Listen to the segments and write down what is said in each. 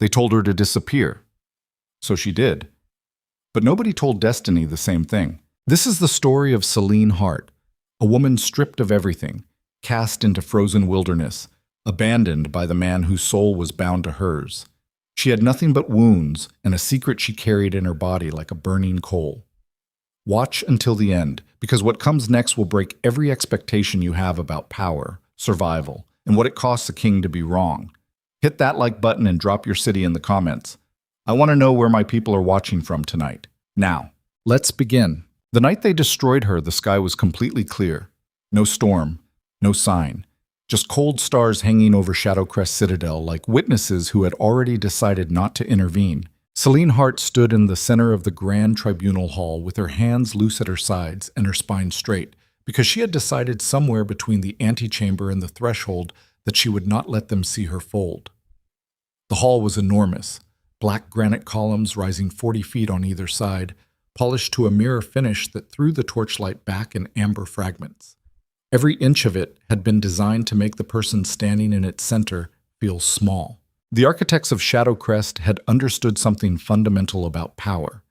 They told her to disappear. So she did. But nobody told Destiny the same thing. This is the story of Selene Hart, a woman stripped of everything, cast into frozen wilderness, abandoned by the man whose soul was bound to hers. She had nothing but wounds and a secret she carried in her body like a burning coal. Watch until the end, because what comes next will break every expectation you have about power, survival, and what it costs a king to be wrong. Hit that like button and drop your city in the comments. I want to know where my people are watching from tonight. Now, let's begin. The night they destroyed her, the sky was completely clear. No storm, no sign. Just cold stars hanging over Shadowcrest Citadel like witnesses who had already decided not to intervene. Selene Hart stood in the center of the grand tribunal hall with her hands loose at her sides and her spine straight, because she had decided somewhere between the antechamber and the threshold that she would not let them see her fold. The hall was enormous, black granite columns rising 40 feet on either side, polished to a mirror finish that threw the torchlight back in amber fragments. Every inch of it had been designed to make the person standing in its center feel small. The architects of Shadowcrest had understood something fundamental about power,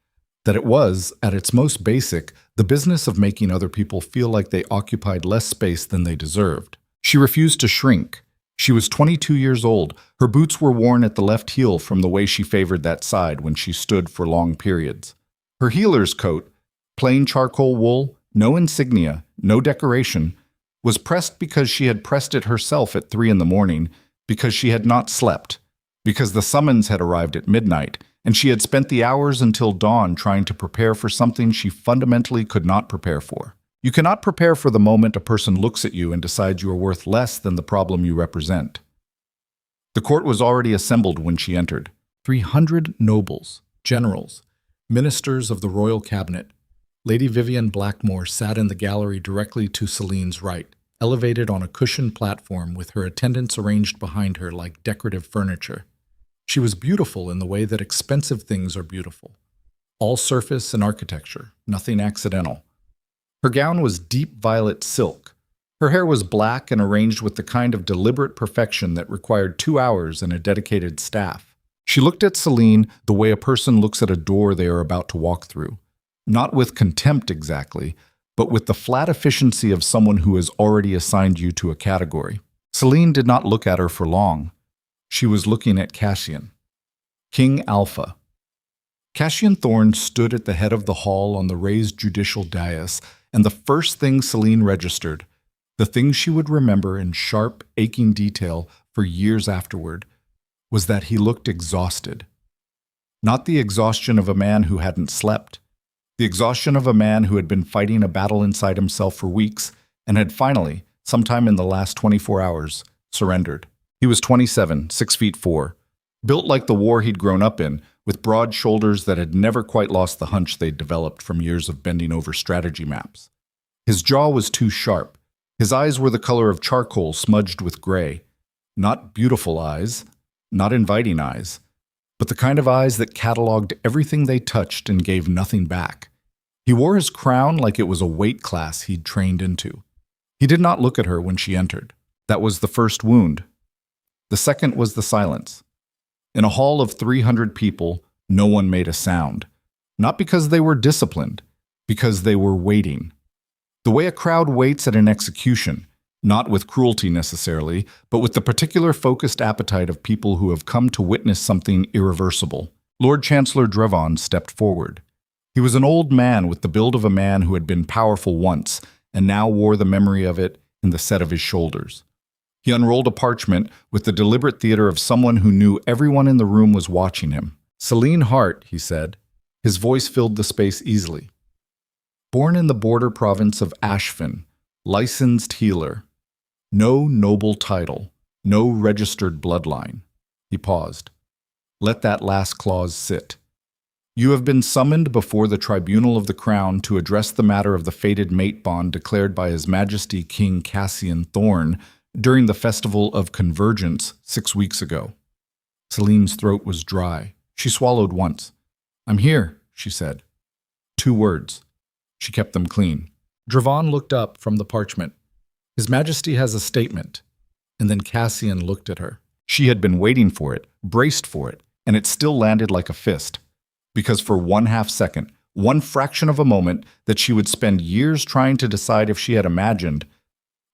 that it was, at its most basic, the business of making other people feel like they occupied less space than they deserved. She refused to shrink. She was 22 years old. Her boots were worn at the left heel from the way she favored that side when she stood for long periods. Her healer's coat, plain charcoal wool, no insignia, no decoration, was pressed because she had pressed it herself at 3 a.m, because she had not slept, because the summons had arrived at midnight, and she had spent the hours until dawn trying to prepare for something she fundamentally could not prepare for. You cannot prepare for the moment a person looks at you and decides you are worth less than the problem you represent. The court was already assembled when she entered. 300 nobles, generals, ministers of the royal cabinet. Lady Vivian Blackmore sat in the gallery directly to Selene's right, elevated on a cushioned platform with her attendants arranged behind her like decorative furniture. She was beautiful in the way that expensive things are beautiful. All surface and architecture, nothing accidental. Her gown was deep violet silk. Her hair was black and arranged with the kind of deliberate perfection that required 2 hours and a dedicated staff. She looked at Selene the way a person looks at a door they are about to walk through. Not with contempt exactly, but with the flat efficiency of someone who has already assigned you to a category. Selene did not look at her for long. She was looking at Cassian, King Alpha. Cassian Thorne stood at the head of the hall on the raised judicial dais, and the first thing Selene registered, the thing she would remember in sharp, aching detail for years afterward, was that he looked exhausted. Not the exhaustion of a man who hadn't slept, the exhaustion of a man who had been fighting a battle inside himself for weeks and had finally, sometime in the last 24 hours, surrendered. He was 27, 6'4", built like the war he'd grown up in, with broad shoulders that had never quite lost the hunch they'd developed from years of bending over strategy maps. His jaw was too sharp. His eyes were the color of charcoal smudged with gray. Not beautiful eyes, not inviting eyes, but the kind of eyes that cataloged everything they touched and gave nothing back. He wore his crown like it was a weight class he'd trained into. He did not look at her when she entered. That was the first wound. The second was the silence. In a hall of 300 people, no one made a sound. Not because they were disciplined, because they were waiting. The way a crowd waits at an execution, not with cruelty necessarily, but with the particular focused appetite of people who have come to witness something irreversible. Lord Chancellor Drevon stepped forward. He was an old man with the build of a man who had been powerful once, and now wore the memory of it in the set of his shoulders. He unrolled a parchment with the deliberate theater of someone who knew everyone in the room was watching him. Selene Hart, he said. His voice filled the space easily. Born in the border province of Ashfin, licensed healer. No noble title, no registered bloodline. He paused. Let that last clause sit. You have been summoned before the tribunal of the crown to address the matter of the fated mate bond declared by His Majesty King Cassian Thorne during the Festival of Convergence 6 weeks ago. Selene's throat was dry. She swallowed once. I'm here, she said. 2 words. She kept them clean. Drevon looked up from the parchment. His Majesty has a statement. And then Cassian looked at her. She had been waiting for it, braced for it, and it still landed like a fist. Because for 1/2 second, one fraction of a moment that she would spend years trying to decide if she had imagined,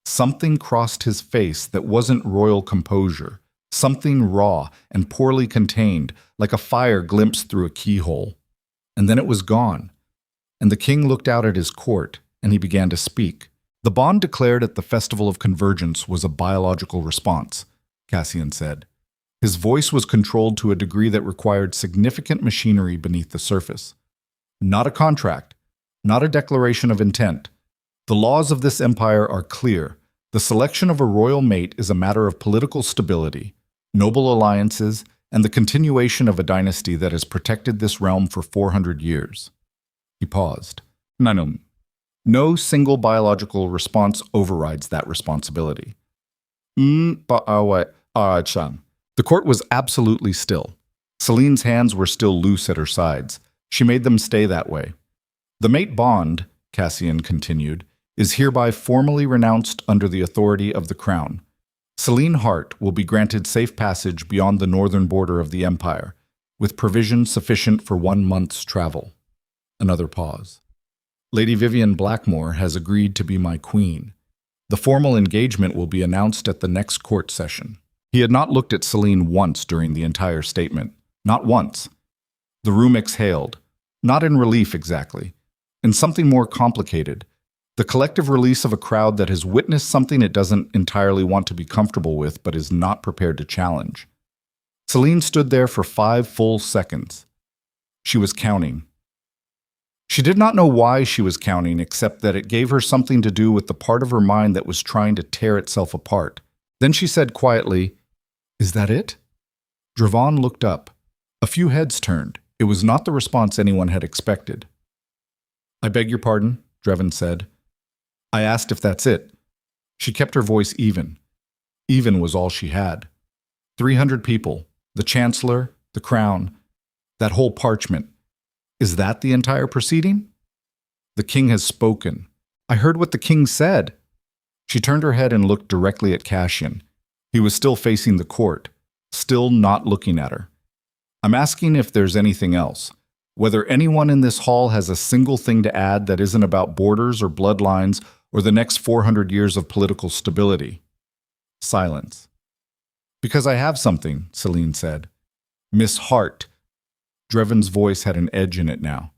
something crossed his face that wasn't royal composure, something raw and poorly contained, like a fire glimpsed through a keyhole. And then it was gone, and the king looked out at his court, and he began to speak. The bond declared at the Festival of Convergence was a biological response, Cassian said. His voice was controlled to a degree that required significant machinery beneath the surface. Not a contract, not a declaration of intent. The laws of this empire are clear. The selection of a royal mate is a matter of political stability, noble alliances, and the continuation of a dynasty that has protected this realm for 400 years. He paused. No single biological response overrides that responsibility. The court was absolutely still. Selene's hands were still loose at her sides. She made them stay that way. The mate bond, Cassian continued, is hereby formally renounced under the authority of the crown. Selene Hart will be granted safe passage beyond the northern border of the empire, with provision sufficient for 1 month's travel. Another pause. Lady Vivian Blackmore has agreed to be my queen. The formal engagement will be announced at the next court session. He had not looked at Selene once during the entire statement. Not once. The room exhaled, not in relief exactly, in something more complicated. The collective release of a crowd that has witnessed something it doesn't entirely want to be comfortable with but is not prepared to challenge. Selene stood there for 5 full seconds. She was counting. She did not know why she was counting, except that it gave her something to do with the part of her mind that was trying to tear itself apart. Then she said quietly, "Is that it?" Dravon looked up. A few heads turned. It was not the response anyone had expected. "I beg your pardon," Drevin said. "I asked if that's it." She kept her voice even. Even was all she had. 300 people, the chancellor, the crown, that whole parchment. Is that the entire proceeding? "The king has spoken. I heard what the king said." She turned her head and looked directly at Cassian. He was still facing the court, still not looking at her. "I'm asking if there's anything else. Whether anyone in this hall has a single thing to add that isn't about borders or bloodlines or the next 400 years of political stability." Silence. "Because I have something," Selene said. "Miss Hart." Drevin's voice had an edge in it now.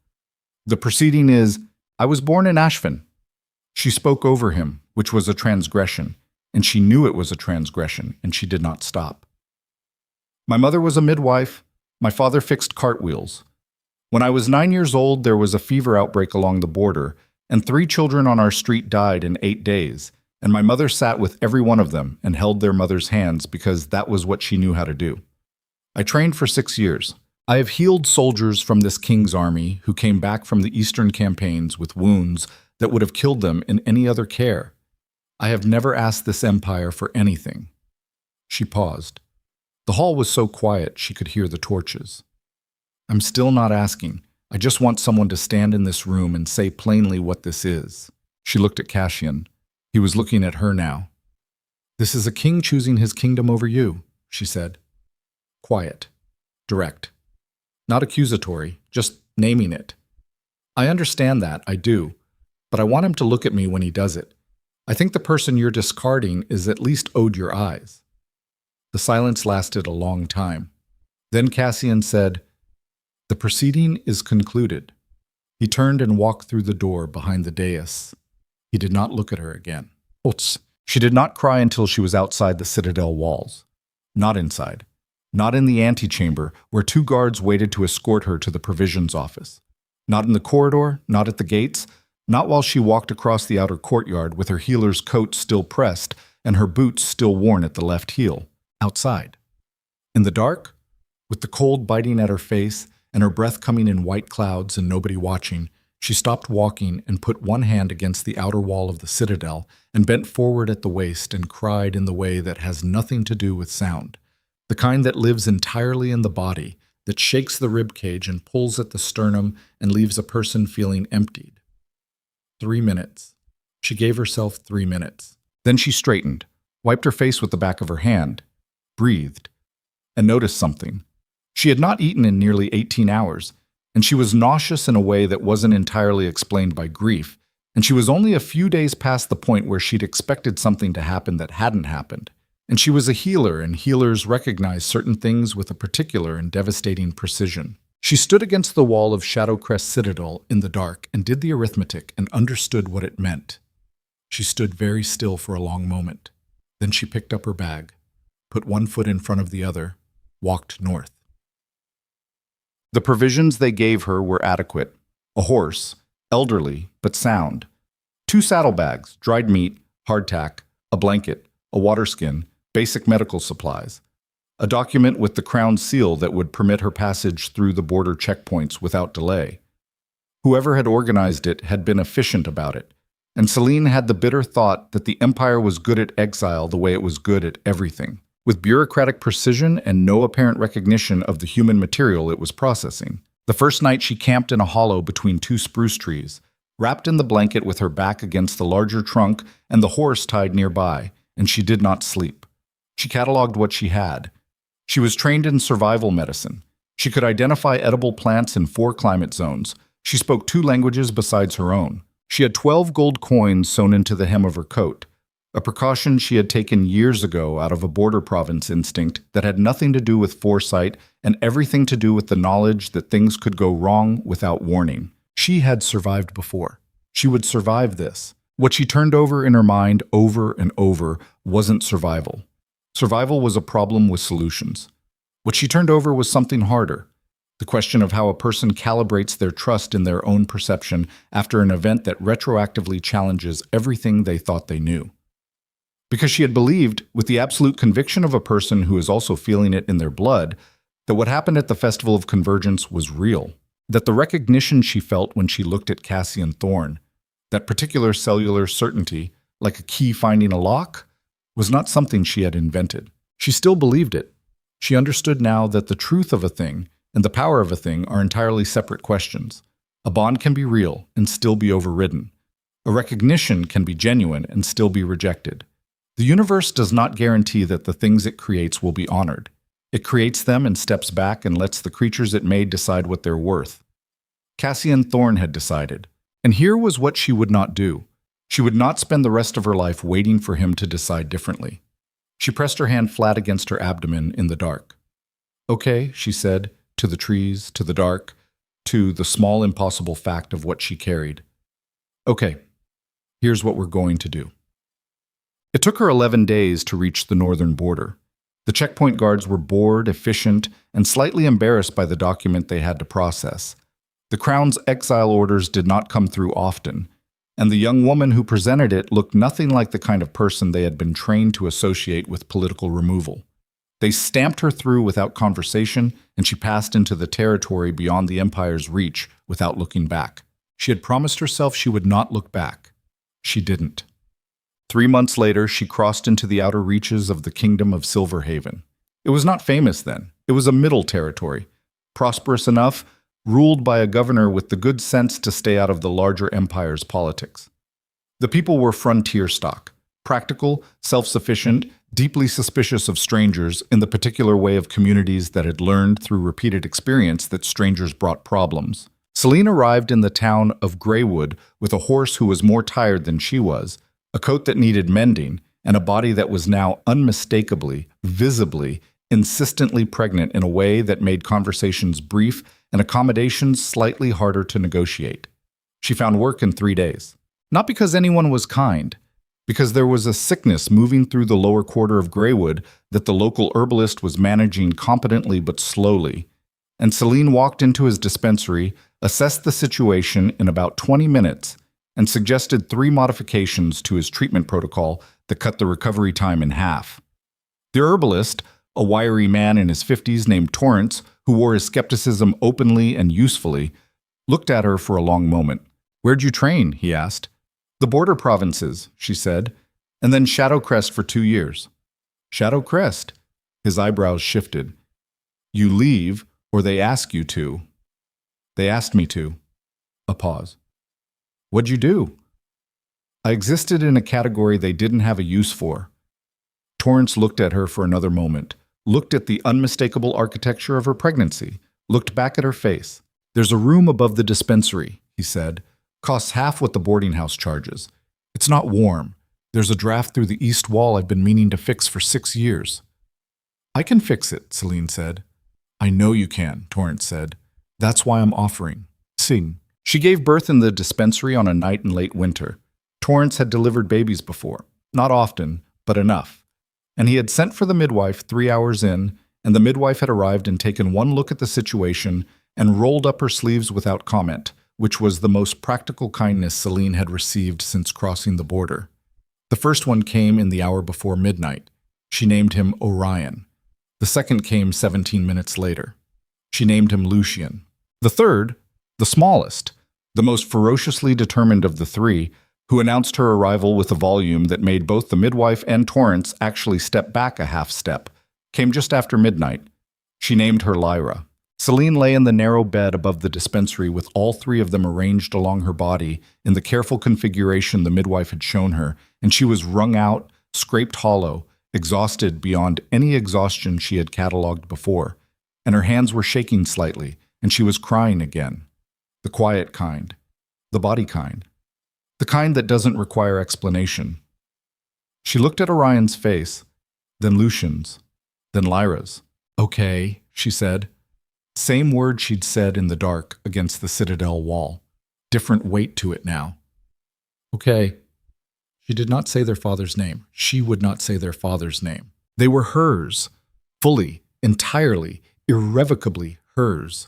"The proceeding is, I was born in Ashvin." She spoke over him, which was a transgression, and she knew it was a transgression, and she did not stop. "My mother was a midwife. My father fixed cartwheels. When I was 9 years old, there was a fever outbreak along the border, and 3 children on our street died in 8 days, and my mother sat with every one of them and held their mother's hands because that was what she knew how to do. I trained for 6 years. I have healed soldiers from this king's army who came back from the eastern campaigns with wounds that would have killed them in any other care. I have never asked this empire for anything." She paused. The hall was so quiet she could hear the torches. "I'm still not asking. I just want someone to stand in this room and say plainly what this is." She looked at Cassian. He was looking at her now. "This is a king choosing his kingdom over you," she said. Quiet. Direct. Not accusatory, just naming it. "I understand that, I do. But I want him to look at me when he does it. I think the person you're discarding is at least owed your eyes." The silence lasted a long time. Then Cassian said, "The proceeding is concluded." He turned and walked through the door behind the dais. He did not look at her again. She did not cry until she was outside the citadel walls. Not inside. Not in the antechamber, where 2 guards waited to escort her to the provisions office. Not in the corridor, not at the gates, not while she walked across the outer courtyard with her heeler's coat still pressed and her boots still worn at the left heel. Outside. In the dark, with the cold biting at her face and her breath coming in white clouds and nobody watching, she stopped walking and put one hand against the outer wall of the citadel and bent forward at the waist and cried in the way that has nothing to do with sound. The kind that lives entirely in the body, that shakes the rib cage and pulls at the sternum and leaves a person feeling emptied. 3 minutes. She gave herself 3 minutes. Then she straightened, wiped her face with the back of her hand, breathed, and noticed something. She had not eaten in nearly 18 hours, and she was nauseous in a way that wasn't entirely explained by grief, and she was only a few days past the point where she'd expected something to happen that hadn't happened. And she was a healer, and healers recognize certain things with a particular and devastating precision. She stood against the wall of Shadowcrest Citadel in the dark and did the arithmetic and understood what it meant. She stood very still for a long moment. Then she picked up her bag, put one foot in front of the other, walked north. The provisions they gave her were adequate. A horse, elderly but sound, 2 saddlebags, dried meat, hardtack, a blanket, a water skin, basic medical supplies, a document with the crown seal that would permit her passage through the border checkpoints without delay. Whoever had organized it had been efficient about it, and Selene had the bitter thought that the Empire was good at exile the way it was good at everything, with bureaucratic precision and no apparent recognition of the human material it was processing. The first night she camped in a hollow between 2 spruce trees, wrapped in the blanket with her back against the larger trunk and the horse tied nearby, and she did not sleep. She cataloged what she had. She was trained in survival medicine. She could identify edible plants in 4 climate zones. She spoke 2 languages besides her own. She had 12 gold coins sewn into the hem of her coat, a precaution she had taken years ago out of a border province instinct that had nothing to do with foresight and everything to do with the knowledge that things could go wrong without warning. She had survived before. She would survive this. What she turned over in her mind over and over wasn't survival. Survival was a problem with solutions. What she turned over was something harder. The question of how a person calibrates their trust in their own perception after an event that retroactively challenges everything they thought they knew. Because she had believed, with the absolute conviction of a person who is also feeling it in their blood, that what happened at the Festival of Convergence was real. That the recognition she felt when she looked at Cassian Thorne, that particular cellular certainty, like a key finding a lock, was not something she had invented. She still believed it. She understood now that the truth of a thing and the power of a thing are entirely separate questions. A bond can be real and still be overridden. A recognition can be genuine and still be rejected. The universe does not guarantee that the things it creates will be honored. It creates them and steps back and lets the creatures it made decide what they're worth. Cassian Thorne had decided, and here was what she would not do. She would not spend the rest of her life waiting for him to decide differently. She pressed her hand flat against her abdomen in the dark. "Okay," she said, to the trees, to the dark, to the small impossible fact of what she carried. "Okay, here's what we're going to do." It took her 11 days to reach the northern border. The checkpoint guards were bored, efficient, and slightly embarrassed by the document they had to process. The Crown's exile orders did not come through often, and the young woman who presented it looked nothing like the kind of person they had been trained to associate with political removal. They stamped her through without conversation, and she passed into the territory beyond the Empire's reach without looking back. She had promised herself she would not look back. She didn't. 3 months later, she crossed into the outer reaches of the Kingdom of Silverhaven. It was not famous then. It was a middle territory, prosperous enough, ruled by a governor with the good sense to stay out of the larger empire's politics. The people were frontier stock, practical, self-sufficient, deeply suspicious of strangers in the particular way of communities that had learned through repeated experience that strangers brought problems. Selene arrived in the town of Greywood with a horse who was more tired than she was, a coat that needed mending, and a body that was now unmistakably, visibly, insistently pregnant in a way that made conversations brief and accommodations slightly harder to negotiate. She found work in 3 days. Not because anyone was kind, because there was a sickness moving through the lower quarter of Greywood that the local herbalist was managing competently but slowly, and Selene walked into his dispensary, assessed the situation in about 20 minutes, and suggested 3 modifications to his treatment protocol that cut the recovery time in half. The herbalist, a wiry man in his 50s named Torrance, who wore his skepticism openly and usefully, looked at her for a long moment. "Where'd you train?" he asked. "The border provinces," she said, "and then Shadowcrest for 2 years." "Shadowcrest?" His eyebrows shifted. "You leave, or they ask you to." "They asked me to." A pause. "What'd you do?" "I existed in a category they didn't have a use for." Torrance looked at her for another moment, looked at the unmistakable architecture of her pregnancy, looked back at her face. "There's a room above the dispensary," he said. "Costs half what the boarding house charges. It's not warm. There's a draft through the east wall I've been meaning to fix for 6 years." "I can fix it," Selene said. "I know you can," Torrance said. "That's why I'm offering." Sing. She gave birth in the dispensary on a night in late winter. Torrance had delivered babies before. Not often, but enough. And he had sent for the midwife 3 hours in, and the midwife had arrived and taken one look at the situation and rolled up her sleeves without comment, which was the most practical kindness Selene had received since crossing the border. The first one came in the hour before midnight. She named him Orion. The second came 17 minutes later. She named him Lucian. The third, the smallest, the most ferociously determined of the three, who announced her arrival with a volume that made both the midwife and Torrance actually step back a half step, came just after midnight. She named her Lyra. Selene lay in the narrow bed above the dispensary with all three of them arranged along her body in the careful configuration the midwife had shown her, and she was wrung out, scraped hollow, exhausted beyond any exhaustion she had catalogued before, and her hands were shaking slightly, and she was crying again. The quiet kind. The body kind. The kind that doesn't require explanation. She looked at Orion's face, then Lucian's, then Lyra's. "Okay," she said. Same word she'd said in the dark against the citadel wall. Different weight to it now. "Okay." She did not say their father's name. She would not say their father's name. They were hers. Fully, entirely, irrevocably hers.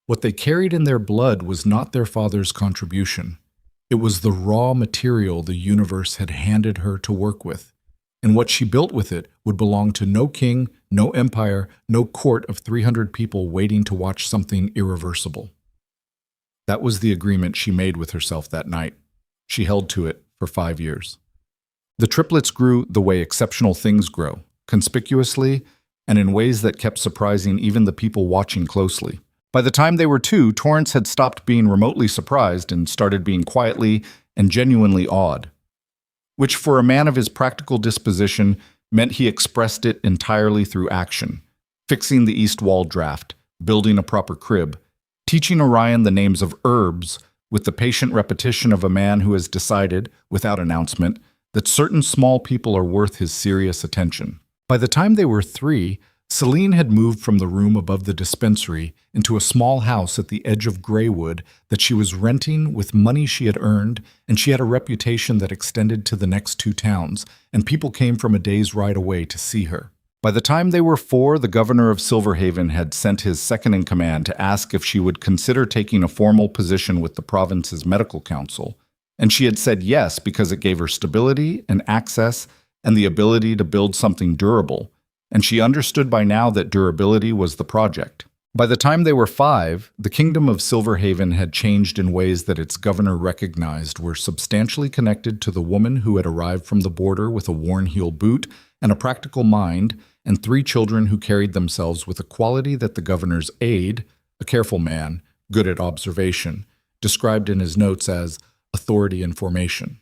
What they carried in their blood was not their father's contribution. It was the raw material the universe had handed her to work with, and what she built with it would belong to no king, no empire, no court of 300 people waiting to watch something irreversible. That was the agreement she made with herself that night. She held to it for 5 years. The triplets grew the way exceptional things grow, conspicuously and in ways that kept surprising even the people watching closely. By the time they were 2, Torrance had stopped being remotely surprised and started being quietly and genuinely awed, which for a man of his practical disposition meant he expressed it entirely through action, fixing the east wall draft, building a proper crib, teaching Orion the names of herbs with the patient repetition of a man who has decided, without announcement, that certain small people are worth his serious attention. By the time they were 3, Selene had moved from the room above the dispensary into a small house at the edge of Greywood that she was renting with money she had earned, and she had a reputation that extended to the next 2 towns, and people came from a day's ride away to see her. By the time they were 4, the governor of Silverhaven had sent his second-in-command to ask if she would consider taking a formal position with the province's medical council, and she had said yes because it gave her stability and access and the ability to build something durable, and she understood by now that durability was the project. By the time they were 5, the kingdom of Silverhaven had changed in ways that its governor recognized were substantially connected to the woman who had arrived from the border with a worn-heel boot and a practical mind, and 3 children who carried themselves with a quality that the governor's aide, a careful man, good at observation, described in his notes as authority in formation.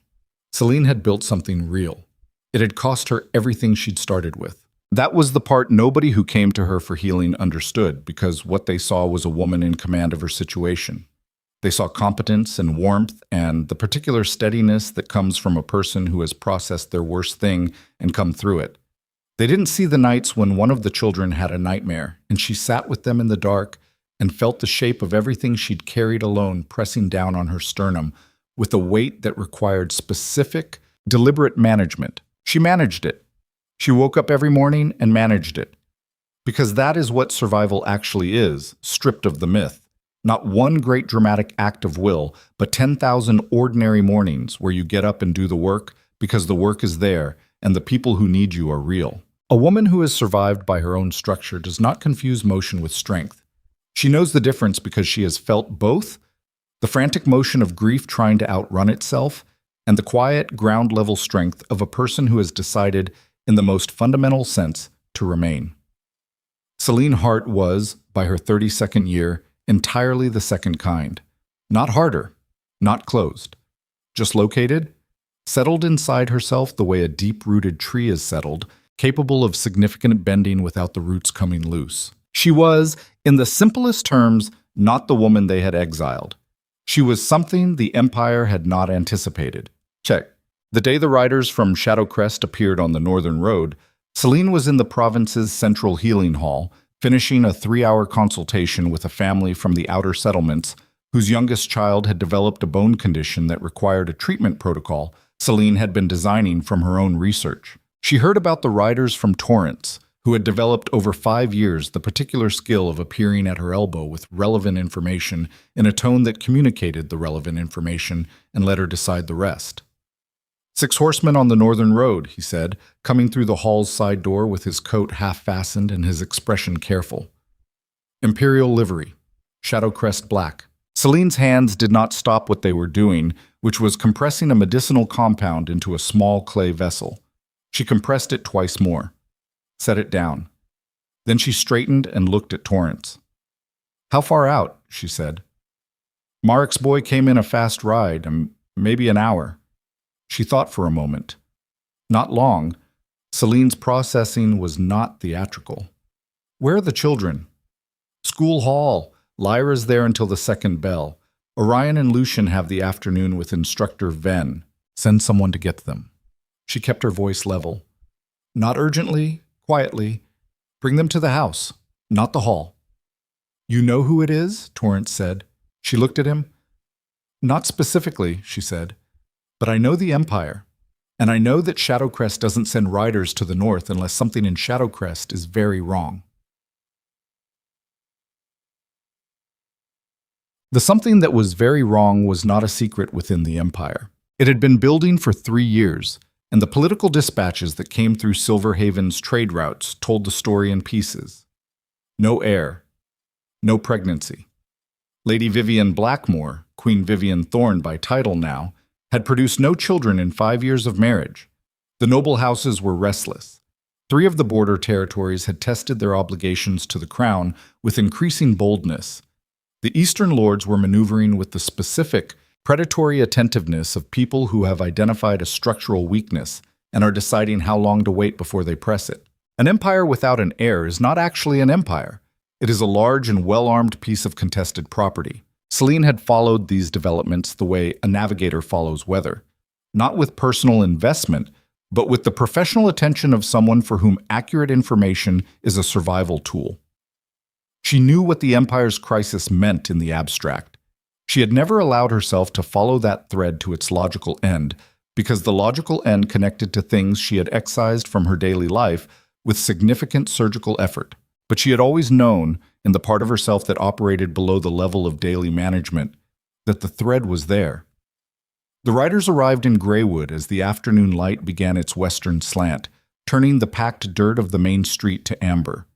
Selene had built something real. It had cost her everything she'd started with. That was the part nobody who came to her for healing understood, because what they saw was a woman in command of her situation. They saw competence and warmth and the particular steadiness that comes from a person who has processed their worst thing and come through it. They didn't see the nights when one of the children had a nightmare, and she sat with them in the dark and felt the shape of everything she'd carried alone pressing down on her sternum with a weight that required specific, deliberate management. She managed it. She woke up every morning and managed it. Because that is what survival actually is, stripped of the myth. Not one great dramatic act of will, but 10,000 ordinary mornings where you get up and do the work because the work is there and the people who need you are real. A woman who has survived by her own structure does not confuse motion with strength. She knows the difference because she has felt both the frantic motion of grief trying to outrun itself and the quiet, ground-level strength of a person who has decided in the most fundamental sense, to remain. Selene Hart was, by her 32nd year, entirely the second kind. Not harder, not closed. Just located, settled inside herself the way a deep-rooted tree is settled, capable of significant bending without the roots coming loose. She was, in the simplest terms, not the woman they had exiled. She was something the Empire had not anticipated. Check. The day the riders from Shadowcrest appeared on the northern road, Selene was in the province's central healing hall, finishing a 3-hour consultation with a family from the outer settlements whose youngest child had developed a bone condition that required a treatment protocol Selene had been designing from her own research. She heard about the riders from Torrance, who had developed over 5 years the particular skill of appearing at her elbow with relevant information in a tone that communicated the relevant information and let her decide the rest. 6 horsemen on the northern road, he said, coming through the hall's side door with his coat half-fastened and his expression careful. Imperial livery, Shadowcrest black. Selene's hands did not stop what they were doing, which was compressing a medicinal compound into a small clay vessel. She compressed it twice more. Set it down. Then she straightened and looked at Torrance. "How far out?" she said. "Marek's boy came in a fast ride, maybe an hour." She thought for a moment. Not long. Selene's processing was not theatrical. "Where are the children?" "School hall. Lyra's there until the second bell. Orion and Lucian have the afternoon with Instructor Ven. Send someone to get them." She kept her voice level. "Not urgently, quietly. Bring them to the house, not the hall." "You know who it is?" Torrance said. She looked at him. "Not specifically," she said. "But I know the Empire, and I know that Shadowcrest doesn't send riders to the north unless something in Shadowcrest is very wrong." The something that was very wrong was not a secret within the Empire. It had been building for 3 years, and the political dispatches that came through Silverhaven's trade routes told the story in pieces. No heir. No pregnancy. Lady Vivian Blackmore, Queen Vivian Thorne by title now, had produced no children in 5 years of marriage. The noble houses were restless. 3 of the border territories had tested their obligations to the crown with increasing boldness. The Eastern lords were maneuvering with the specific, predatory attentiveness of people who have identified a structural weakness and are deciding how long to wait before they press it. An empire without an heir is not actually an empire. It is a large and well-armed piece of contested property. Selene had followed these developments the way a navigator follows weather, not with personal investment, but with the professional attention of someone for whom accurate information is a survival tool. She knew what the Empire's crisis meant in the abstract. She had never allowed herself to follow that thread to its logical end, because the logical end connected to things she had excised from her daily life with significant surgical effort. But she had always known, in the part of herself that operated below the level of daily management, that the thread was there. The riders arrived in Greywood as the afternoon light began its western slant, turning the packed dirt of the main street to amber.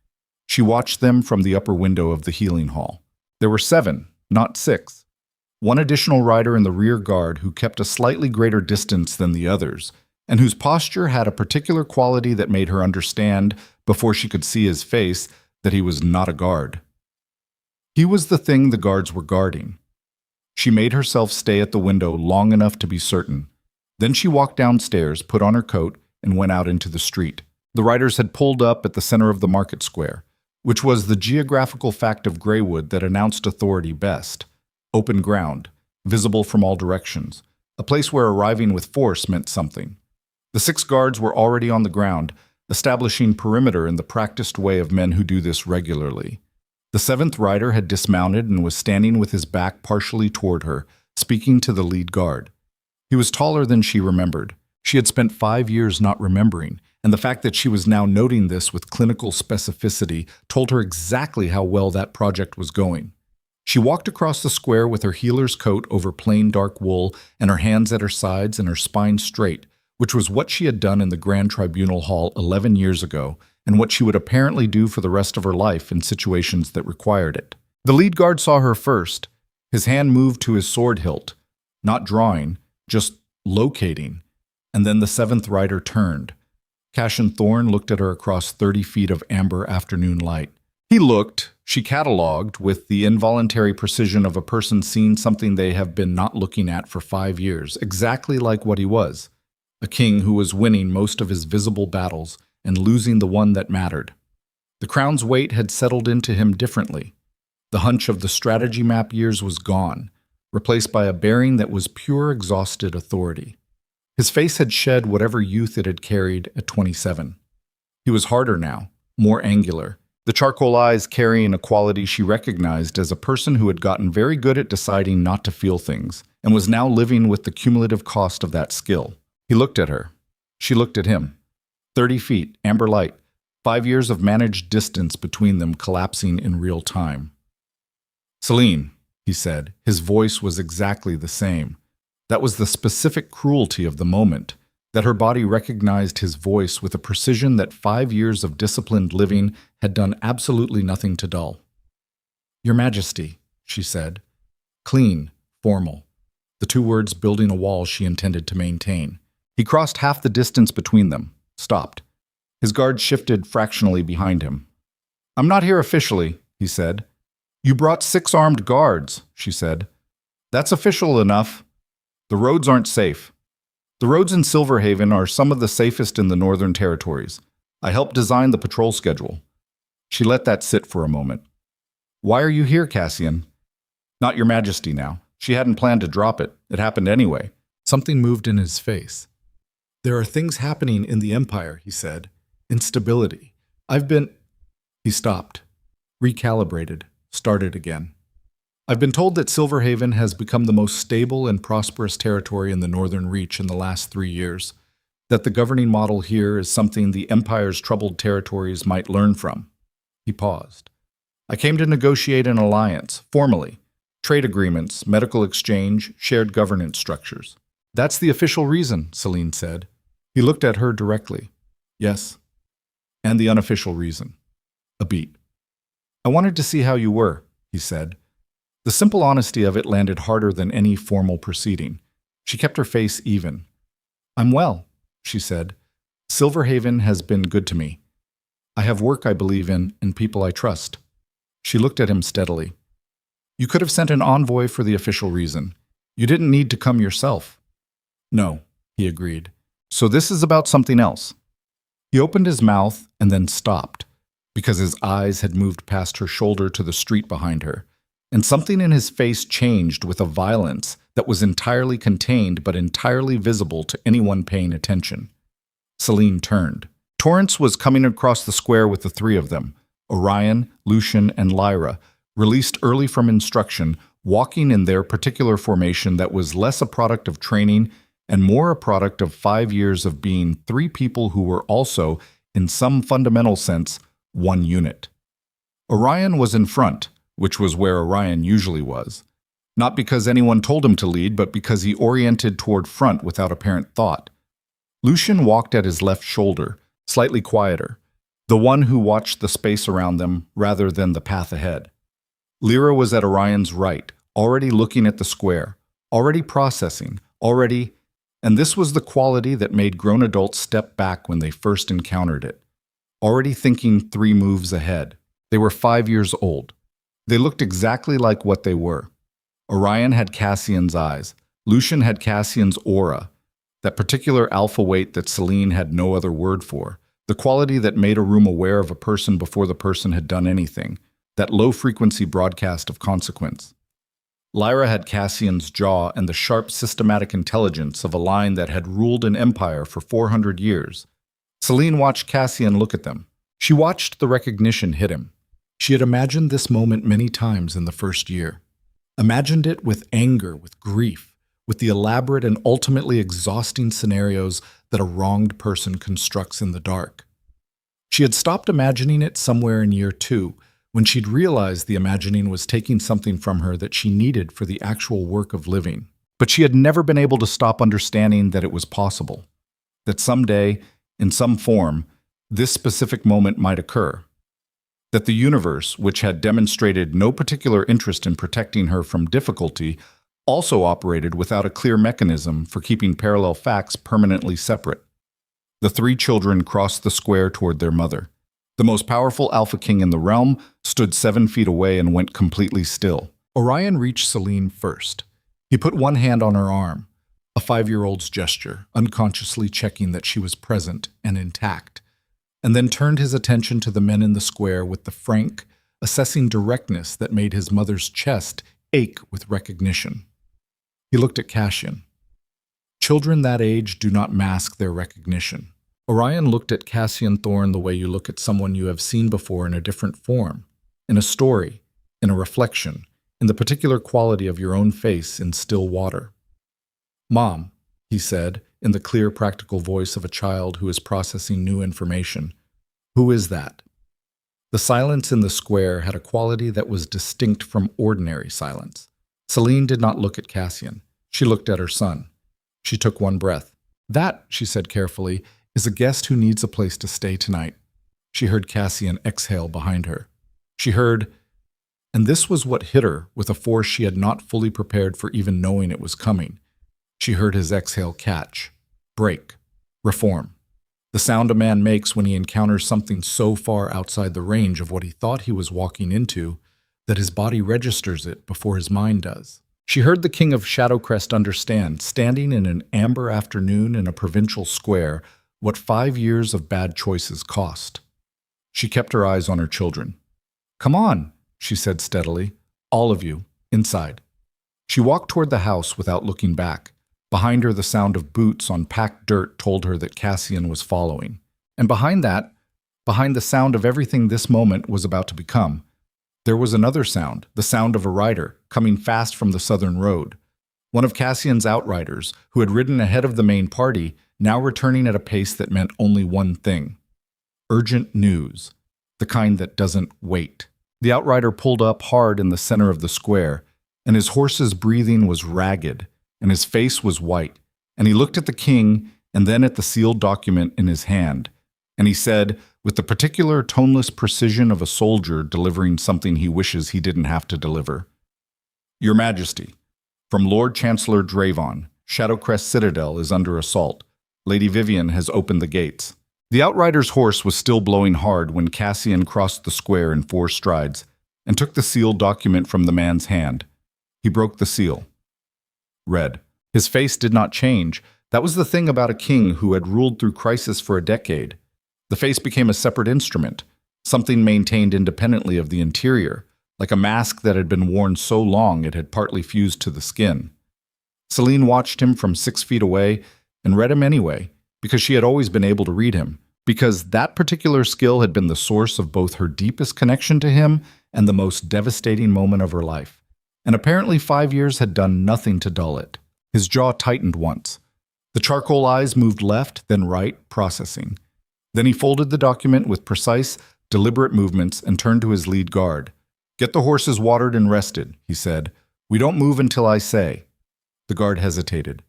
She watched them from the upper window of the healing hall. There were 7, not 6. One additional rider in the rear guard who kept a slightly greater distance than the others, and whose posture had a particular quality that made her understand, before she could see his face, that he was not a guard. He was the thing the guards were guarding. She made herself stay at the window long enough to be certain. Then she walked downstairs, put on her coat, and went out into the street. The riders had pulled up at the center of the market square, which was the geographical fact of Greywood that announced authority best. Open ground, visible from all directions, a place where arriving with force meant something. The 6 guards were already on the ground, establishing perimeter in the practiced way of men who do this regularly. The 7th rider had dismounted and was standing with his back partially toward her, speaking to the lead guard. He was taller than she remembered. She had spent 5 years not remembering, and the fact that she was now noting this with clinical specificity told her exactly how well that project was going. She walked across the square with her healer's coat over plain dark wool and her hands at her sides and her spine straight, which was what she had done in the Grand Tribunal Hall 11 years ago, and what she would apparently do for the rest of her life in situations that required it. The lead guard saw her first. His hand moved to his sword hilt, not drawing, just locating, and then the 7th rider turned. Cassian Thorne looked at her across 30 feet of amber afternoon light. He looked, she catalogued, with the involuntary precision of a person seeing something they have been not looking at for 5 years, exactly like what he was. A king who was winning most of his visible battles and losing the one that mattered. The crown's weight had settled into him differently. The hunch of the strategy map years was gone, replaced by a bearing that was pure exhausted authority. His face had shed whatever youth it had carried at 27. He was harder now, more angular, the charcoal eyes carrying a quality she recognized as a person who had gotten very good at deciding not to feel things, and was now living with the cumulative cost of that skill. He looked at her. She looked at him. 30 feet, amber light, 5 years of managed distance between them collapsing in real time. "Selene," he said. His voice was exactly the same. That was the specific cruelty of the moment, that her body recognized his voice with a precision that 5 years of disciplined living had done absolutely nothing to dull. "Your Majesty," she said. Clean, formal. The two words building a wall she intended to maintain. He crossed half the distance between them, stopped. His guard shifted fractionally behind him. "I'm not here officially," he said. "You brought 6 armed guards," she said. "That's official enough. The roads aren't safe. The roads in Silverhaven are some of the safest in the Northern Territories. I helped design the patrol schedule." She let that sit for a moment. "Why are you here, Cassian?" "Not your Majesty now." She hadn't planned to drop it. It happened anyway. Something moved in his face. "There are things happening in the Empire," he said. "Instability. I've been—" He stopped, recalibrated, started again. "I've been told that Silverhaven has become the most stable and prosperous territory in the Northern Reach in the last 3 years, that the governing model here is something the Empire's troubled territories might learn from." He paused. "I came to negotiate an alliance, formally. Trade agreements, medical exchange, shared governance structures." "That's the official reason," Selene said. He looked at her directly. "Yes." "And the unofficial reason." A beat. "I wanted to see how you were," he said. The simple honesty of it landed harder than any formal proceeding. She kept her face even. "I'm well," she said. "Silverhaven has been good to me. I have work I believe in and people I trust." She looked at him steadily. "You could have sent an envoy for the official reason. You didn't need to come yourself." "No," he agreed. "So this is about something else." He opened his mouth and then stopped, because his eyes had moved past her shoulder to the street behind her, and something in his face changed with a violence that was entirely contained but entirely visible to anyone paying attention. Selene turned. Torrance was coming across the square with the 3 of them, Orion, Lucian, and Lyra, released early from instruction, walking in their particular formation that was less a product of training and more a product of 5 years of being 3 people who were also, in some fundamental sense, one unit. Orion was in front, which was where Orion usually was. Not because anyone told him to lead, but because he oriented toward front without apparent thought. Lucian walked at his left shoulder, slightly quieter, the one who watched the space around them rather than the path ahead. Lyra was at Orion's right, already looking at the square, already processing, already, and this was the quality that made grown adults step back when they first encountered it, already thinking 3 moves ahead. They were 5 years old. They looked exactly like what they were. Orion had Cassian's eyes. Lucian had Cassian's aura, that particular alpha weight that Selene had no other word for, the quality that made a room aware of a person before the person had done anything, that low-frequency broadcast of consequence. Lyra had Cassian's jaw and the sharp, systematic intelligence of a line that had ruled an empire for 400 years. Selene watched Cassian look at them. She watched the recognition hit him. She had imagined this moment many times in the first year. Imagined it with anger, with grief, with the elaborate and ultimately exhausting scenarios that a wronged person constructs in the dark. She had stopped imagining it somewhere in year 2, when she'd realized the imagining was taking something from her that she needed for the actual work of living. But she had never been able to stop understanding that it was possible, that someday, in some form, this specific moment might occur, that the universe, which had demonstrated no particular interest in protecting her from difficulty, also operated without a clear mechanism for keeping parallel facts permanently separate. The 3 children crossed the square toward their mother. The most powerful Alpha King in the realm stood 7 feet away and went completely still. Orion reached Selene first. He put one hand on her arm, a 5-year-old's gesture, unconsciously checking that she was present and intact. and then turned his attention to the men in the square with the frank, assessing directness that made his mother's chest ache with recognition. He looked at Cassian. Children that age do not mask their recognition. Orion looked at Cassian Thorne the way you look at someone you have seen before in a different form, in a story, in a reflection, in the particular quality of your own face in still water. "Mom," he said, in the clear, practical voice of a child who is processing new information, "who is that?" The silence in the square had a quality that was distinct from ordinary silence. Selene did not look at Cassian. She looked at her son. She took one breath. "That," she said carefully, "is a guest who needs a place to stay tonight." She heard Cassian exhale behind her. She heard, and this was what hit her with a force she had not fully prepared for even knowing it was coming. She heard his exhale catch, break, reform. The sound a man makes when he encounters something so far outside the range of what he thought he was walking into that his body registers it before his mind does. She heard the king of Shadowcrest understand, standing in an amber afternoon in a provincial square, what 5 years of bad choices cost. She kept her eyes on her children. "Come on," she said steadily. "All of you, inside." She walked toward the house without looking back. Behind her, the sound of boots on packed dirt told her that Cassian was following. And behind that, behind the sound of everything this moment was about to become, there was another sound, the sound of a rider, coming fast from the southern road. One of Cassian's outriders, who had ridden ahead of the main party, now returning at a pace that meant only one thing: urgent news, the kind that doesn't wait. The outrider pulled up hard in the center of the square, and his horse's breathing was ragged, and his face was white, and he looked at the king and then at the sealed document in his hand, and he said, with the particular toneless precision of a soldier delivering something he wishes he didn't have to deliver, "Your Majesty, from Lord Chancellor Dravon, Shadowcrest Citadel is under assault. Lady Vivian has opened the gates." The outrider's horse was still blowing hard when Cassian crossed the square in 4 strides and took the sealed document from the man's hand. He broke the seal. Read. His face did not change. That was the thing about a king who had ruled through crisis for a decade. The face became a separate instrument, something maintained independently of the interior, like a mask that had been worn so long it had partly fused to the skin. Selene watched him from 6 feet away and read him anyway, because she had always been able to read him, because that particular skill had been the source of both her deepest connection to him and the most devastating moment of her life. And apparently 5 years had done nothing to dull it. His jaw tightened once. The charcoal eyes moved left, then right, processing. Then he folded the document with precise, deliberate movements and turned to his lead guard. "Get the horses watered and rested," he said. "We don't move until I say." The guard hesitated.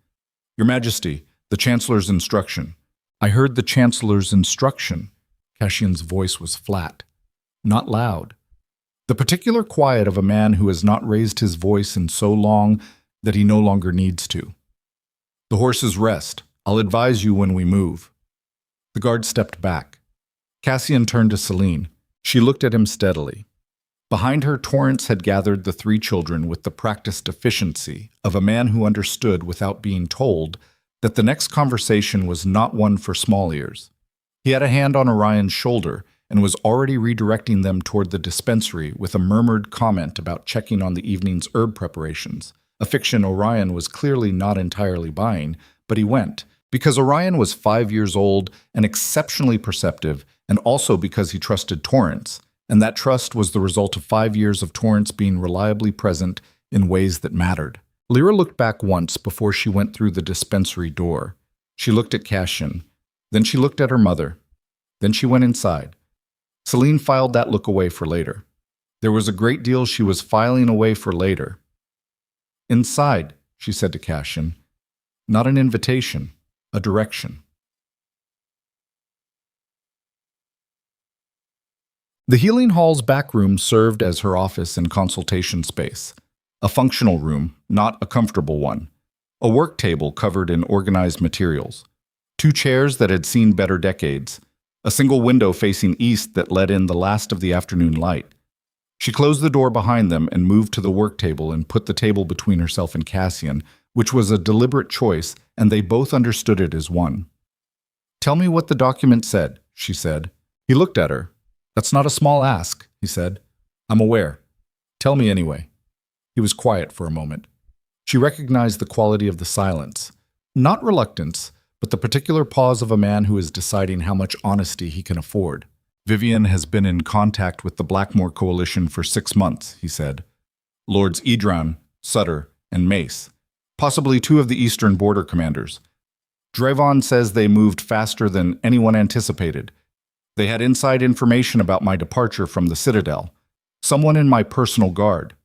"Your Majesty, the Chancellor's instruction." "I heard the Chancellor's instruction." Cassian's voice was flat, not loud. The particular quiet of a man who has not raised his voice in so long that he no longer needs to. "The horses rest. I'll advise you when we move." The guard stepped back. Cassian turned to Selene. She looked at him steadily. Behind her, Torrance had gathered the 3 children with the practiced efficiency of a man who understood without being told that the next conversation was not one for small ears. He had a hand on Orion's shoulder and was already redirecting them toward the dispensary with a murmured comment about checking on the evening's herb preparations, a fiction Orion was clearly not entirely buying, but he went, because Orion was 5 years old and exceptionally perceptive, and also because he trusted Torrance, and that trust was the result of 5 years of Torrance being reliably present in ways that mattered. Lyra looked back once before she went through the dispensary door. She looked at Cassian. Then she looked at her mother. Then she went inside. Selene filed that look away for later. There was a great deal she was filing away for later. "Inside," she said to Cassian. Not an invitation, a direction. The Healing Hall's back room served as her office and consultation space. A functional room, not a comfortable one. A work table covered in organized materials. 2 chairs that had seen better decades. A single window facing east that let in the last of the afternoon light. She closed the door behind them and moved to the work table and put the table between herself and Cassian, which was a deliberate choice, and they both understood it as one. "Tell me what the document said," she said. He looked at her. That's not a small ask, he said. I'm aware. Tell me anyway. He was quiet for a moment. She recognized the quality of the silence. Not reluctance, but the particular pause of a man who is deciding how much honesty he can afford. Vivian has been in contact with the Blackmore Coalition for 6 months, he said. Lords Edron, Sutter, and Mace. Possibly 2 of the Eastern Border commanders. Drayvon says they moved faster than anyone anticipated. They had inside information about my departure from the Citadel. Someone in my personal guard.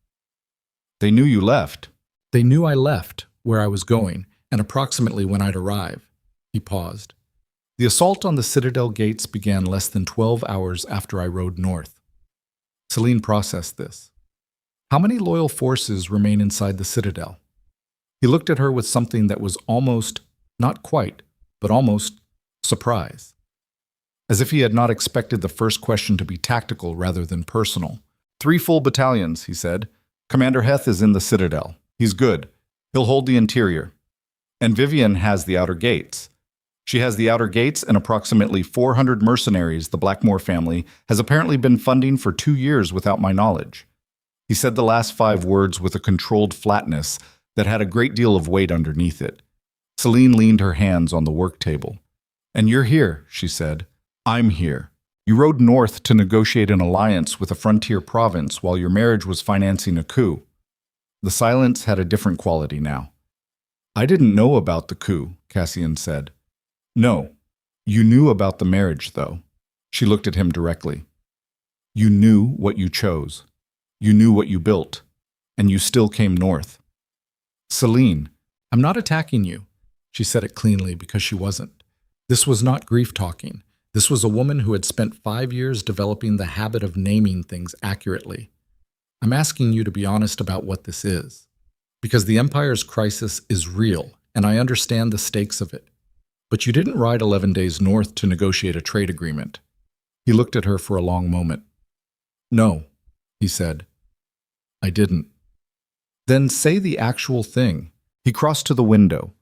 They knew you left. They knew I left, where I was going, and approximately when I'd arrive. He paused. The assault on the Citadel gates began less than 12 hours after I rode north. Selene processed this. How many loyal forces remain inside the Citadel? He looked at her with something that was almost, not quite, but almost, surprise. As if he had not expected the first question to be tactical rather than personal. 3 full battalions, he said. Commander Heth is in the Citadel. He's good. He'll hold the interior. And Vivian has the outer gates. She has the outer gates and approximately 400 mercenaries the Blackmore family has apparently been funding for 2 years without my knowledge. He said the last 5 words with a controlled flatness that had a great deal of weight underneath it. Selene leaned her hands on the work table. And you're here, she said. I'm here. You rode north to negotiate an alliance with a frontier province while your marriage was financing a coup. The silence had a different quality now. I didn't know about the coup, Cassian said. No. You knew about the marriage, though. She looked at him directly. You knew what you chose. You knew what you built. And you still came north. Selene, I'm not attacking you. She said it cleanly because she wasn't. This was not grief talking. This was a woman who had spent 5 years developing the habit of naming things accurately. I'm asking you to be honest about what this is. Because the Empire's crisis is real, and I understand the stakes of it. But you didn't ride 11 days north to negotiate a trade agreement. He looked at her for a long moment. No, he said. I didn't. Then say the actual thing. He crossed to the window,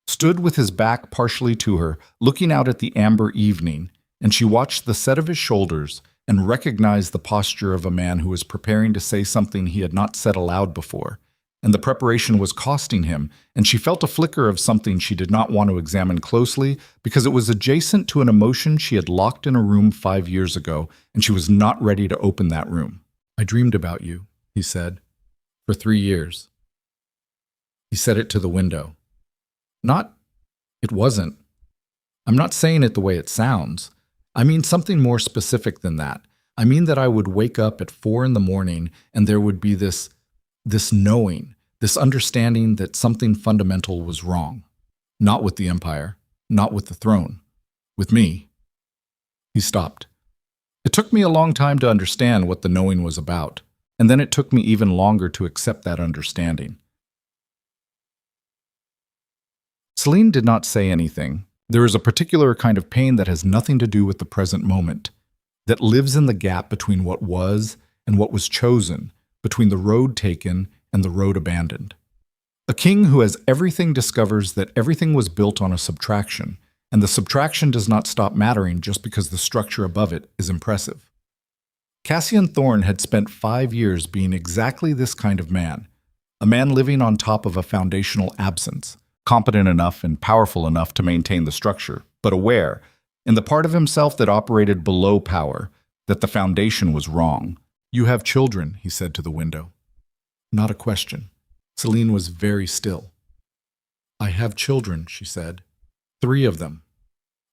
stood with his back partially to her, looking out at the amber evening, and she watched the set of his shoulders and recognized the posture of a man who was preparing to say something he had not said aloud before. And the preparation was costing him, and she felt a flicker of something she did not want to examine closely because it was adjacent to an emotion she had locked in a room 5 years ago, and she was not ready to open that room. I dreamed about you, he said, for 3 years. He said it to the window. It wasn't. I'm not saying it the way it sounds. I mean something more specific than that. I mean that I would wake up at 4 in the morning and there would be this knowing, this understanding that something fundamental was wrong. Not with the Empire, not with the throne, with me. He stopped. It took me a long time to understand what the knowing was about, and then it took me even longer to accept that understanding. Selene did not say anything. There is a particular kind of pain that has nothing to do with the present moment, that lives in the gap between what was and what was chosen, between the road taken and the road abandoned. A king who has everything discovers that everything was built on a subtraction, and the subtraction does not stop mattering just because the structure above it is impressive. Cassian Thorne had spent 5 years being exactly this kind of man, a man living on top of a foundational absence, competent enough and powerful enough to maintain the structure, but aware, in the part of himself that operated below power, that the foundation was wrong. You have children, he said to the window. Not a question. Selene was very still. I have children, she said. 3 of them.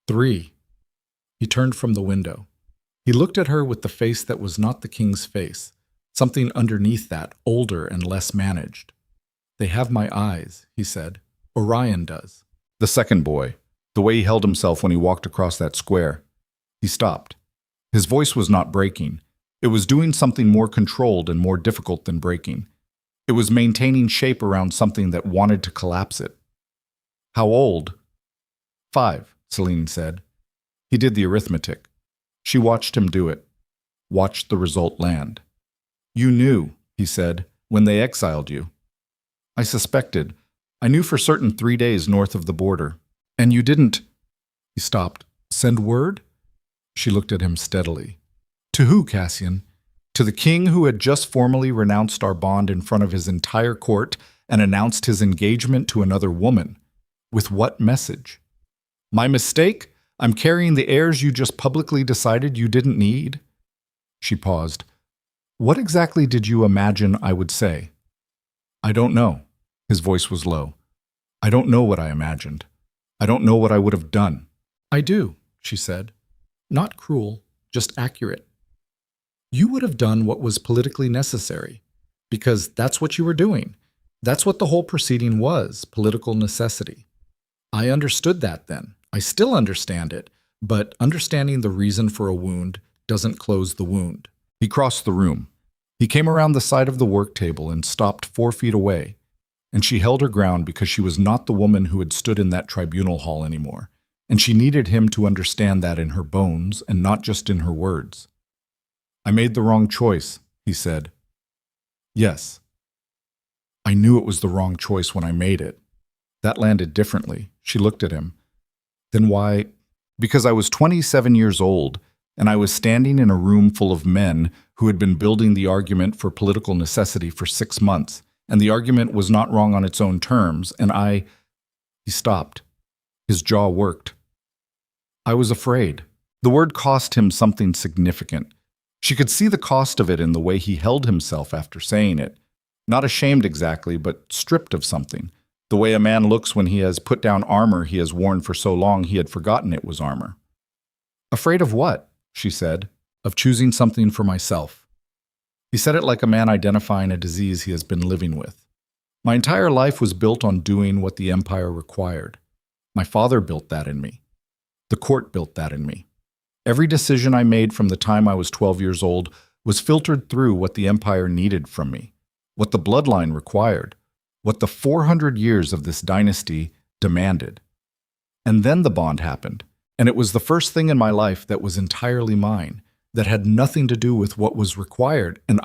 3. He turned from the window. He looked at her with the face that was not the king's face, something underneath that, older and less managed. They have my eyes, he said. Orion does. The second boy, the way he held himself when he walked across that square. He stopped. His voice was not breaking. It was doing something more controlled and more difficult than breaking. It was maintaining shape around something that wanted to collapse it. How old? 5, Selene said. He did the arithmetic. She watched him do it, watched the result land. You knew, he said, when they exiled you. I suspected. I knew for certain 3 days north of the border. And you didn't. He stopped. Send word? She looked at him steadily. To who, Cassian? To the king who had just formally renounced our bond in front of his entire court and announced his engagement to another woman. With what message? My mistake? I'm carrying the heirs you just publicly decided you didn't need? She paused. What exactly did you imagine I would say? I don't know. His voice was low. I don't know what I imagined. I don't know what I would have done. I do, she said. Not cruel, just accurate. You would have done what was politically necessary, because that's what you were doing. That's what the whole proceeding was, political necessity. I understood that then. I still understand it, but understanding the reason for a wound doesn't close the wound. He crossed the room. He came around the side of the work table and stopped 4 feet away, and she held her ground because she was not the woman who had stood in that tribunal hall anymore, and she needed him to understand that in her bones and not just in her words. I made the wrong choice, he said. Yes. I knew it was the wrong choice when I made it. That landed differently. She looked at him. Then why? Because I was 27 years old, and I was standing in a room full of men who had been building the argument for political necessity for 6 months, and the argument was not wrong on its own terms, and He stopped. His jaw worked. I was afraid. The word cost him something significant. She could see the cost of it in the way he held himself after saying it. Not ashamed exactly, but stripped of something. The way a man looks when he has put down armor he has worn for so long he had forgotten it was armor. Afraid of what? She said. Of choosing something for myself. He said it like a man identifying a disease he has been living with. My entire life was built on doing what the empire required. My father built that in me. The court built that in me. Every decision I made from the time I was 12 years old was filtered through what the empire needed from me, what the bloodline required, what the 400 years of this dynasty demanded. And then the bond happened, and it was the first thing in my life that was entirely mine, that had nothing to do with what was required, and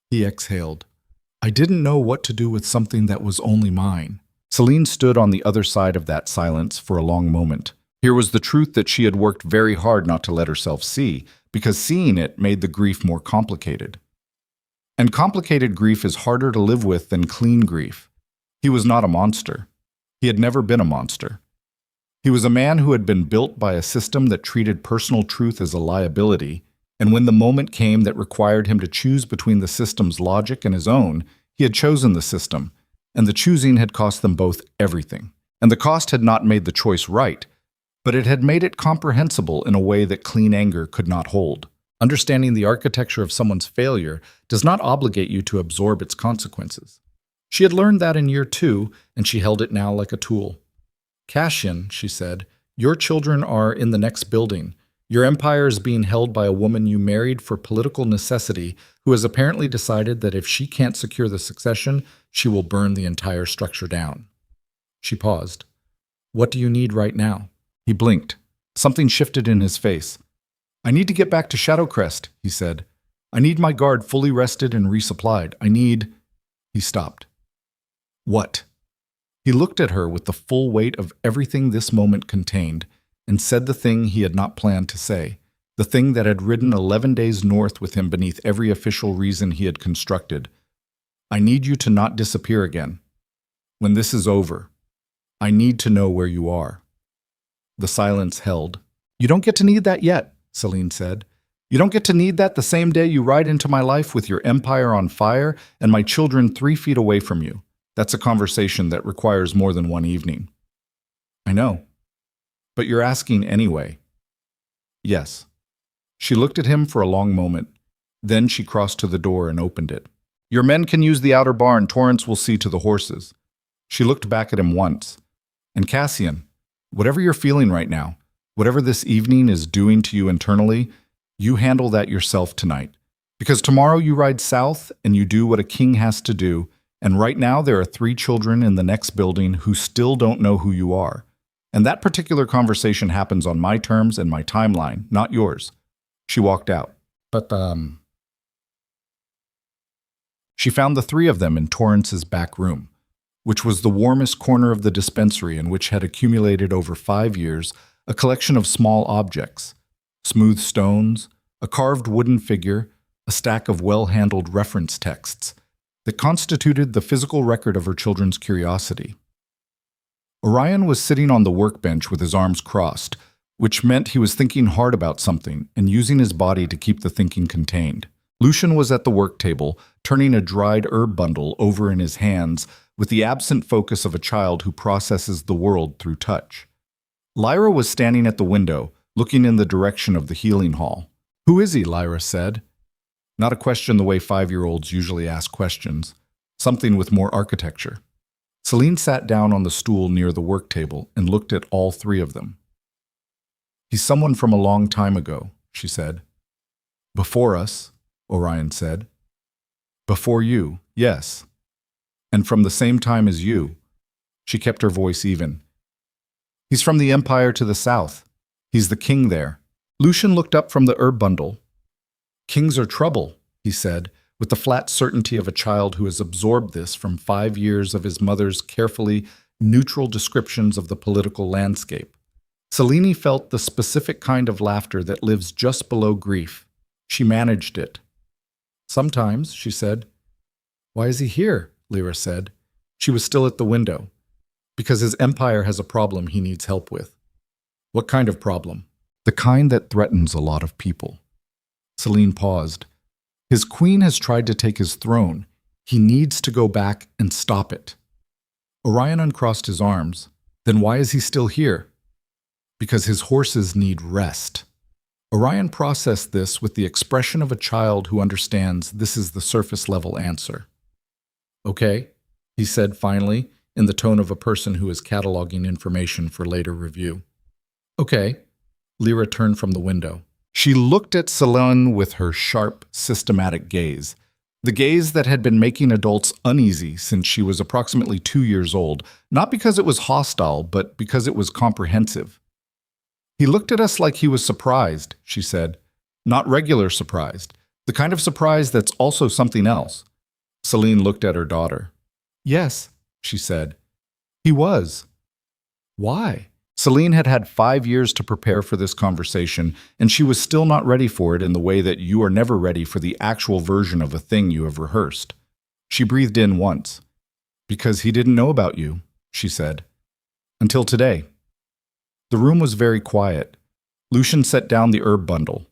he exhaled. I didn't know what to do with something that was only mine. Selene stood on the other side of that silence for a long moment. Here was the truth that she had worked very hard not to let herself see, because seeing it made the grief more complicated. And complicated grief is harder to live with than clean grief. He was not a monster. He had never been a monster. He was a man who had been built by a system that treated personal truth as a liability, and when the moment came that required him to choose between the system's logic and his own, he had chosen the system, and the choosing had cost them both everything. And the cost had not made the choice right, but it had made it comprehensible in a way that clean anger could not hold. Understanding the architecture of someone's failure does not obligate you to absorb its consequences. She had learned that in year 2, and she held it now like a tool. Cassian, she said, your children are in the next building. Your empire is being held by a woman you married for political necessity who has apparently decided that if she can't secure the succession, she will burn the entire structure down. She paused. What do you need right now? He blinked. Something shifted in his face. I need to get back to Shadowcrest, he said. I need my guard fully rested and resupplied. He stopped. What? He looked at her with the full weight of everything this moment contained and said the thing he had not planned to say, the thing that had ridden 11 days north with him beneath every official reason he had constructed. I need you to not disappear again. When this is over, I need to know where you are. The silence held. You don't get to need that yet, Selene said. You don't get to need that the same day you ride into my life with your empire on fire and my children 3 feet away from you. That's a conversation that requires more than one evening. I know. But you're asking anyway. Yes. She looked at him for a long moment. Then she crossed to the door and opened it. Your men can use the outer barn. Torrance will see to the horses. She looked back at him once. And Cassian, whatever you're feeling right now, whatever this evening is doing to you internally, you handle that yourself tonight. Because tomorrow you ride south and you do what a king has to do, and right now there are 3 children in the next building who still don't know who you are. And that particular conversation happens on my terms and my timeline, not yours. She walked out. But, She found the 3 of them in Torrance's back room, which was the warmest corner of the dispensary and which had accumulated over 5 years a collection of small objects. smooth stones, a carved wooden figure, a stack of well-handled reference texts that constituted the physical record of her children's curiosity. Orion was sitting on the workbench with his arms crossed, which meant he was thinking hard about something and using his body to keep the thinking contained. Lucian was at the work table, turning a dried herb bundle over in his hands with the absent focus of a child who processes the world through touch. Lyra was standing at the window, looking in the direction of the healing hall. "Who is he?" Lyra said. Not a question the way 5-year-olds usually ask questions, something with more architecture. Selene sat down on the stool near the work table and looked at all three of them. "He's someone from a long time ago," she said. "Before us," Orion said. "Before you, yes. And from the same time as you." She kept her voice even. "He's from the Empire to the south. He's the king there." Lucian looked up from the herb bundle. "Kings are trouble," he said, with the flat certainty of a child who has absorbed this from 5 years of his mother's carefully neutral descriptions of the political landscape. Selene felt the specific kind of laughter that lives just below grief. She managed it. "Sometimes," she said. "Why is he here?" Lyra said. She was still at the window. "Because his empire has a problem he needs help with." "What kind of problem?" "The kind that threatens a lot of people." Selene paused. "His queen has tried to take his throne. He needs to go back and stop it." Orion uncrossed his arms. "Then why is he still here?" "Because his horses need rest." Orion processed this with the expression of a child who understands this is the surface-level answer. "Okay," he said finally, in the tone of a person who is cataloging information for later review. "Okay." Lyra turned from the window. She looked at Selene with her sharp, systematic gaze, the gaze that had been making adults uneasy since she was approximately 2 years old, not because it was hostile, but because it was comprehensive. "He looked at us like he was surprised," she said. "Not regular surprised, the kind of surprise that's also something else." Selene looked at her daughter. "Yes," she said. "He was." "Why?" Selene had had 5 years to prepare for this conversation, and she was still not ready for it in the way that you are never ready for the actual version of a thing you have rehearsed. She breathed in once. "Because he didn't know about you," she said. "Until today." The room was very quiet. Lucian set down the herb bundle.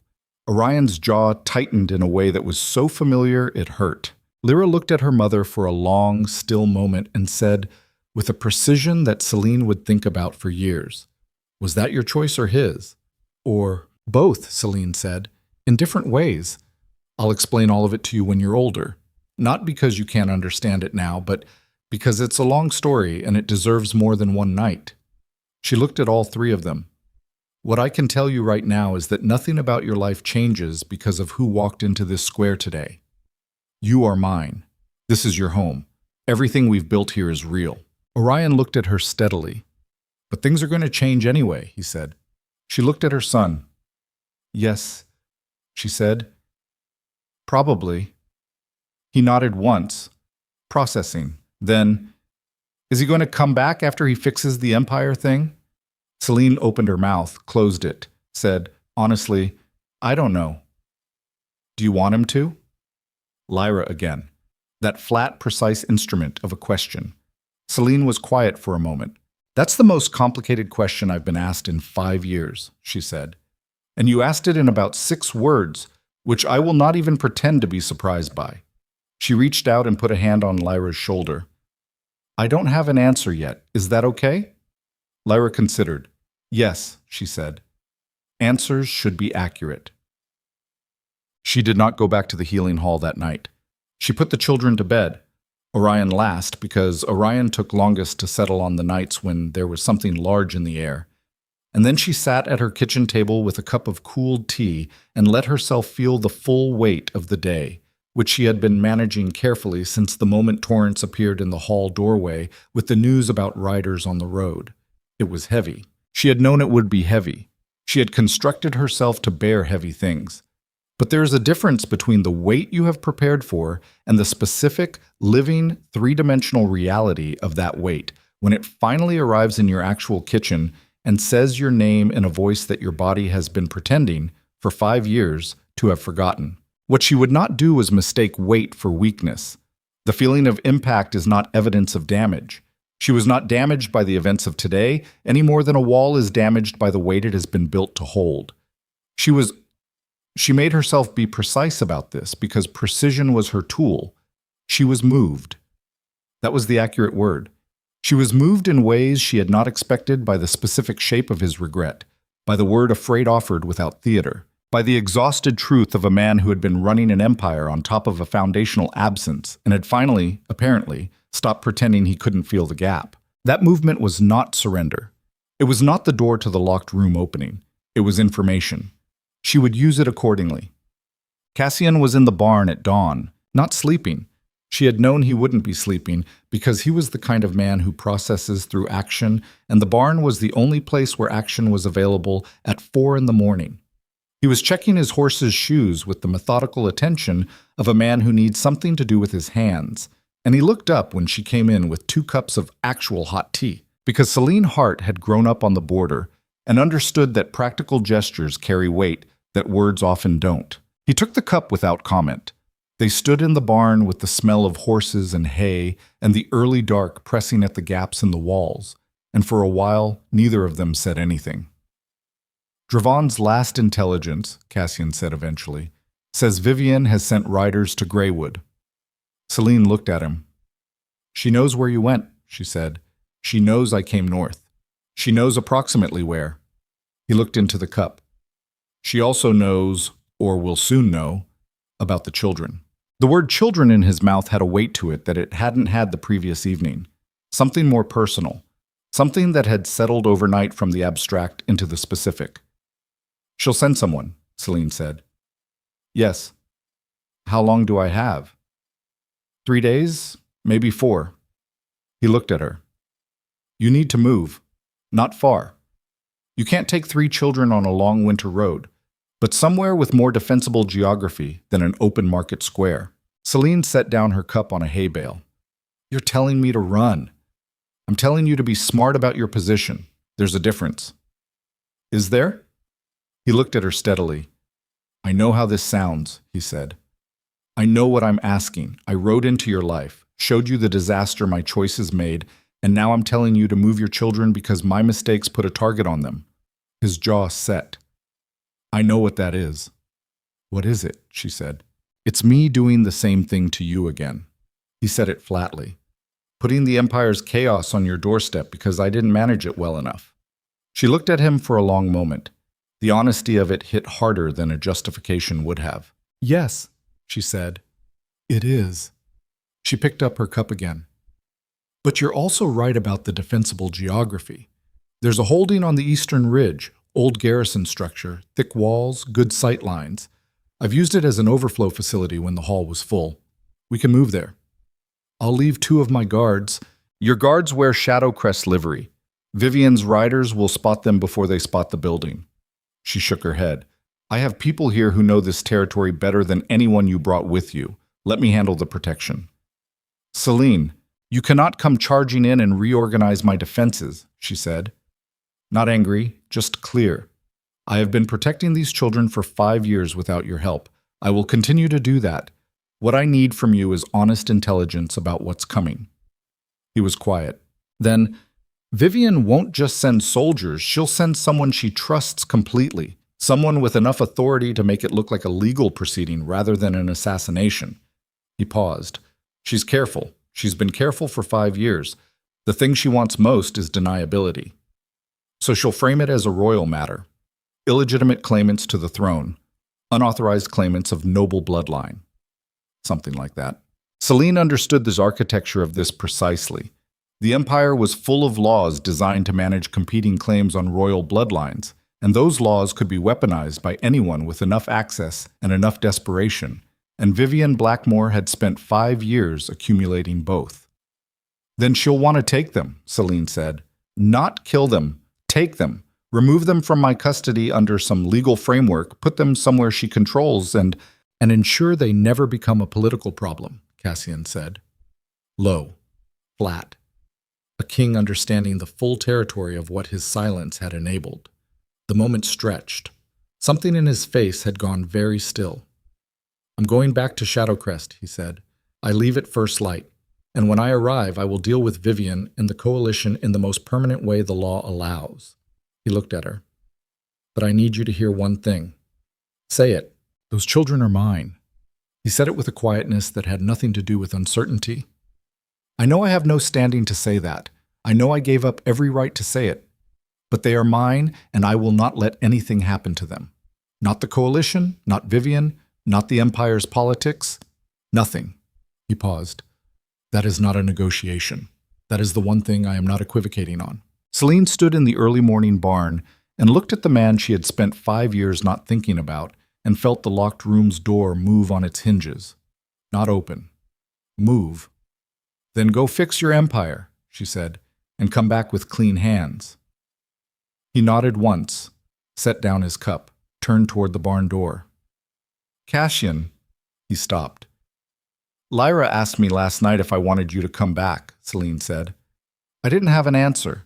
Orion's jaw tightened in a way that was so familiar it hurt. Lyra looked at her mother for a long, still moment and said, with a precision that Selene would think about for years, "Was that your choice or his?" "Or both," Selene said, "in different ways. I'll explain all of it to you when you're older. Not because you can't understand it now, but because it's a long story and it deserves more than one night." She looked at all three of them. "What I can tell you right now is that nothing about your life changes because of who walked into this square today. You are mine. This is your home. Everything we've built here is real." Orion looked at her steadily. "But things are going to change anyway," he said. She looked at her son. "Yes," she said. "Probably." He nodded once, processing. Then, "Is he going to come back after he fixes the empire thing?" Selene opened her mouth, closed it, said, honestly, "I don't know." "Do you want him to?" Lyra again. That flat, precise instrument of a question. Selene was quiet for a moment. "That's the most complicated question I've been asked in 5 years," she said. "And you asked it in about 6 words, which I will not even pretend to be surprised by." She reached out and put a hand on Lyra's shoulder. "I don't have an answer yet. Is that okay?" Lyra considered. "Yes," she said. "Answers should be accurate." She did not go back to the healing hall that night. She put the children to bed. Orion last, because Orion took longest to settle on the nights when there was something large in the air. And then she sat at her kitchen table with a cup of cooled tea and let herself feel the full weight of the day, which she had been managing carefully since the moment Torrance appeared in the hall doorway with the news about riders on the road. It was heavy. She had known it would be heavy. She had constructed herself to bear heavy things. But there is a difference between the weight you have prepared for and the specific, living, three-dimensional reality of that weight when it finally arrives in your actual kitchen and says your name in a voice that your body has been pretending, for 5 years, to have forgotten. What she would not do was mistake weight for weakness. The feeling of impact is not evidence of damage. She was not damaged by the events of today any more than a wall is damaged by the weight it has been built to hold. She made herself be precise about this because precision was her tool. She was moved. That was the accurate word. She was moved in ways she had not expected by the specific shape of his regret, by the word afraid offered without theater, by the exhausted truth of a man who had been running an empire on top of a foundational absence and had finally, apparently, stopped pretending he couldn't feel the gap. That movement was not surrender. It was not the door to the locked room opening. It was information. She would use it accordingly. Cassian was in the barn at dawn, not sleeping. She had known he wouldn't be sleeping because he was the kind of man who processes through action, and the barn was the only place where action was available at 4 a.m. He was checking his horse's shoes with the methodical attention of a man who needs something to do with his hands, and he looked up when she came in with 2 cups of actual hot tea, because Selene Hart had grown up on the border and understood that practical gestures carry weight that words often don't. He took the cup without comment. They stood in the barn with the smell of horses and hay and the early dark pressing at the gaps in the walls, and for a while neither of them said anything. Dravon's last intelligence, Cassian said eventually, says Vivian has sent riders to Greywood. Selene looked at him. She knows where you went, she said. She knows I came north. She knows approximately where. He looked into the cup. She also knows, or will soon know, about the children. The word children in his mouth had a weight to it that it hadn't had the previous evening. Something more personal. Something that had settled overnight from the abstract into the specific. She'll send someone, Selene said. Yes. How long do I have? 3 days, maybe 4. He looked at her. You need to move. Not far. You can't take 3 children on a long winter road, but somewhere with more defensible geography than an open market square. Selene set down her cup on a hay bale. You're telling me to run. I'm telling you to be smart about your position. There's a difference. Is there? He looked at her steadily. I know how this sounds, he said. I know what I'm asking. I rode into your life, showed you the disaster my choices made, and now I'm telling you to move your children because my mistakes put a target on them. His jaw set. I know what that is. What is it? She said. It's me doing the same thing to you again. He said it flatly. Putting the Empire's chaos on your doorstep because I didn't manage it well enough. She looked at him for a long moment. The honesty of it hit harder than a justification would have. Yes, she said. It is. She picked up her cup again. But you're also right about the defensible geography. There's a holding on the eastern ridge, old garrison structure, thick walls, good sight lines. I've used it as an overflow facility when the hall was full. We can move there. I'll leave 2 of my guards. Your guards wear Shadowcrest livery. Vivian's riders will spot them before they spot the building. She shook her head. I have people here who know this territory better than anyone you brought with you. Let me handle the protection. Selene, you cannot come charging in and reorganize my defenses, she said. Not angry, just clear. I have been protecting these children for 5 years without your help. I will continue to do that. What I need from you is honest intelligence about what's coming. He was quiet. Then, Vivian won't just send soldiers, she'll send someone she trusts completely. Someone with enough authority to make it look like a legal proceeding rather than an assassination. He paused. She's careful. She's been careful for 5 years. The thing she wants most is deniability. So she'll frame it as a royal matter. Illegitimate claimants to the throne. Unauthorized claimants of noble bloodline. Something like that. Selene understood the architecture of this precisely. The Empire was full of laws designed to manage competing claims on royal bloodlines, and those laws could be weaponized by anyone with enough access and enough desperation, and Vivian Blackmore had spent 5 years accumulating both. Then she'll want to take them, Selene said. Not kill them, take them. Remove them from my custody under some legal framework, put them somewhere she controls, and ensure they never become a political problem, Cassian said. Low, flat. A king understanding the full territory of what his silence had enabled. The moment stretched. Something in his face had gone very still. "I'm going back to Shadowcrest," he said. "I leave at first light, and when I arrive I will deal with Vivian and the Coalition in the most permanent way the law allows." He looked at her. "But I need you to hear one thing." "Say it." "Those children are mine." He said it with a quietness that had nothing to do with uncertainty. "I know I have no standing to say that. I know I gave up every right to say it. But they are mine, and I will not let anything happen to them. Not the Coalition, not Vivian, not the Empire's politics. Nothing." He paused. "That is not a negotiation. That is the one thing I am not equivocating on." Selene stood in the early morning barn and looked at the man she had spent 5 years not thinking about and felt the locked room's door move on its hinges. Not open. Move. "Then go fix your empire," she said, "and come back with clean hands." He nodded once, set down his cup, turned toward the barn door. "Cassian," he stopped. "Lyra asked me last night if I wanted you to come back," Selene said. "I didn't have an answer."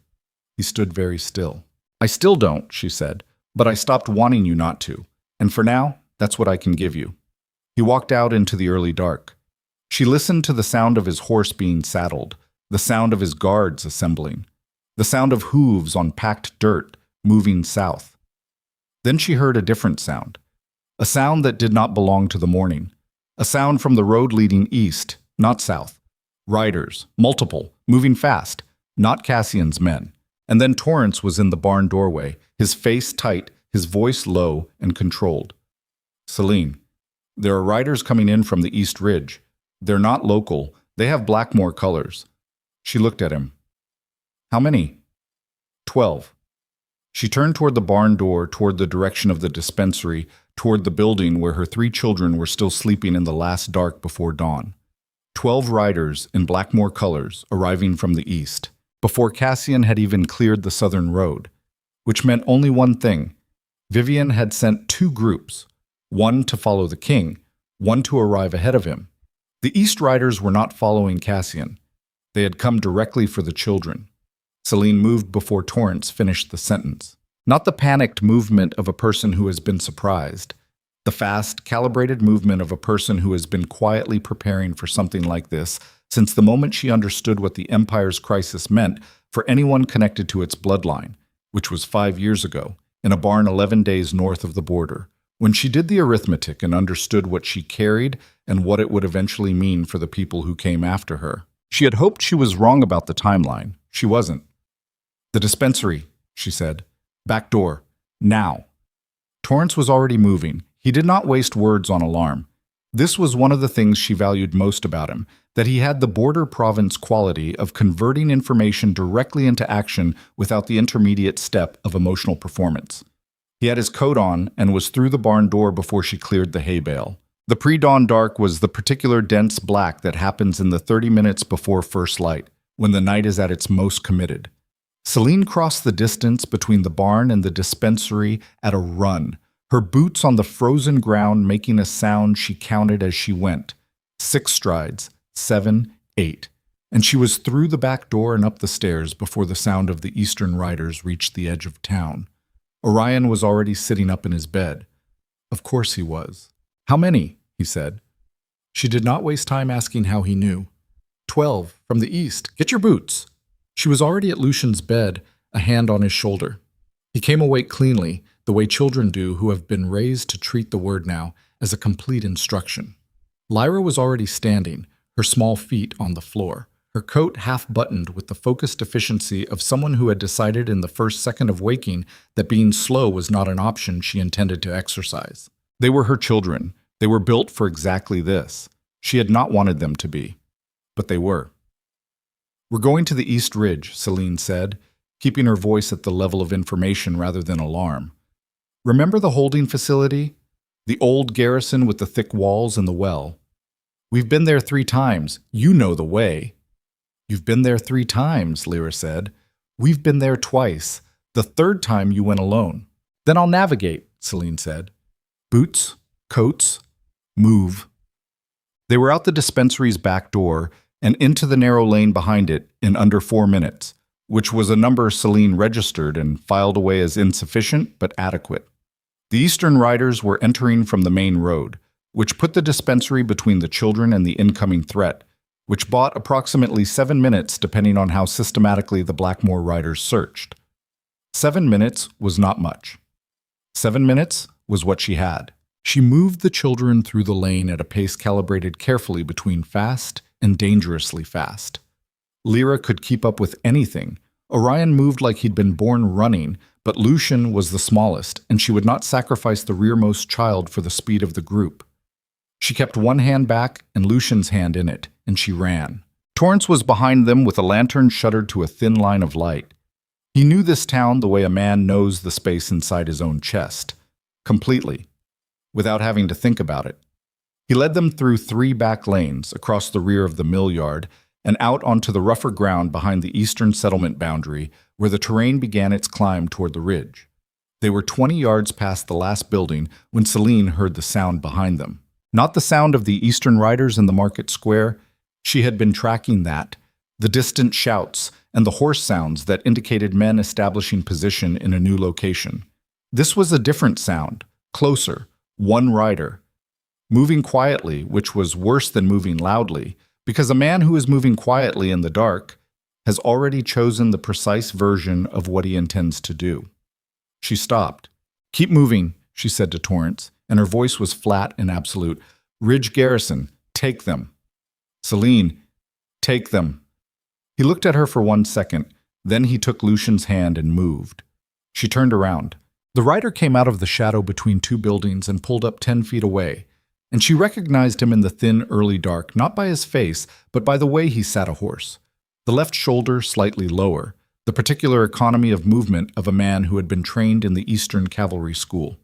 He stood very still. "I still don't," she said, "but I stopped wanting you not to. And for now, that's what I can give you." He walked out into the early dark. She listened to the sound of his horse being saddled, the sound of his guards assembling, the sound of hooves on packed dirt moving south. Then she heard a different sound, a sound that did not belong to the morning, a sound from the road leading east, not south. Riders, multiple, moving fast, not Cassian's men. And then Torrance was in the barn doorway, his face tight, his voice low and controlled. "Selene, there are riders coming in from the East Ridge. They're not local. They have Blackmore colors." She looked at him. "How many?" 12. She turned toward the barn door, toward the direction of the dispensary, toward the building where her 3 children were still sleeping in the last dark before dawn. 12 riders in Blackmore colors arriving from the east, before Cassian had even cleared the southern road, which meant only one thing. Vivian had sent 2 groups, one to follow the king, one to arrive ahead of him. The East Riders were not following Cassian. They had come directly for the children. Selene moved before Torrance finished the sentence. Not the panicked movement of a person who has been surprised. The fast, calibrated movement of a person who has been quietly preparing for something like this since the moment she understood what the Empire's crisis meant for anyone connected to its bloodline, which was 5 years ago, in a barn 11 days north of the border, when she did the arithmetic and understood what she carried and what it would eventually mean for the people who came after her. She had hoped she was wrong about the timeline. She wasn't. "The dispensary," she said. "Back door. Now." Torrance was already moving. He did not waste words on alarm. This was one of the things she valued most about him, that he had the border province quality of converting information directly into action without the intermediate step of emotional performance. He had his coat on and was through the barn door before she cleared the hay bale. The pre-dawn dark was the particular dense black that happens in the 30 minutes before first light, when the night is at its most committed. Selene crossed the distance between the barn and the dispensary at a run, her boots on the frozen ground making a sound she counted as she went. 6 strides, 7, 8, and she was through the back door and up the stairs before the sound of the Eastern riders reached the edge of town. Orion was already sitting up in his bed. Of course he was. "How many?" he said. She did not waste time asking how he knew. 12, from the east. Get your boots." She was already at Lucian's bed, a hand on his shoulder. He came awake cleanly, the way children do who have been raised to treat the word now as a complete instruction. Lyra was already standing, her small feet on the floor, her coat half-buttoned with the focused efficiency of someone who had decided in the first second of waking that being slow was not an option she intended to exercise. They were her children. They were built for exactly this. She had not wanted them to be, but they were. "We're going to the East Ridge," Selene said, keeping her voice at the level of information rather than alarm. "Remember the holding facility? The old garrison with the thick walls and the well? We've been there 3 times. You know the way." "You've been there 3 times, Lyra said. "We've been there twice. The 3rd time you went alone." "Then I'll navigate," Selene said. "Boots, coats, move." They were out the dispensary's back door and into the narrow lane behind it in under 4 minutes, which was a number Selene registered and filed away as insufficient but adequate. The Eastern riders were entering from the main road, which put the dispensary between the children and the incoming threat, which bought approximately 7 minutes depending on how systematically the Blackmore riders searched. 7 minutes was not much. 7 minutes was what she had. She moved the children through the lane at a pace calibrated carefully between fast and dangerously fast. Lyra could keep up with anything. Orion moved like he'd been born running, but Lucian was the smallest, and she would not sacrifice the rearmost child for the speed of the group. She kept one hand back and Lucian's hand in it, and she ran. Torrance was behind them with a lantern shuttered to a thin line of light. He knew this town the way a man knows the space inside his own chest, completely, without having to think about it. He led them through 3 back lanes, across the rear of the mill yard, and out onto the rougher ground behind the eastern settlement boundary, where the terrain began its climb toward the ridge. They were 20 yards past the last building when Selene heard the sound behind them. Not the sound of the Eastern riders in the market square. She had been tracking that, the distant shouts and the hoarse sounds that indicated men establishing position in a new location. This was a different sound, closer, one rider, moving quietly, which was worse than moving loudly, because a man who is moving quietly in the dark has already chosen the precise version of what he intends to do. She stopped. "Keep moving," she said to Torrance, and her voice was flat and absolute. "Ridge Garrison, take them." "Selene, take them." He looked at her for 1 second, then he took Lucian's hand and moved. She turned around. The rider came out of the shadow between 2 buildings and pulled up 10 feet away, and she recognized him in the thin early dark, not by his face, but by the way he sat a horse. The left shoulder slightly lower, the particular economy of movement of a man who had been trained in the Eastern Cavalry School.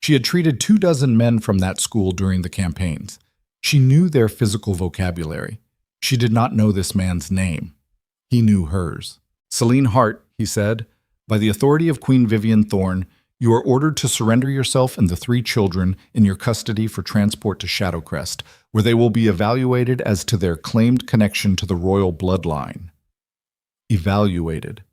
She had treated 24 men from that school during the campaigns. She knew their physical vocabulary. She did not know this man's name. He knew hers. "Selene Hart," he said, "by the authority of Queen Vivian Thorne, you are ordered to surrender yourself and the 3 children in your custody for transport to Shadowcrest, where they will be evaluated as to their claimed connection to the royal bloodline." Evaluated.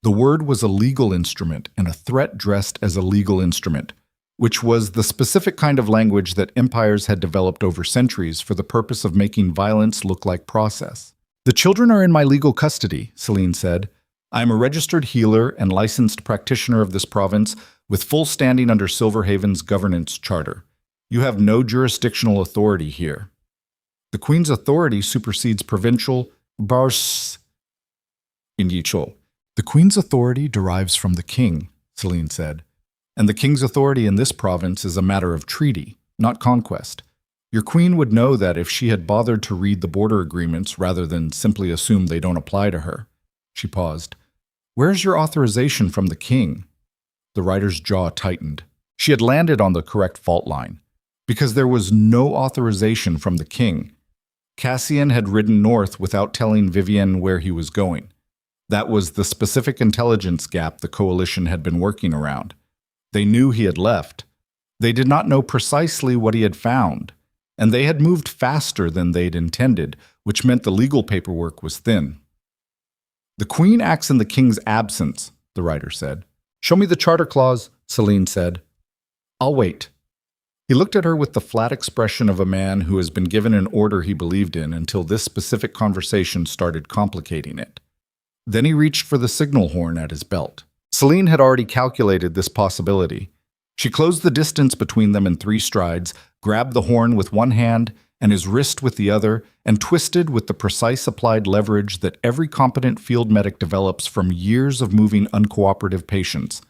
The word was a legal instrument and a threat dressed as a legal instrument, which was the specific kind of language that empires had developed over centuries for the purpose of making violence look like process. "The children are in my legal custody," Selene said. "I am a registered healer and licensed practitioner of this province with full standing under Silverhaven's governance charter. You have no jurisdictional authority here. The Queen's authority supersedes provincial bars in Yichol. The Queen's authority derives from the King," Selene said. "And the King's authority in this province is a matter of treaty, not conquest. Your Queen would know that if she had bothered to read the border agreements rather than simply assume they don't apply to her." She paused. "Where's your authorization from the King?" The rider's jaw tightened. She had landed on the correct fault line, because there was no authorization from the King. Cassian had ridden north without telling Vivienne where he was going. That was the specific intelligence gap the Coalition had been working around. They knew he had left. They did not know precisely what he had found, and they had moved faster than they'd intended, which meant the legal paperwork was thin. "The Queen acts in the King's absence," the rider said. "Show me the charter clause," Selene said. "I'll wait." He looked at her with the flat expression of a man who has been given an order he believed in until this specific conversation started complicating it. Then he reached for the signal horn at his belt. Selene had already calculated this possibility. She closed the distance between them in 3 strides, grabbed the horn with one hand and his wrist with the other, and twisted with the precise applied leverage that every competent field medic develops from years of moving uncooperative patients.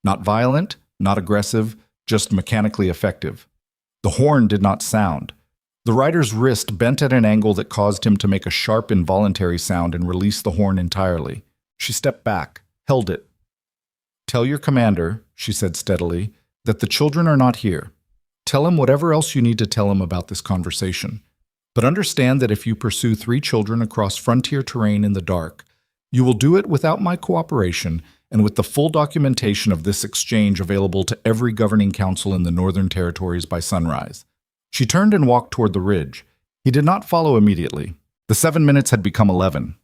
Not violent, not aggressive, just mechanically effective. The horn did not sound. The rider's wrist bent at an angle that caused him to make a sharp, involuntary sound and release the horn entirely. She stepped back, held it. "Tell your commander," she said steadily, "that the children are not here. Tell him whatever else you need to tell him about this conversation. But understand that if you pursue 3 children across frontier terrain in the dark, you will do it without my cooperation and with the full documentation of this exchange available to every governing council in the Northern Territories by sunrise." She turned and walked toward the ridge. He did not follow immediately. The 7 minutes had become 11.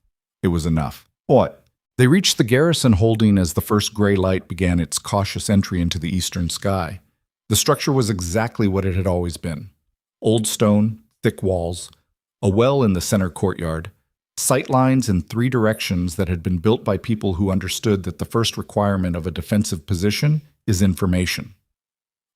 It was enough. What? They reached the garrison holding as the first gray light began its cautious entry into the eastern sky. The structure was exactly what it had always been. Old stone, thick walls, a well in the center courtyard, sight lines in three directions that had been built by people who understood that the first requirement of a defensive position is information.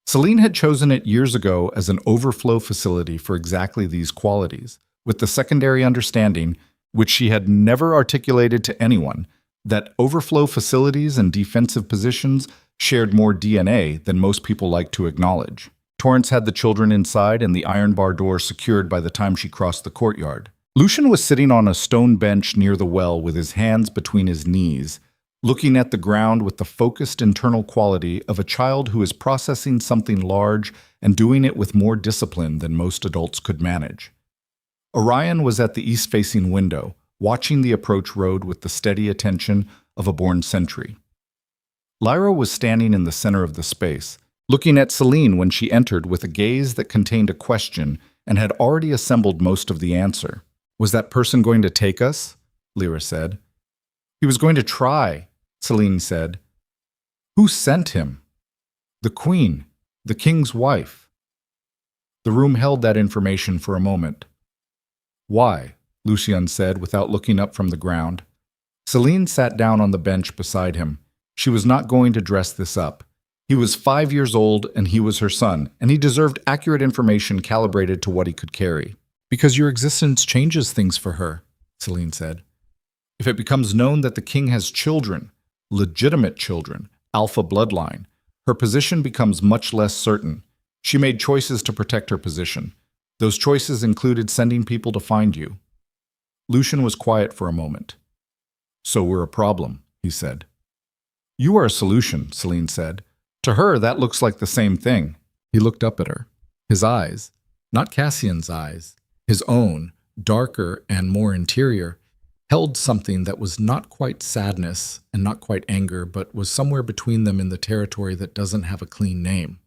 Selene had chosen it years ago as an overflow facility for exactly these qualities, with the secondary understanding, which she had never articulated to anyone, that overflow facilities and defensive positions shared more DNA than most people like to acknowledge. Torrance had the children inside and the iron bar door secured by the time she crossed the courtyard. Lucian was sitting on a stone bench near the well with his hands between his knees, looking at the ground with the focused internal quality of a child who is processing something large and doing it with more discipline than most adults could manage. Orion was at the east-facing window, watching the approach road with the steady attention of a born sentry. Lyra was standing in the center of the space, looking at Selene when she entered with a gaze that contained a question and had already assembled most of the answer. "Was that person going to take us?" Lyra said. "He was going to try," Selene said. "Who sent him?" "The Queen, the King's wife." The room held that information for a moment. "Why?" Lucian said without looking up from the ground. Selene sat down on the bench beside him. She was not going to dress this up. He was 5 years old and he was her son, and he deserved accurate information calibrated to what he could carry. "Because your existence changes things for her," Selene said. "If it becomes known that the king has children, legitimate children, alpha bloodline, her position becomes much less certain. She made choices to protect her position. Those choices included sending people to find you." Lucian was quiet for a moment. "So we're a problem," he said. "You are a solution," Selene said. "To her, that looks like the same thing." He looked up at her. His eyes, not Cassian's eyes, his own, darker and more interior, held something that was not quite sadness and not quite anger, but was somewhere between them in the territory that doesn't have a clean name.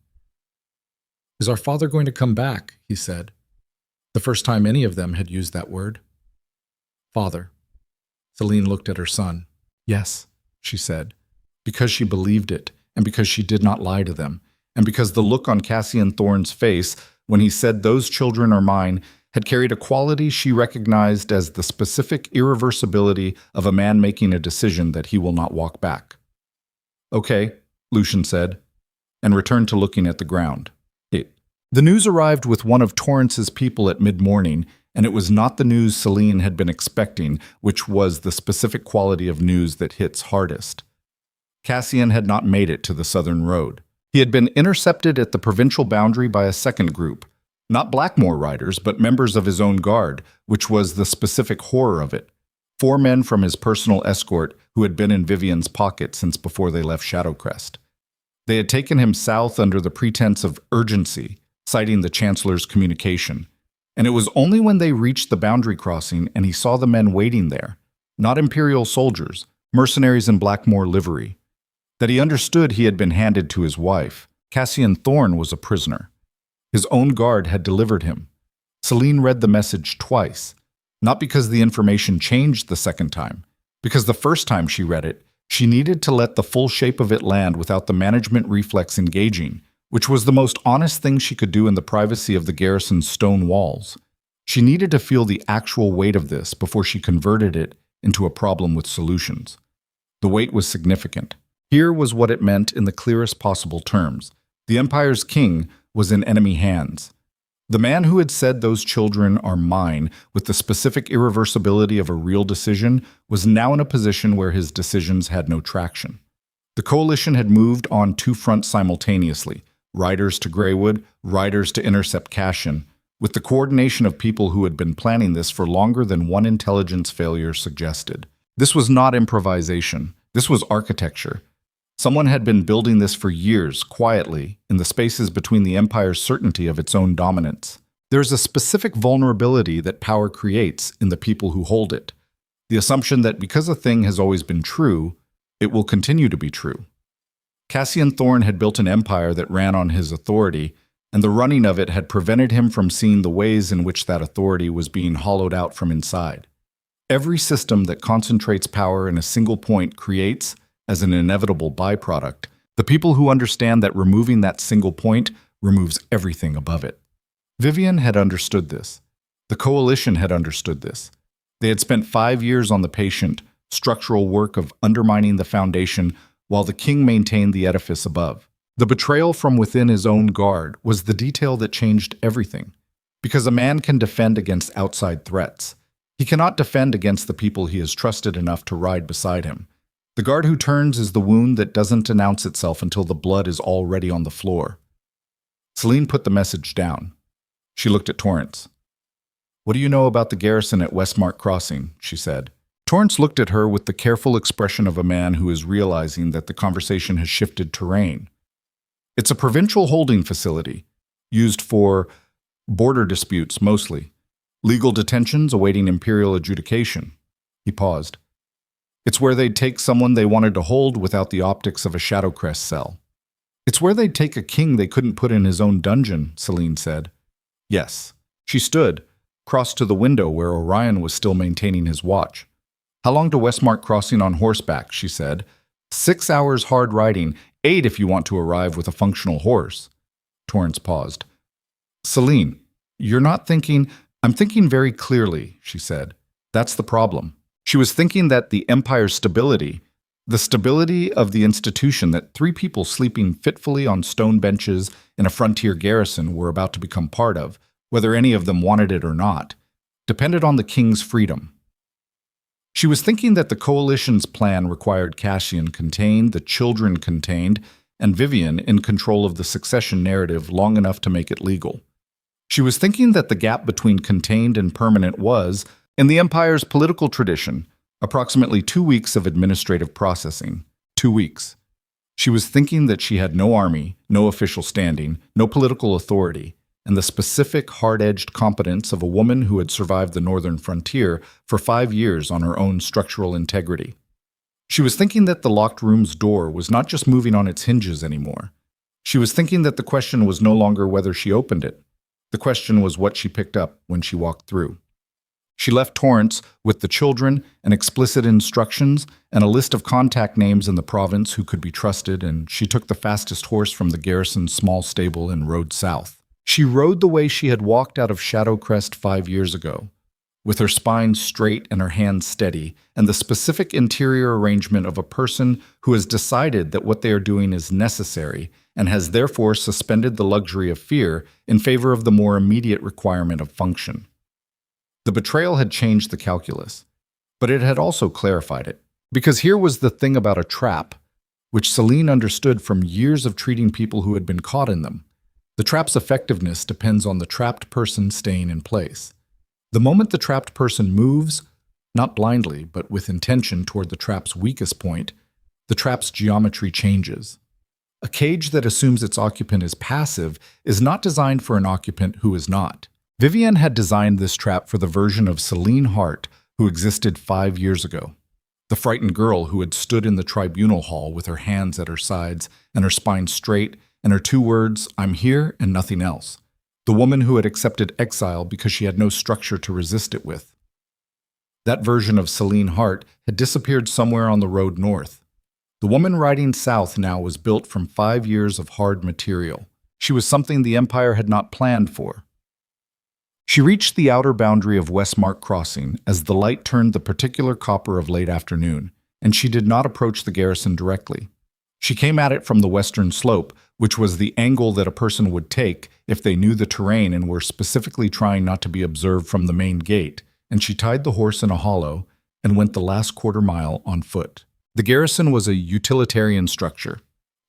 "Is our father going to come back?" he said. The first time any of them had used that word. "Father." Selene looked at her son. "Yes," she said, because she believed it, and because she did not lie to them, and because the look on Cassian Thorne's face when he said, "Those children are mine," had carried a quality she recognized as the specific irreversibility of a man making a decision that he will not walk back. "Okay," Lucian said, and returned to looking at the ground. The news arrived with one of Torrance's people at mid-morning, and it was not the news Selene had been expecting, which was the specific quality of news that hits hardest. Cassian had not made it to the southern road. He had been intercepted at the provincial boundary by a second group, not Blackmore riders, but members of his own guard, which was the specific horror of it. 4 men from his personal escort who had been in Vivian's pocket since before they left Shadowcrest. They had taken him south under the pretense of urgency, citing the Chancellor's communication. And it was only when they reached the boundary crossing and he saw the men waiting there, not Imperial soldiers, mercenaries in Blackmore livery, that he understood he had been handed to his wife. Cassian Thorne was a prisoner. His own guard had delivered him. Selene read the message twice, not because the information changed the second time, because the first time she read it, she needed to let the full shape of it land without the management reflex engaging, which was the most honest thing she could do in the privacy of the garrison's stone walls. She needed to feel the actual weight of this before she converted it into a problem with solutions. The weight was significant. Here was what it meant in the clearest possible terms. The Empire's king was in enemy hands. The man who had said those children are mine with the specific irreversibility of a real decision was now in a position where his decisions had no traction. The coalition had moved on 2 fronts simultaneously, riders to Greywood, riders to intercept Cassian, with the coordination of people who had been planning this for longer than one intelligence failure suggested. This was not improvisation. This was architecture. Someone had been building this for years, quietly, in the spaces between the Empire's certainty of its own dominance. There's a specific vulnerability that power creates in the people who hold it. The assumption that because a thing has always been true, it will continue to be true. Cassian Thorne had built an empire that ran on his authority, and the running of it had prevented him from seeing the ways in which that authority was being hollowed out from inside. Every system that concentrates power in a single point creates, as an inevitable byproduct, the people who understand that removing that single point removes everything above it. Vivian had understood this. The coalition had understood this. They had spent 5 years on the patient, structural work of undermining the foundation while the king maintained the edifice above. The betrayal from within his own guard was the detail that changed everything. Because a man can defend against outside threats. He cannot defend against the people he has trusted enough to ride beside him. The guard who turns is the wound that doesn't announce itself until the blood is already on the floor. Selene put the message down. She looked at Torrance. "What do you know about the garrison at Westmark Crossing?" she said. Torrance looked at her with the careful expression of a man who is realizing that the conversation has shifted terrain. "It's a provincial holding facility, used for border disputes mostly. Legal detentions awaiting imperial adjudication." He paused. "It's where they'd take someone they wanted to hold without the optics of a Shadowcrest cell." "It's where they'd take a king they couldn't put in his own dungeon," Selene said. "Yes." She stood, crossed to the window where Orion was still maintaining his watch. "How long to Westmark Crossing on horseback?" she said. 6 hours hard riding, 8 if you want to arrive with a functional horse." Torrance paused. "Selene, you're not thinking—" "I'm thinking very clearly," she said. "That's the problem." She was thinking that the Empire's stability, the stability of the institution that 3 people sleeping fitfully on stone benches in a frontier garrison were about to become part of, whether any of them wanted it or not, depended on the king's freedom. She was thinking that the coalition's plan required Cassian contained, the children contained, and Vivian in control of the succession narrative long enough to make it legal. She was thinking that the gap between contained and permanent was, in the Empire's political tradition, approximately 2 weeks of administrative processing. 2 weeks. She was thinking that she had no army, no official standing, no political authority, and the specific, hard-edged competence of a woman who had survived the northern frontier for 5 years on her own structural integrity. She was thinking that the locked room's door was not just moving on its hinges anymore. She was thinking that the question was no longer whether she opened it. The question was what she picked up when she walked through. She left Torrance with the children and explicit instructions and a list of contact names in the province who could be trusted, and she took the fastest horse from the garrison's small stable and rode south. She rode the way she had walked out of Shadowcrest 5 years ago, with her spine straight and her hands steady, and the specific interior arrangement of a person who has decided that what they are doing is necessary and has therefore suspended the luxury of fear in favor of the more immediate requirement of function. The betrayal had changed the calculus, but it had also clarified it. Because here was the thing about a trap, which Selene understood from years of treating people who had been caught in them. The trap's effectiveness depends on the trapped person staying in place. The moment the trapped person moves, not blindly, but with intention toward the trap's weakest point, the trap's geometry changes. A cage that assumes its occupant is passive is not designed for an occupant who is not. Vivian had designed this trap for the version of Selene Hart who existed 5 years ago. The frightened girl who had stood in the tribunal hall with her hands at her sides and her spine straight and her 2 words, "I'm here and nothing else." The woman who had accepted exile because she had no structure to resist it with. That version of Selene Hart had disappeared somewhere on the road north. The woman riding south now was built from 5 years of hard material. She was something the Empire had not planned for. She reached the outer boundary of Westmark Crossing as the light turned the particular copper of late afternoon, and she did not approach the garrison directly. She came at it from the western slope, which was the angle that a person would take if they knew the terrain and were specifically trying not to be observed from the main gate, and she tied the horse in a hollow and went the last quarter mile on foot. The garrison was a utilitarian structure.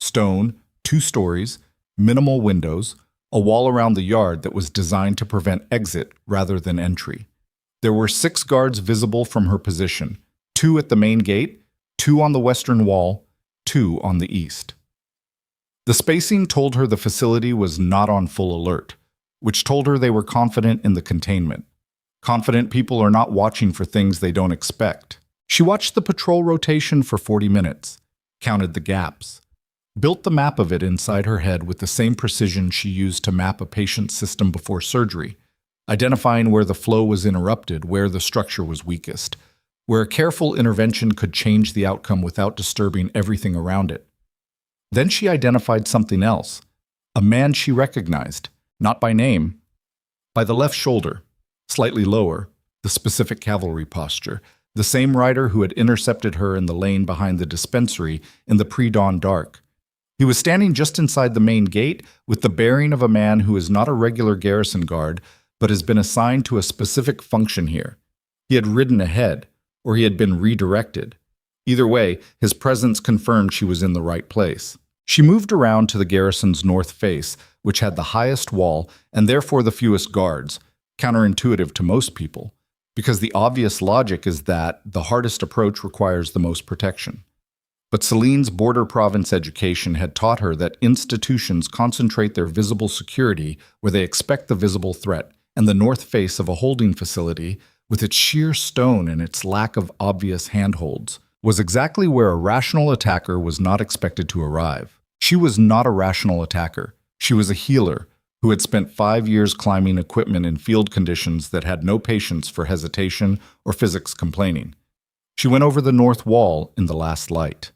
Stone, 2 stories, minimal windows, a wall around the yard that was designed to prevent exit rather than entry. There were 6 guards visible from her position, 2 at the main gate, 2 on the western wall, 2 on the east. The spacing told her the facility was not on full alert, which told her they were confident in the containment. Confident people are not watching for things they don't expect. She watched the patrol rotation for 40 minutes, counted the gaps, built the map of it inside her head with the same precision she used to map a patient's system before surgery, identifying where the flow was interrupted, where the structure was weakest, where a careful intervention could change the outcome without disturbing everything around it. Then she identified something else, A man she recognized, not by name, by the left shoulder, slightly lower, the specific cavalry posture, the same rider who had intercepted her in the lane behind the dispensary in the pre-dawn dark. He was standing just inside the main gate with the bearing of a man who is not a regular garrison guard, but has been assigned to a specific function here. He had ridden ahead, or he had been redirected. Either way, his presence confirmed she was in the right place. She moved around to the garrison's north face, which had the highest wall and therefore the fewest guards, counterintuitive to most people, because the obvious logic is that the hardest approach requires the most protection. But Selene's border province education had taught her that institutions concentrate their visible security where they expect the visible threat, and the north face of a holding facility, with its sheer stone and its lack of obvious handholds, was exactly where a rational attacker was not expected to arrive. She was not a rational attacker. She was a healer who had spent 5 years climbing equipment in field conditions that had no patience for hesitation or physics complaining. She went over the north wall in the last light.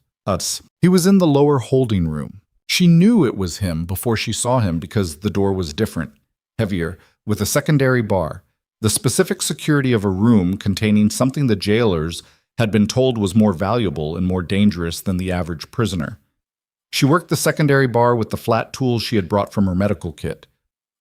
He was in the lower holding room. She knew it was him before she saw him because the door was different, heavier, with a secondary bar, the specific security of a room containing something the jailers had been told was more valuable and more dangerous than the average prisoner. She worked the secondary bar with the flat tools she had brought from her medical kit.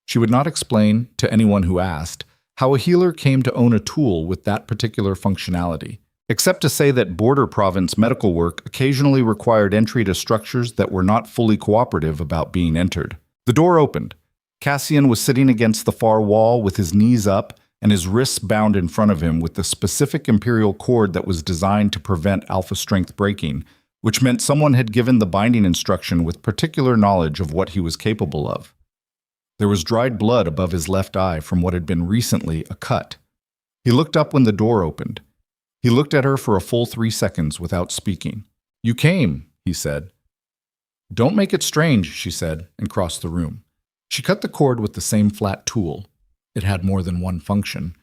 She would not explain, to anyone who asked, how a healer came to own a tool with that particular functionality, except to say that border province medical work occasionally required entry to structures that were not fully cooperative about being entered. The door opened. Cassian was sitting against the far wall with his knees up and his wrists bound in front of him with the specific imperial cord that was designed to prevent alpha strength breaking, which meant someone had given the binding instruction with particular knowledge of what he was capable of. There was dried blood above his left eye from what had been recently a cut. He looked up when the door opened. He looked at her for a full 3 seconds without speaking. "You came," he said. "Don't make it strange," she said, and crossed the room. She cut the cord with the same flat tool. It had more than one function.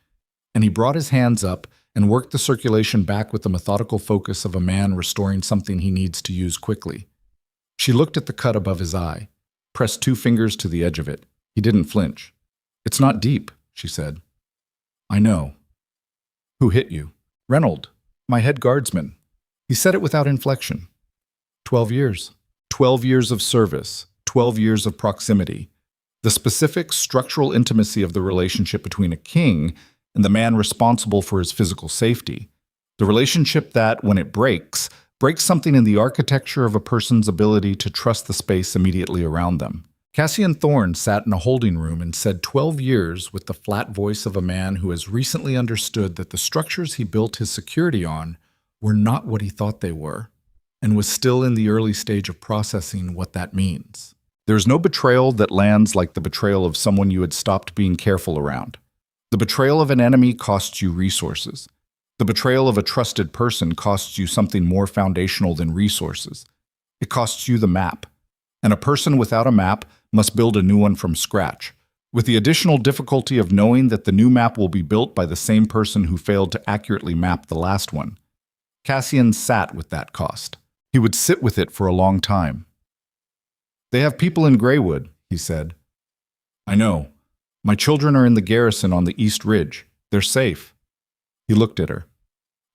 And he brought his hands up and worked the circulation back with the methodical focus of a man restoring something he needs to use quickly. She looked at the cut above his eye, pressed 2 fingers to the edge of it. He didn't flinch. "It's not deep," she said. "I know." "Who hit you?" "Reynold, my head guardsman." He said it without inflection. 12 years. 12 years of service. 12 years of proximity. The specific structural intimacy of the relationship between a king and the man responsible for his physical safety. The relationship that, when it breaks something in the architecture of a person's ability to trust the space immediately around them. Cassian Thorne sat in a holding room and said 12 years with the flat voice of a man who has recently understood that the structures he built his security on were not what he thought they were, and was still in the early stage of processing what that means. There is no betrayal that lands like the betrayal of someone you had stopped being careful around. The betrayal of an enemy costs you resources. The betrayal of a trusted person costs you something more foundational than resources. It costs you the map. And a person without a map must build a new one from scratch, with the additional difficulty of knowing that the new map will be built by the same person who failed to accurately map the last one. Cassian sat with that cost. He would sit with it for a long time. "They have people in Greywood," he said. "I know. My children are in the garrison on the East Ridge. They're safe." He looked at her.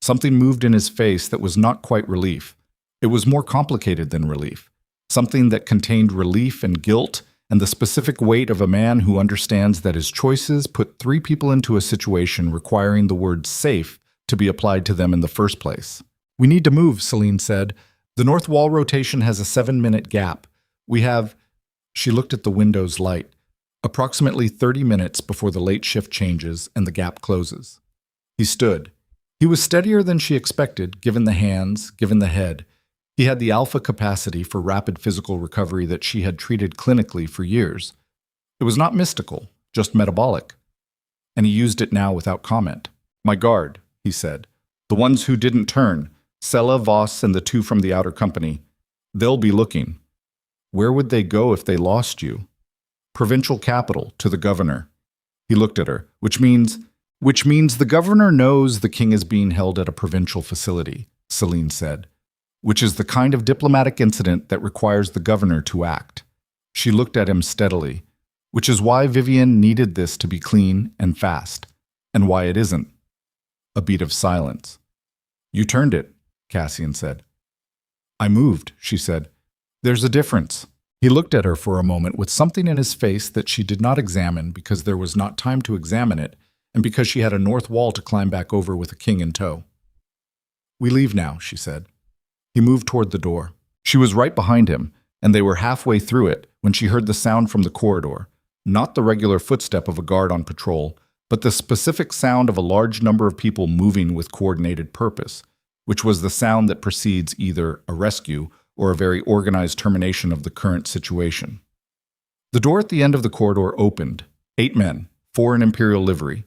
Something moved in his face that was not quite relief. It was more complicated than relief. Something that contained relief and guilt and the specific weight of a man who understands that his choices put 3 people into a situation requiring the word safe to be applied to them in the first place. "We need to move," Selene said. "The north wall rotation has a 7-minute gap. We have—" She looked at the window's light. Approximately 30 minutes before the late shift changes and the gap closes. He stood. He was steadier than she expected, given the hands, given the head. He had the alpha capacity for rapid physical recovery that she had treated clinically for years. It was not mystical, just metabolic. And he used it now without comment. "My guard," he said. "The ones who didn't turn, Sella, Voss, and the 2 from the outer company. They'll be looking. Where would they go if they lost you?" "Provincial capital, to the governor." He looked at her, which means the governor knows the king is being held at a provincial facility, Selene said, which is the kind of diplomatic incident that requires the governor to act. She looked at him steadily, which is why Vivian needed this to be clean and fast, and why it isn't. A beat of silence. You turned it, Cassian said. I moved, she said. There's a difference. He looked at her for a moment with something in his face that she did not examine because there was not time to examine it, and because she had a north wall to climb back over with a king in tow. We leave now, she said. He moved toward the door. She was right behind him, and they were halfway through it when she heard the sound from the corridor, not the regular footstep of a guard on patrol, but the specific sound of a large number of people moving with coordinated purpose, which was the sound that precedes either a rescue or a very organized termination of the current situation. The door at the end of the corridor opened. 8 men, 4 in Imperial livery,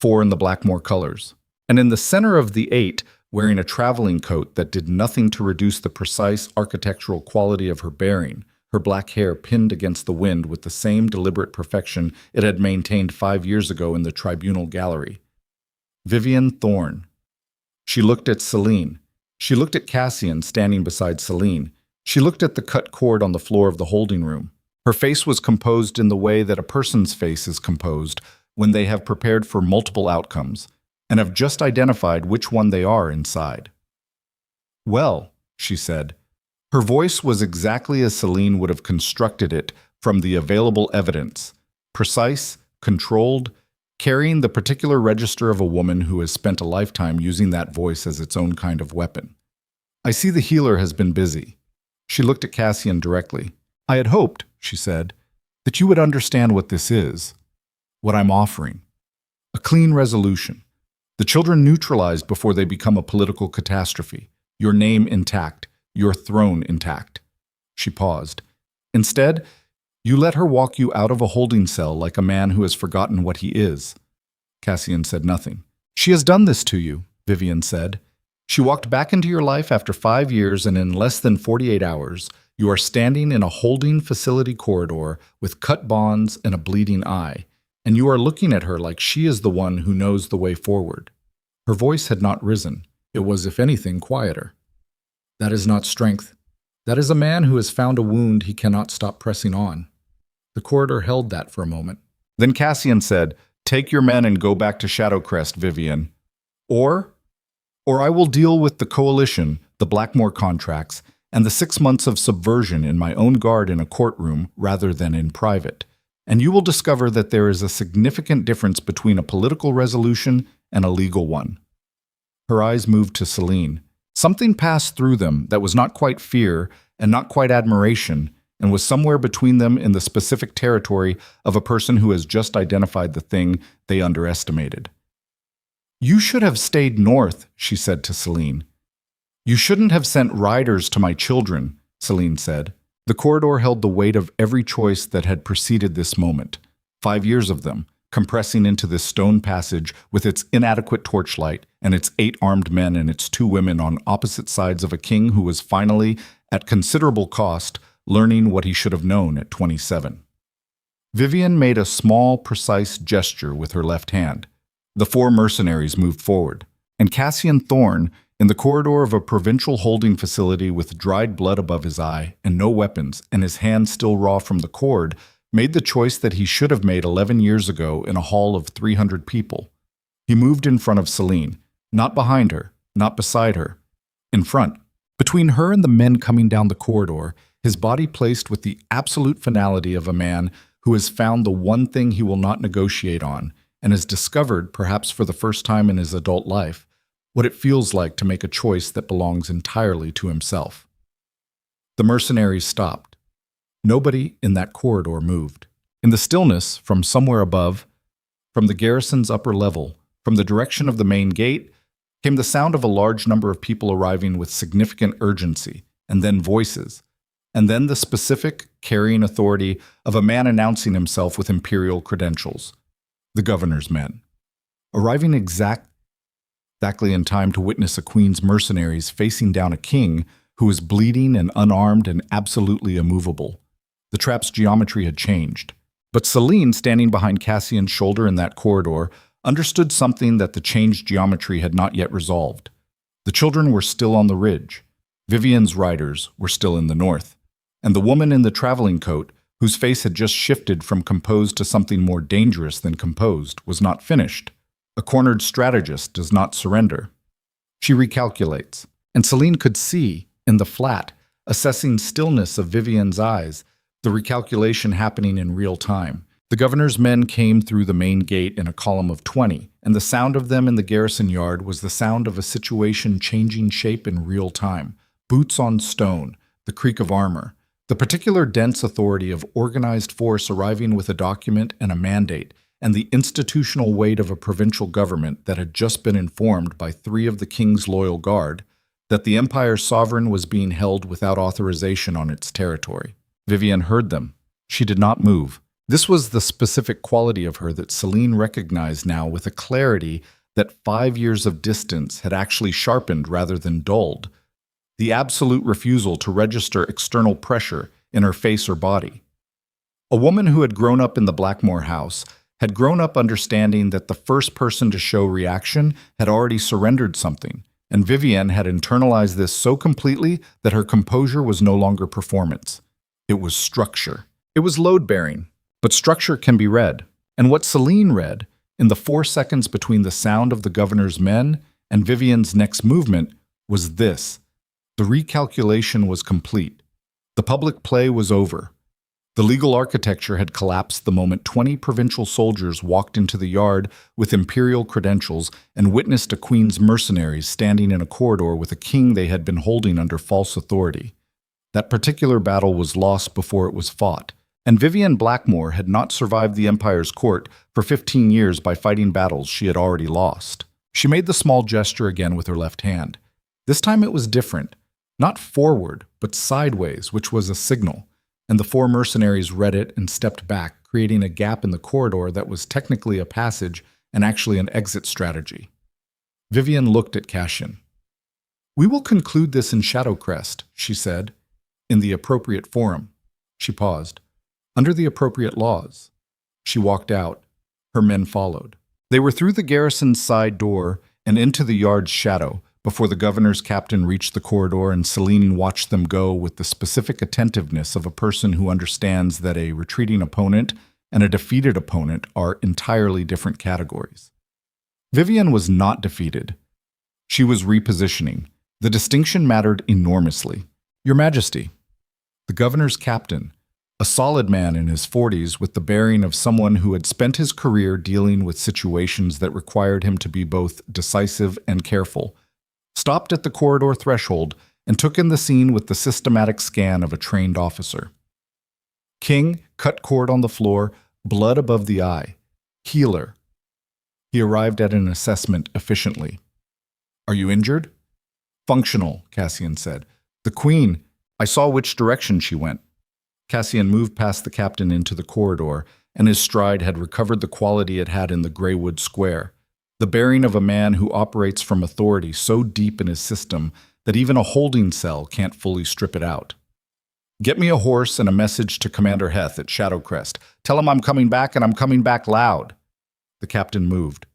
4 in the Blackmore colors. And in the center of the 8, wearing a traveling coat that did nothing to reduce the precise architectural quality of her bearing, her black hair pinned against the wind with the same deliberate perfection it had maintained 5 years ago in the tribunal gallery. Vivian Thorne. She looked at Selene. She looked at Cassian standing beside Selene. She looked at the cut cord on the floor of the holding room. Her face was composed in the way that a person's face is composed when they have prepared for multiple outcomes and have just identified which one they are inside. Well, she said. Her voice was exactly as Selene would have constructed it from the available evidence, precise, controlled, carrying the particular register of a woman who has spent a lifetime using that voice as its own kind of weapon. I see the healer has been busy. She looked at Cassian directly. I had hoped, she said, that you would understand what this is, what I'm offering. A clean resolution. The children neutralized before they become a political catastrophe. Your name intact, your throne intact. She paused. Instead, you let her walk you out of a holding cell like a man who has forgotten what he is. Cassian said nothing. She has done this to you, Vivian said. She walked back into your life after 5 years, and in less than 48 hours, you are standing in a holding facility corridor with cut bonds and a bleeding eye, and you are looking at her like she is the one who knows the way forward. Her voice had not risen. It was, if anything, quieter. That is not strength. That is a man who has found a wound he cannot stop pressing on. The corridor held that for a moment. Then Cassian said, Take your men and go back to Shadowcrest, Vivian. Or I will deal with the coalition, the Blackmore contracts, and the 6 months of subversion in my own guard in a courtroom rather than in private. And you will discover that there is a significant difference between a political resolution and a legal one. Her eyes moved to Selene. Something passed through them that was not quite fear and not quite admiration, and was somewhere between them in the specific territory of a person who has just identified the thing they underestimated. You should have stayed north, she said to Selene. You shouldn't have sent riders to my children, Selene said. The corridor held the weight of every choice that had preceded this moment. 5 years of them, compressing into this stone passage with its inadequate torchlight and its 8 armed men and its 2 women on opposite sides of a king who was finally, at considerable cost, learning what he should have known at 27. Vivian made a small, precise gesture with her left hand. The 4 mercenaries moved forward, and Cassian Thorne, in the corridor of a provincial holding facility with dried blood above his eye and no weapons and his hand still raw from the cord, made the choice that he should have made 11 years ago in a hall of 300 people. He moved in front of Selene, not behind her, not beside her, in front. Between her and the men coming down the corridor, his body placed with the absolute finality of a man who has found the one thing he will not negotiate on and has discovered, perhaps for the first time in his adult life, what it feels like to make a choice that belongs entirely to himself. The mercenaries stopped. Nobody in that corridor moved. In the stillness, from somewhere above, from the garrison's upper level, from the direction of the main gate, came the sound of a large number of people arriving with significant urgency, and then voices, and then the specific, carrying authority of a man announcing himself with imperial credentials, the governor's men, arriving exactly in time to witness a queen's mercenaries facing down a king who was bleeding and unarmed and absolutely immovable. The trap's geometry had changed. But Selene, standing behind Cassian's shoulder in that corridor, understood something that the changed geometry had not yet resolved. The children were still on the ridge. Vivian's riders were still in the north. And the woman in the traveling coat, whose face had just shifted from composed to something more dangerous than composed, was not finished. A cornered strategist does not surrender. She recalculates, and Selene could see, in the flat, assessing stillness of Vivian's eyes, the recalculation happening in real time. The governor's men came through the main gate in a column of 20, and the sound of them in the garrison yard was the sound of a situation changing shape in real time. Boots on stone, the creak of armor, the particular dense authority of organized force arriving with a document and a mandate, and the institutional weight of a provincial government that had just been informed by 3 of the king's loyal guard that the empire's sovereign was being held without authorization on its territory. Vivian heard them. She did not move. This was the specific quality of her that Selene recognized now with a clarity that 5 years of distance had actually sharpened rather than dulled. The absolute refusal to register external pressure in her face or body. A woman who had grown up in the Blackmore house had grown up understanding that the first person to show reaction had already surrendered something, and Vivian had internalized this so completely that her composure was no longer performance. It was structure. It was load-bearing, but structure can be read. And what Selene read, in the 4 seconds between the sound of the governor's men and Vivian's next movement, was this. The recalculation was complete. The public play was over. The legal architecture had collapsed the moment 20 provincial soldiers walked into the yard with imperial credentials and witnessed a queen's mercenaries standing in a corridor with a king they had been holding under false authority. That particular battle was lost before it was fought, and Vivian Blackmore had not survived the Empire's court for 15 years by fighting battles she had already lost. She made the small gesture again with her left hand. This time it was different. Not forward, but sideways, which was a signal, and the 4 mercenaries read it and stepped back, creating a gap in the corridor that was technically a passage and actually an exit strategy. Vivian looked at Cassian. "We will conclude this in Shadowcrest," she said, "in the appropriate forum." She paused. "Under the appropriate laws." She walked out. Her men followed. They were through the garrison's side door and into the yard's shadow, before the governor's captain reached the corridor, and Selene watched them go with the specific attentiveness of a person who understands that a retreating opponent and a defeated opponent are entirely different categories. Vivian was not defeated. She was repositioning. The distinction mattered enormously. "Your Majesty." The governor's captain, a solid man in his 40s with the bearing of someone who had spent his career dealing with situations that required him to be both decisive and careful, stopped at the corridor threshold and took in the scene with the systematic scan of a trained officer. King, cut cord on the floor, blood above the eye. Healer. He arrived at an assessment efficiently. "Are you injured?" "Functional," Cassian said. "The Queen, I saw which direction she went." Cassian moved past the captain into the corridor, and his stride had recovered the quality it had in the Greywood Square. The bearing of a man who operates from authority so deep in his system that even a holding cell can't fully strip it out. "Get me a horse and a message to Commander Heth at Shadowcrest. Tell him I'm coming back and I'm coming back loud." The captain moved.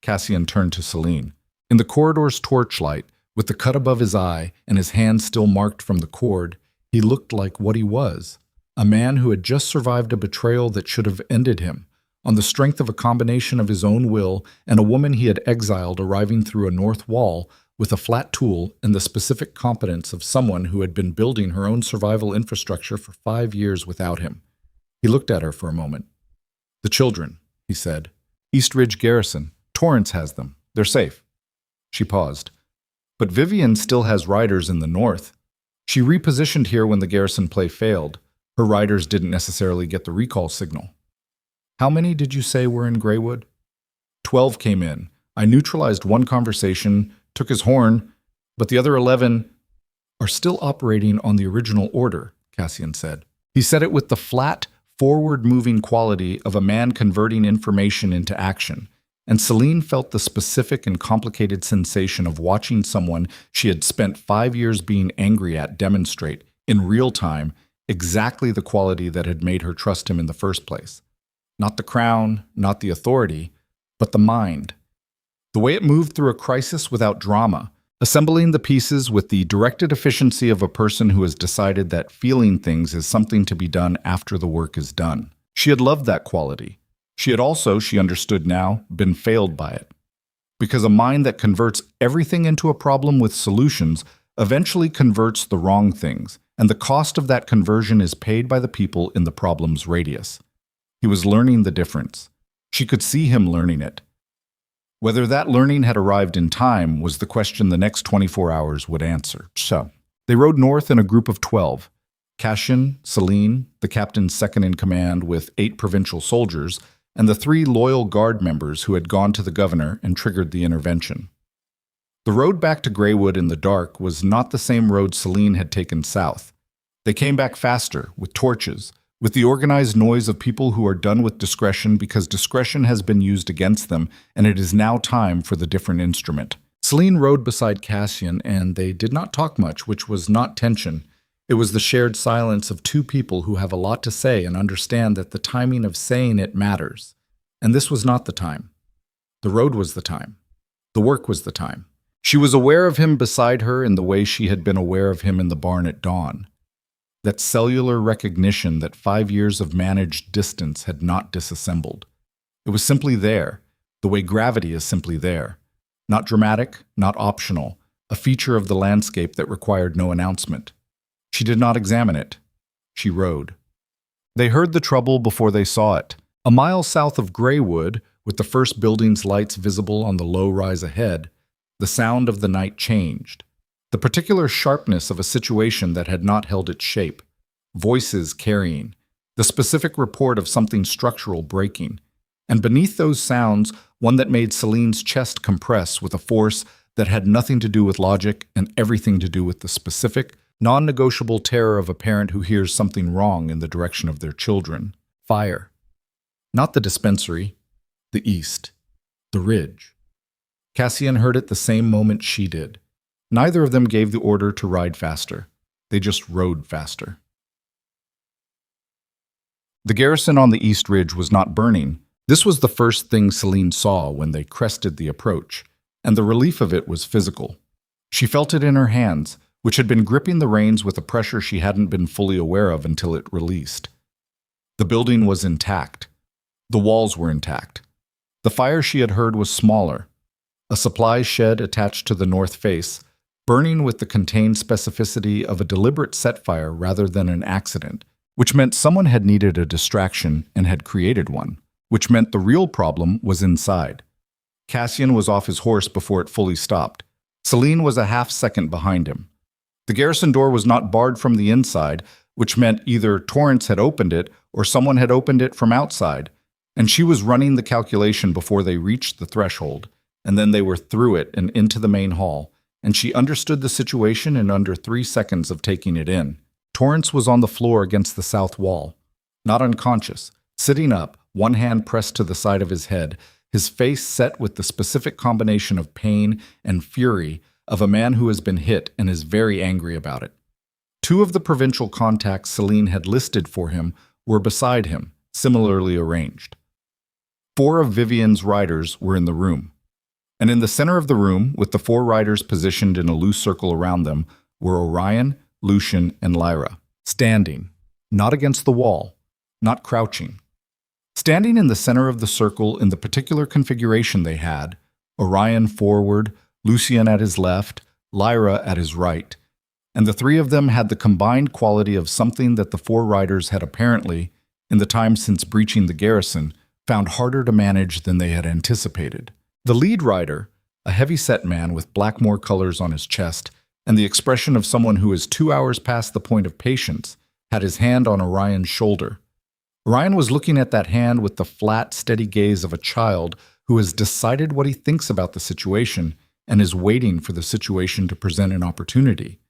Cassian turned to Selene. In the corridor's torchlight, with the cut above his eye and his hand still marked from the cord, he looked like what he was, a man who had just survived a betrayal that should have ended him, on the strength of a combination of his own will and a woman he had exiled arriving through a north wall with a flat tool and the specific competence of someone who had been building her own survival infrastructure for 5 years without him. He looked at her for a moment. "The children," he said. "East Ridge Garrison. Torrance has them. They're safe." She paused. "But Vivian still has riders in the north. She repositioned here when the garrison play failed. Her riders didn't necessarily get the recall signal." "How many did you say were in Greywood?" 12 came in. I neutralized one conversation, took his horn, but the other 11 are still operating on the original order," Cassian said. He said it with the flat, forward-moving quality of a man converting information into action, and Selene felt the specific and complicated sensation of watching someone she had spent 5 years being angry at demonstrate, in real time, exactly the quality that had made her trust him in the first place. Not the crown, not the authority, but the mind. The way it moved through a crisis without drama, assembling the pieces with the directed efficiency of a person who has decided that feeling things is something to be done after the work is done. She had loved that quality. She had also, she understood now, been failed by it. Because a mind that converts everything into a problem with solutions eventually converts the wrong things, and the cost of that conversion is paid by the people in the problem's radius. He was learning the difference. She could see him learning it. Whether that learning had arrived in time was the question the next 24 hours would answer. So, they rode north in a group of 12. Cassian, Selene, the captain's second-in-command with 8 provincial soldiers, and the 3 loyal guard members who had gone to the governor and triggered the intervention. The road back to Greywood in the dark was not the same road Selene had taken south. They came back faster, with torches, with the organized noise of people who are done with discretion because discretion has been used against them, and it is now time for the different instrument. Selene rode beside Cassian, and they did not talk much, which was not tension. It was the shared silence of 2 people who have a lot to say and understand that the timing of saying it matters. And this was not the time. The road was the time. The work was the time. She was aware of him beside her in the way she had been aware of him in the barn at dawn. That cellular recognition that 5 years of managed distance had not disassembled. It was simply there, the way gravity is simply there. Not dramatic, not optional, a feature of the landscape that required no announcement. She did not examine it. She rode. They heard the trouble before they saw it. A mile south of Greywood, with the first building's lights visible on the low rise ahead, the sound of the night changed. The particular sharpness of a situation that had not held its shape. Voices carrying. The specific report of something structural breaking. And beneath those sounds, one that made Selene's chest compress with a force that had nothing to do with logic and everything to do with the specific, non-negotiable terror of a parent who hears something wrong in the direction of their children. Fire. Not the dispensary. The east. The ridge. Cassian heard it the same moment she did. Neither of them gave the order to ride faster. They just rode faster. The garrison on the East Ridge was not burning. This was the first thing Selene saw when they crested the approach, and the relief of it was physical. She felt it in her hands, which had been gripping the reins with a pressure she hadn't been fully aware of until it released. The building was intact. The walls were intact. The fire she had heard was smaller. A supply shed attached to the north face, burning with the contained specificity of a deliberate set fire rather than an accident, which meant someone had needed a distraction and had created one, which meant the real problem was inside. Cassian was off his horse before it fully stopped. Selene was a half-second behind him. The garrison door was not barred from the inside, which meant either Torrance had opened it or someone had opened it from outside, and she was running the calculation before they reached the threshold, and then they were through it and into the main hall, and she understood the situation in under 3 seconds of taking it in. Torrance was on the floor against the south wall, not unconscious, sitting up, one hand pressed to the side of his head, his face set with the specific combination of pain and fury of a man who has been hit and is very angry about it. 2 of the provincial contacts Selene had listed for him were beside him, similarly arranged. 4 of Vivian's riders were in the room. And in the center of the room, with the 4 riders positioned in a loose circle around them, were Orion, Lucian, and Lyra, standing, not against the wall, not crouching. Standing in the center of the circle in the particular configuration they had, Orion forward, Lucian at his left, Lyra at his right, and the 3 of them had the combined quality of something that the 4 riders had apparently, in the time since breaching the garrison, found harder to manage than they had anticipated. The lead rider, a heavy-set man with Blackmore colors on his chest and the expression of someone who is 2 hours past the point of patience, had his hand on Orion's shoulder. Orion was looking at that hand with the flat, steady gaze of a child who has decided what he thinks about the situation and is waiting for the situation to present an opportunity.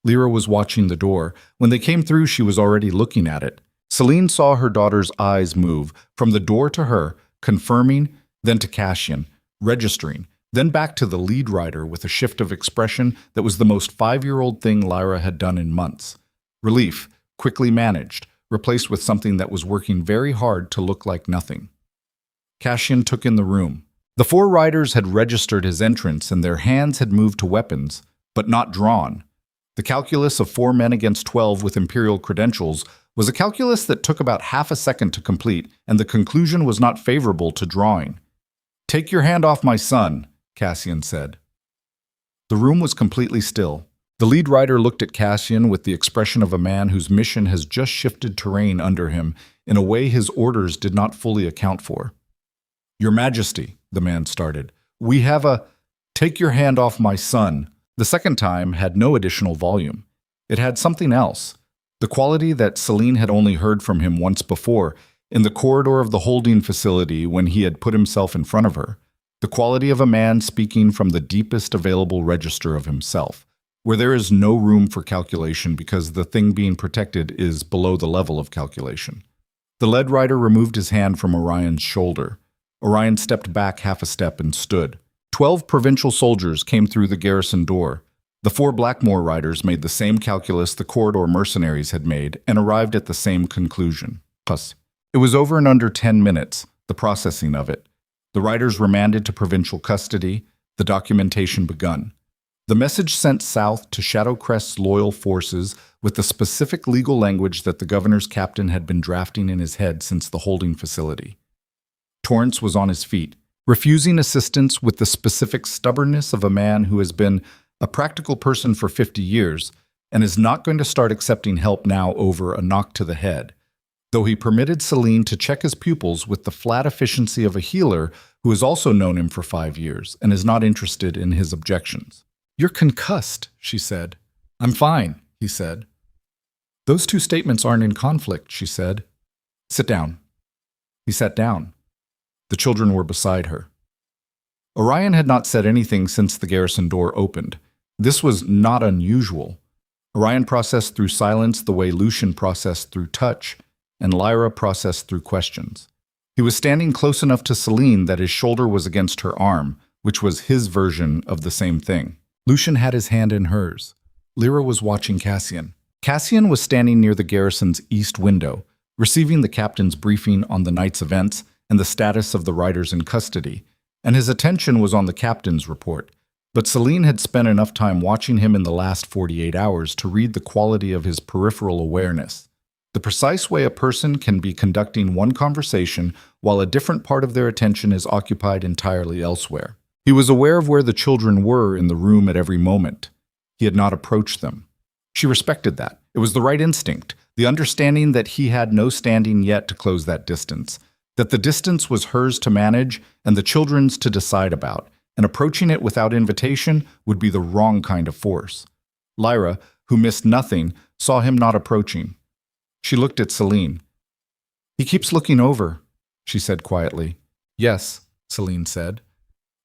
Lyra was watching the door. When they came through, she was already looking at it. Selene saw her daughter's eyes move from the door to her, confirming, then to Cassian, registering, then back to the lead rider with a shift of expression that was the most 5-year-old thing Lyra had done in months. Relief, quickly managed, replaced with something that was working very hard to look like nothing. Cassian took in the room. The four riders had registered his entrance and their hands had moved to weapons, but not drawn. The calculus of 4 men against 12 with imperial credentials was a calculus that took about half a second to complete, and the conclusion was not favorable to drawing. "Take your hand off my son," Cassian said. The room was completely still. The lead rider looked at Cassian with the expression of a man whose mission has just shifted terrain under him in a way his orders did not fully account for. "Your Majesty," the man started, "we have a— Take your hand off my son." The second time had no additional volume. It had something else, the quality that Selene had only heard from him once before, in the corridor of the holding facility when he had put himself in front of her, the quality of a man speaking from the deepest available register of himself, where there is no room for calculation because the thing being protected is below the level of calculation. The lead rider removed his hand from Orion's shoulder. Orion stepped back half a step and stood. 12 provincial soldiers came through the garrison door. The 4 Blackmore riders made the same calculus the corridor mercenaries had made and arrived at the same conclusion. It was over in under 10 minutes, the processing of it. The riders remanded to provincial custody, the documentation begun. The message sent south to Shadowcrest's loyal forces with the specific legal language that the governor's captain had been drafting in his head since the holding facility. Torrance was on his feet, refusing assistance with the specific stubbornness of a man who has been a practical person for 50 years and is not going to start accepting help now over a knock to the head, though he permitted Selene to check his pupils with the flat efficiency of a healer who has also known him for 5 years and is not interested in his objections. "You're concussed," she said. "I'm fine," he said. "Those two statements aren't in conflict," she said. "Sit down." He sat down. The children were beside her. Orion had not said anything since the garrison door opened. This was not unusual. Orion processed through silence the way Lucian processed through touch, and Lyra processed through questions. He was standing close enough to Selene that his shoulder was against her arm, which was his version of the same thing. Lucian had his hand in hers. Lyra was watching Cassian. Cassian was standing near the garrison's east window, receiving the captain's briefing on the night's events and the status of the riders in custody, and his attention was on the captain's report. But Selene had spent enough time watching him in the last 48 hours to read the quality of his peripheral awareness, the precise way a person can be conducting one conversation while a different part of their attention is occupied entirely elsewhere. He was aware of where the children were in the room at every moment. He had not approached them. She respected that. It was the right instinct, the understanding that he had no standing yet to close that distance, that the distance was hers to manage and the children's to decide about, and approaching it without invitation would be the wrong kind of force. Lyra, who missed nothing, saw him not approaching. She looked at Selene. "He keeps looking over," she said quietly. "Yes," Selene said,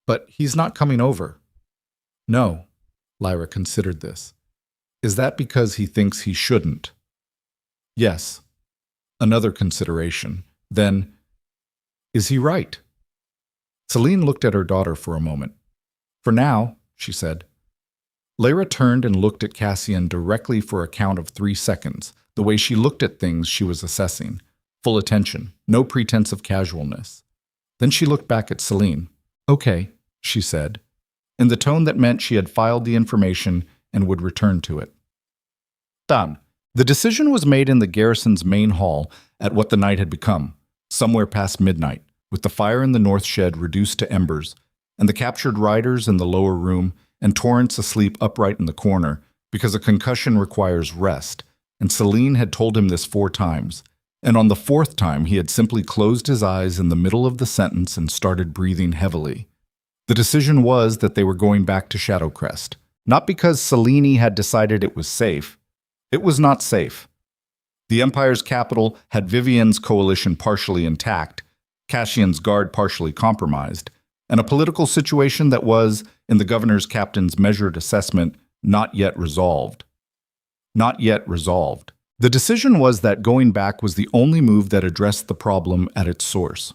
"but he's not coming over." "No," Lyra considered this. "Is that because he thinks he shouldn't?" "Yes." Another consideration. Then, "Is he right?" Selene looked at her daughter for a moment. "For now," she said. Lyra turned and looked at Cassian directly for a count of 3 seconds. The way she looked at things she was assessing. Full attention, no pretense of casualness. Then she looked back at Selene. "Okay," she said, in the tone that meant she had filed the information and would return to it. Done. The decision was made in the garrison's main hall at what the night had become, somewhere past midnight, with the fire in the north shed reduced to embers, and the captured riders in the lower room, and Torrance asleep upright in the corner, because a concussion requires rest, and Selene had told him this 4 times, and on the 4th time he had simply closed his eyes in the middle of the sentence and started breathing heavily. The decision was that they were going back to Shadowcrest, not because Selene had decided it was safe. It was not safe. The Empire's capital had Vivian's coalition partially intact, Cassian's guard partially compromised, and a political situation that was, in the governor's captain's measured assessment, not yet resolved. Not yet resolved. The decision was that going back was the only move that addressed the problem at its source.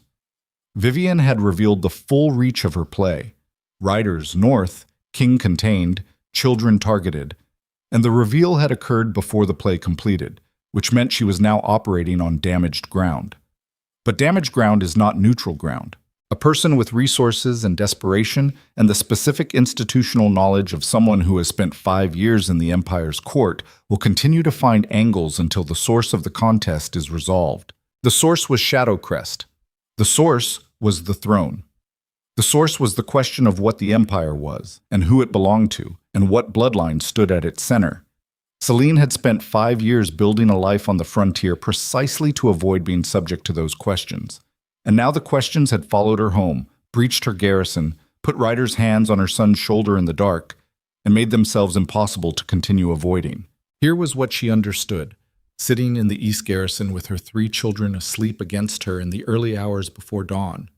Vivian had revealed the full reach of her play. Riders north, king contained, children targeted, and the reveal had occurred before the play completed, which meant she was now operating on damaged ground. But damaged ground is not neutral ground. A person with resources and desperation and the specific institutional knowledge of someone who has spent 5 years in the Empire's court will continue to find angles until the source of the contest is resolved. The source was Shadowcrest. The source was the throne. The source was the question of what the Empire was, and who it belonged to, and what bloodline stood at its center. Selene had spent 5 years building a life on the frontier precisely to avoid being subject to those questions. And now the questions had followed her home, breached her garrison, put Ryder's hands on her son's shoulder in the dark, and made themselves impossible to continue avoiding. Here was what she understood, sitting in the East Garrison with her 3 children asleep against her in the early hours before dawn.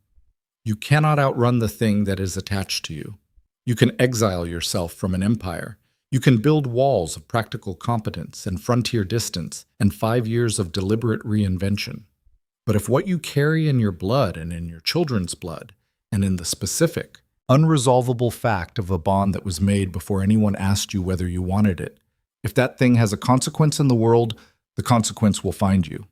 You cannot outrun the thing that is attached to you. You can exile yourself from an empire. You can build walls of practical competence and frontier distance and 5 years of deliberate reinvention. But if what you carry in your blood and in your children's blood, and in the specific, unresolvable fact of a bond that was made before anyone asked you whether you wanted it, if that thing has a consequence in the world, the consequence will find you.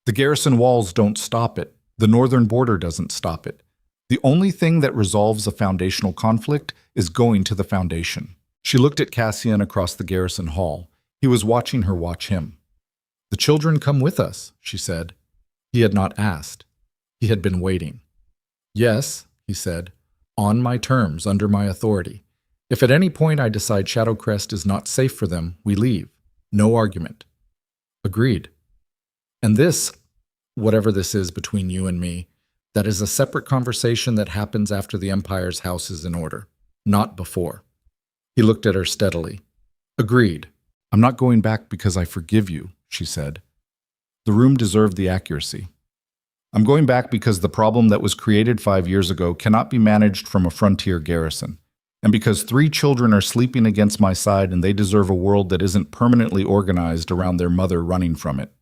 The garrison walls don't stop it. The northern border doesn't stop it. The only thing that resolves a foundational conflict is going to the foundation. She looked at Cassian across the garrison hall. He was watching her watch him. "The children come with us," she said. He had not asked. He had been waiting. "Yes," he said, "on my terms, under my authority. If at any point I decide Shadowcrest is not safe for them, we leave. No argument." "Agreed. And this, whatever this is between you and me, that is a separate conversation that happens after the Empire's house is in order, not before." He looked at her steadily. "Agreed. I'm not going back because I forgive you," she said. The room deserved the accuracy. "I'm going back because the problem that was created 5 years ago cannot be managed from a frontier garrison, and because 3 children are sleeping against my side and they deserve a world that isn't permanently organized around their mother running from it."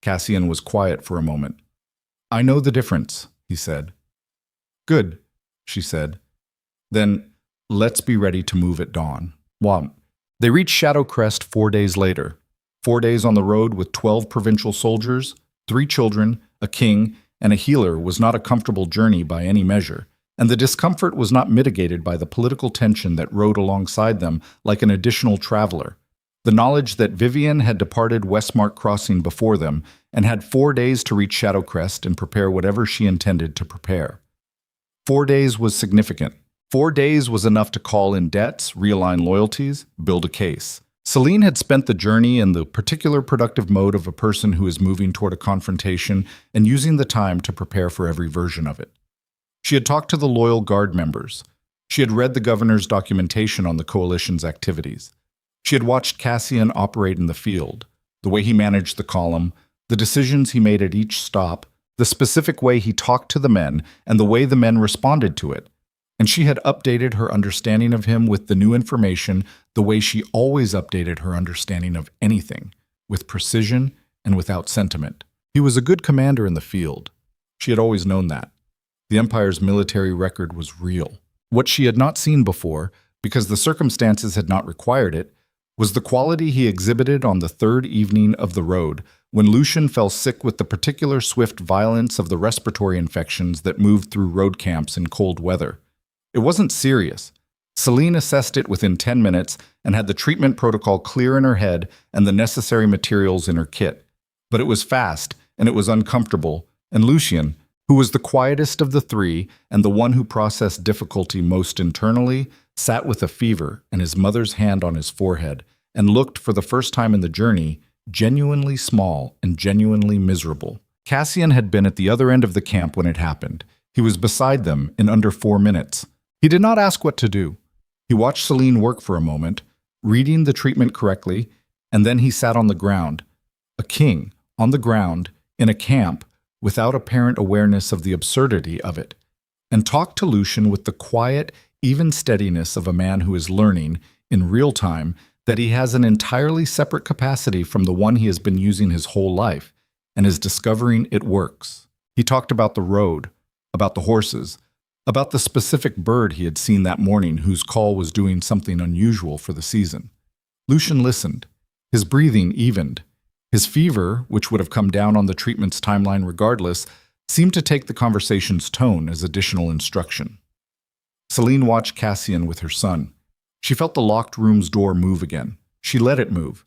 Cassian was quiet for a moment. "I know the difference," he said. "Good," she said. "Then let's be ready to move at dawn." They reached Shadowcrest 4 days later. 4 days on the road with 12 provincial soldiers, 3 children, a king, and a healer was not a comfortable journey by any measure, and the discomfort was not mitigated by the political tension that rode alongside them like an additional traveler. The knowledge that Vivian had departed Westmark Crossing before them and had 4 days to reach Shadowcrest and prepare whatever she intended to prepare. 4 days was significant. 4 days was enough to call in debts, realign loyalties, build a case. Selene had spent the journey in the particular productive mode of a person who is moving toward a confrontation and using the time to prepare for every version of it. She had talked to the loyal Guard members. She had read the governor's documentation on the coalition's activities. She had watched Cassian operate in the field, the way he managed the column, the decisions he made at each stop, the specific way he talked to the men, and the way the men responded to it. And she had updated her understanding of him with the new information the way she always updated her understanding of anything, with precision and without sentiment. He was a good commander in the field. She had always known that. The Empire's military record was real. What she had not seen before, because the circumstances had not required it, was the quality he exhibited on the 3rd evening of the road, when Lucian fell sick with the particular swift violence of the respiratory infections that moved through road camps in cold weather. It wasn't serious. Selene assessed it within 10 minutes and had the treatment protocol clear in her head and the necessary materials in her kit. But it was fast, and it was uncomfortable, and Lucian, who was the quietest of the 3 and the one who processed difficulty most internally, sat with a fever and his mother's hand on his forehead and looked, for the first time in the journey, genuinely small and genuinely miserable. Cassian had been at the other end of the camp when it happened. He was beside them in under 4 minutes. He did not ask what to do. He watched Selene work for a moment, reading the treatment correctly, and then he sat on the ground, a king, on the ground, in a camp, without apparent awareness of the absurdity of it, and talked to Lucian with the quiet, even steadiness of a man who is learning, in real time, that he has an entirely separate capacity from the one he has been using his whole life, and is discovering it works. He talked about the road, about the horses, about the specific bird he had seen that morning whose call was doing something unusual for the season. Lucian listened. His breathing evened. His fever, which would have come down on the treatment's timeline regardless, seemed to take the conversation's tone as additional instruction. Selene watched Cassian with her son. She felt the locked room's door move again. She let it move.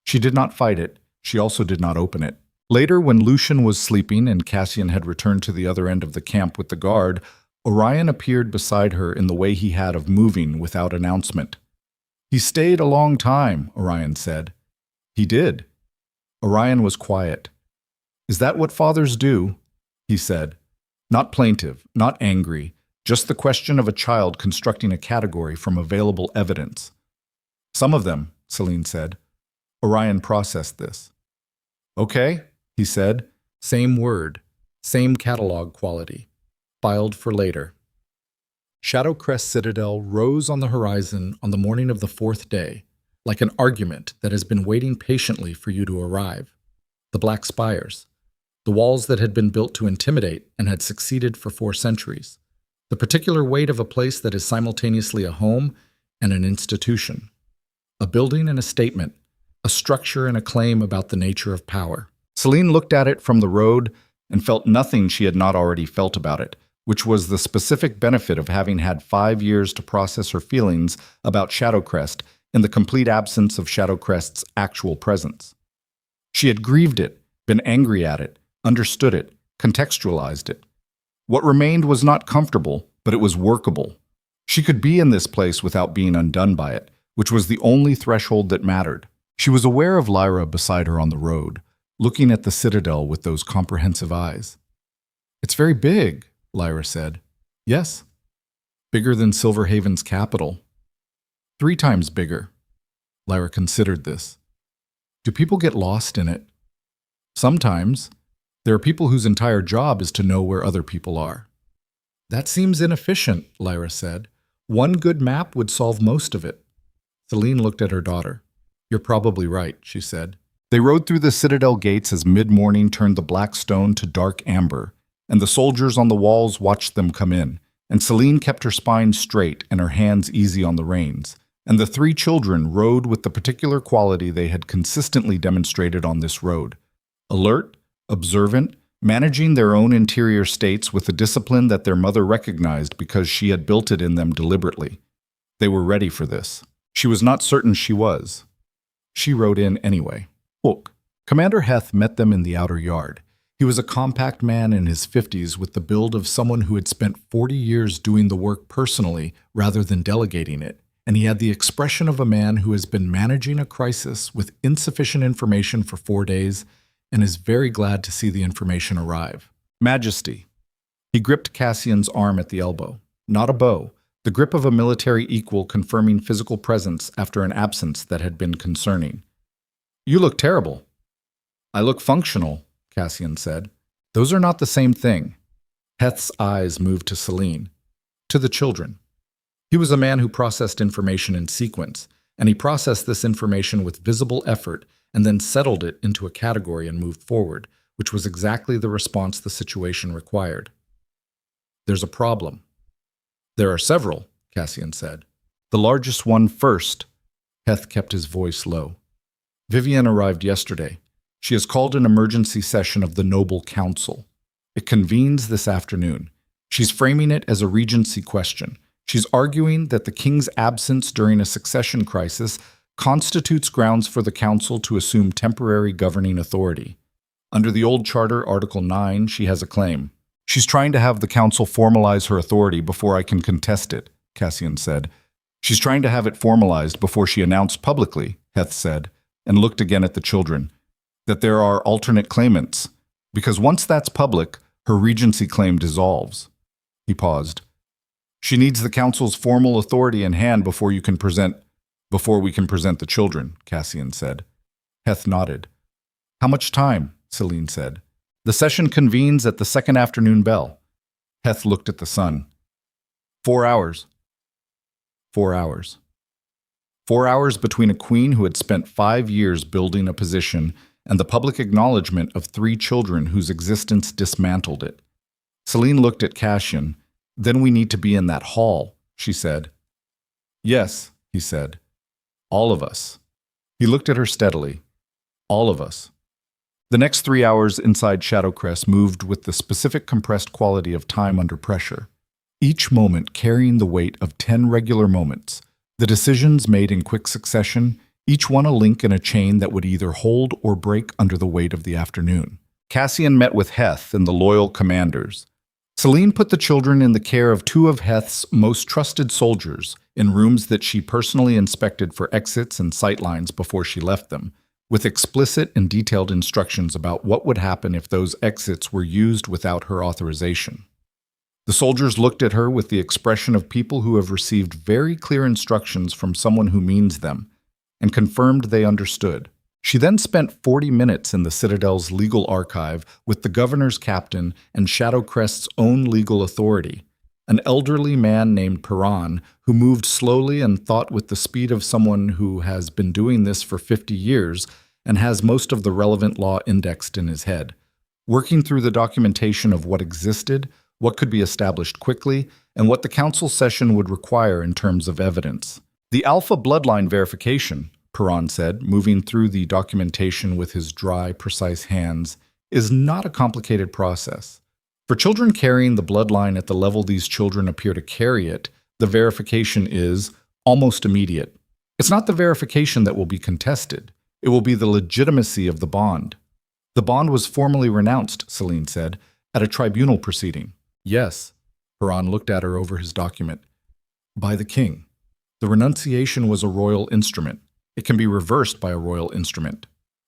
She did not fight it. She also did not open it. Later, when Lucian was sleeping and Cassian had returned to the other end of the camp with the guard, Orion appeared beside her in the way he had of moving without announcement. "He stayed a long time," Orion said. "He did." Orion was quiet. "Is that what fathers do?" he said. Not plaintive, not angry, just the question of a child constructing a category from available evidence. "Some of them," Selene said. Orion processed this. "Okay," he said. Same word, same catalog quality. Filed for later. Shadowcrest Citadel rose on the horizon on the morning of the fourth day, like an argument that has been waiting patiently for you to arrive. The black spires, the walls that had been built to intimidate and had succeeded for 4 centuries, the particular weight of a place that is simultaneously a home and an institution, a building and a statement, a structure and a claim about the nature of power. Selene looked at it from the road and felt nothing she had not already felt about it, which was the specific benefit of having had 5 years to process her feelings about Shadowcrest in the complete absence of Shadowcrest's actual presence. She had grieved it, been angry at it, understood it, contextualized it. What remained was not comfortable, but it was workable. She could be in this place without being undone by it, which was the only threshold that mattered. She was aware of Lyra beside her on the road, looking at the citadel with those comprehensive eyes. "It's very big," Lyra said. "Yes. Bigger than Silverhaven's capital. 3 times bigger." Lyra considered this. "Do people get lost in it?" "Sometimes. There are people whose entire job is to know where other people are." "That seems inefficient," Lyra said. "One good map would solve most of it." Selene looked at her daughter. "You're probably right," she said. They rode through the citadel gates as mid-morning turned the black stone to dark amber, and the soldiers on the walls watched them come in, and Selene kept her spine straight and her hands easy on the reins, and the 3 children rode with the particular quality they had consistently demonstrated on this road: alert, observant, managing their own interior states with the discipline that their mother recognized because she had built it in them deliberately. They were ready for this. She was not certain she was. She rode in anyway. Look, Commander Heth met them in the outer yard. He was a compact man in his 50s with the build of someone who had spent 40 years doing the work personally rather than delegating it, and he had the expression of a man who has been managing a crisis with insufficient information for 4 days and is very glad to see the information arrive. "Majesty." He gripped Cassian's arm at the elbow. Not a bow, the grip of a military equal confirming physical presence after an absence that had been concerning. "You look terrible." "I look functional," Cassian said. "Those are not the same thing." Heth's eyes moved to Selene, to the children. He was a man who processed information in sequence, and he processed this information with visible effort and then settled it into a category and moved forward, which was exactly the response the situation required. "There's a problem." "There are several," Cassian said. "The largest one first." Heth kept his voice low. "Vivian arrived yesterday. She has called an emergency session of the Noble Council. It convenes this afternoon. She's framing it as a regency question. She's arguing that the king's absence during a succession crisis constitutes grounds for the council to assume temporary governing authority. Under the old charter, Article 9, she has a claim. She's trying to have the council formalize her authority before I can contest it," Cassian said. "She's trying to have it formalized before she announced publicly," Heth said, and looked again at the children, "that there are alternate claimants, because once that's public, her regency claim dissolves." He paused. "She needs the council's formal authority in hand before we can present the children," Cassian said. Heth nodded. "How much time?" Selene said. "The session convenes at the second afternoon bell." Heth looked at the sun. 4 hours. 4 hours. 4 hours between a queen who had spent 5 years building a position and the public acknowledgement of 3 children whose existence dismantled it. Selene looked at Cassian. "Then we need to be in that hall," she said. "Yes," he said. "All of us." He looked at her steadily. "All of us." The next 3 hours inside Shadowcrest moved with the specific compressed quality of time under pressure, each moment carrying the weight of 10 regular moments, the decisions made in quick succession, each one a link in a chain that would either hold or break under the weight of the afternoon. Cassian met with Heth and the loyal commanders. Selene put the children in the care of two of Heth's most trusted soldiers in rooms that she personally inspected for exits and sightlines before she left them, with explicit and detailed instructions about what would happen if those exits were used without her authorization. The soldiers looked at her with the expression of people who have received very clear instructions from someone who means them, and confirmed they understood. She then spent 40 minutes in the Citadel's legal archive with the governor's captain and Shadowcrest's own legal authority, an elderly man named Piran who moved slowly and thought with the speed of someone who has been doing this for 50 years and has most of the relevant law indexed in his head, working through the documentation of what existed, what could be established quickly, and what the council session would require in terms of evidence. The Alpha bloodline verification, Piran said, moving through the documentation with his dry, precise hands, is not a complicated process. For children carrying the bloodline at the level these children appear to carry it, the verification is almost immediate. It's not the verification that will be contested. It will be the legitimacy of the bond. The bond was formally renounced, Selene said, at a tribunal proceeding. Yes, Piran looked at her over his document. By the king. The renunciation was a royal instrument. It can be reversed by a royal instrument.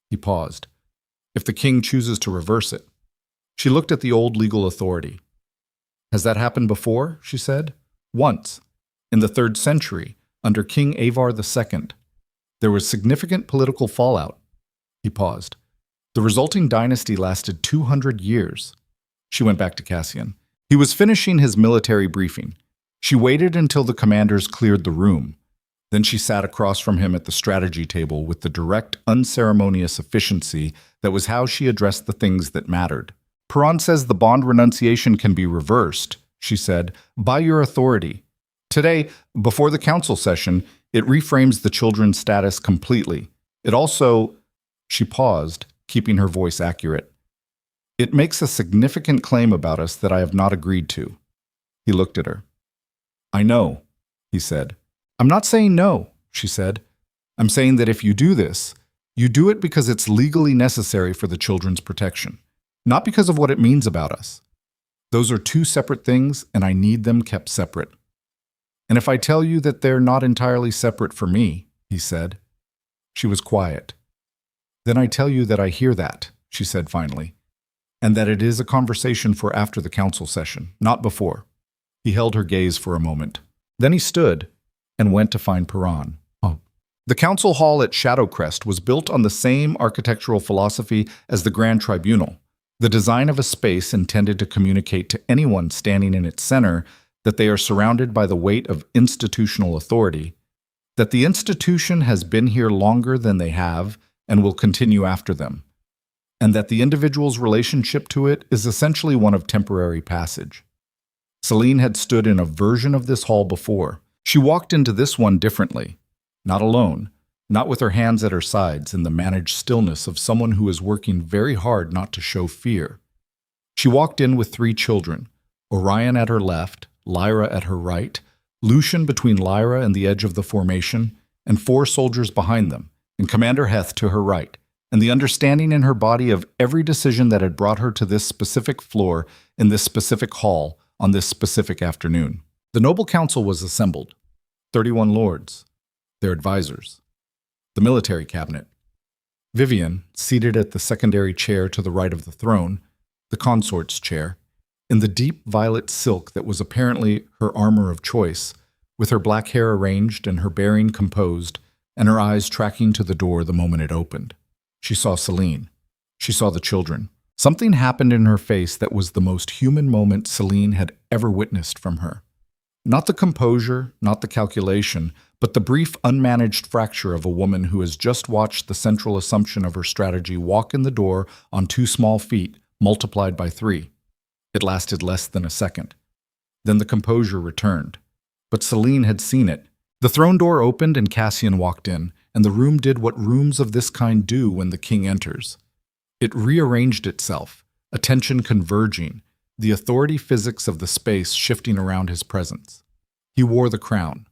He paused. If the king chooses to reverse it. She looked at the old legal authority. Has that happened before? She said. Once, in the 3rd century, under King Avar II. There was significant political fallout. He paused. The resulting dynasty lasted 200 years. She went back to Cassian. He was finishing his military briefing. She waited until the commanders cleared the room. Then she sat across from him at the strategy table with the direct, unceremonious efficiency that was how she addressed the things that mattered. Piran says the bond renunciation can be reversed, she said, by your authority. Today, before the council session, it reframes the children's status completely. It also, she paused, keeping her voice accurate. It makes a significant claim about us that I have not agreed to. He looked at her. I know, he said. I'm not saying no, she said. I'm saying that if you do this, you do it because it's legally necessary for the children's protection, not because of what it means about us. Those are two separate things, and I need them kept separate. And if I tell you that they're not entirely separate for me, he said. She was quiet. Then I tell you that I hear that, she said finally, and that it is a conversation for after the council session, not before. He held her gaze for a moment. Then he stood and went to find Piran. The council hall at Shadowcrest was built on the same architectural philosophy as the Grand Tribunal, the design of a space intended to communicate to anyone standing in its center that they are surrounded by the weight of institutional authority, that the institution has been here longer than they have and will continue after them, and that the individual's relationship to it is essentially one of temporary passage. Selene had stood in a version of this hall before. She walked into this one differently, not alone, not with her hands at her sides in the managed stillness of someone who is working very hard not to show fear. She walked in with 3 children, Orion at her left, Lyra at her right, Lucian between Lyra and the edge of the formation, and 4 soldiers behind them, and Commander Heth to her right, and the understanding in her body of every decision that had brought her to this specific floor in this specific hall on this specific afternoon. The noble council was assembled, 31 lords, their advisors, the military cabinet, Vivian, seated at the secondary chair to the right of the throne, the consort's chair, in the deep violet silk that was apparently her armor of choice, with her black hair arranged and her bearing composed, and her eyes tracking to the door the moment it opened. She saw Selene. She saw the children. Something happened in her face that was the most human moment Selene had ever witnessed from her. Not the composure, not the calculation, but the brief, unmanaged fracture of a woman who has just watched the central assumption of her strategy walk in the door on 2 small feet, multiplied by 3. It lasted less than a second. Then the composure returned. But Selene had seen it. The throne door opened and Cassian walked in, and the room did what rooms of this kind do when the king enters. It rearranged itself, attention converging, the authority physics of the space shifting around his presence. He wore the crown.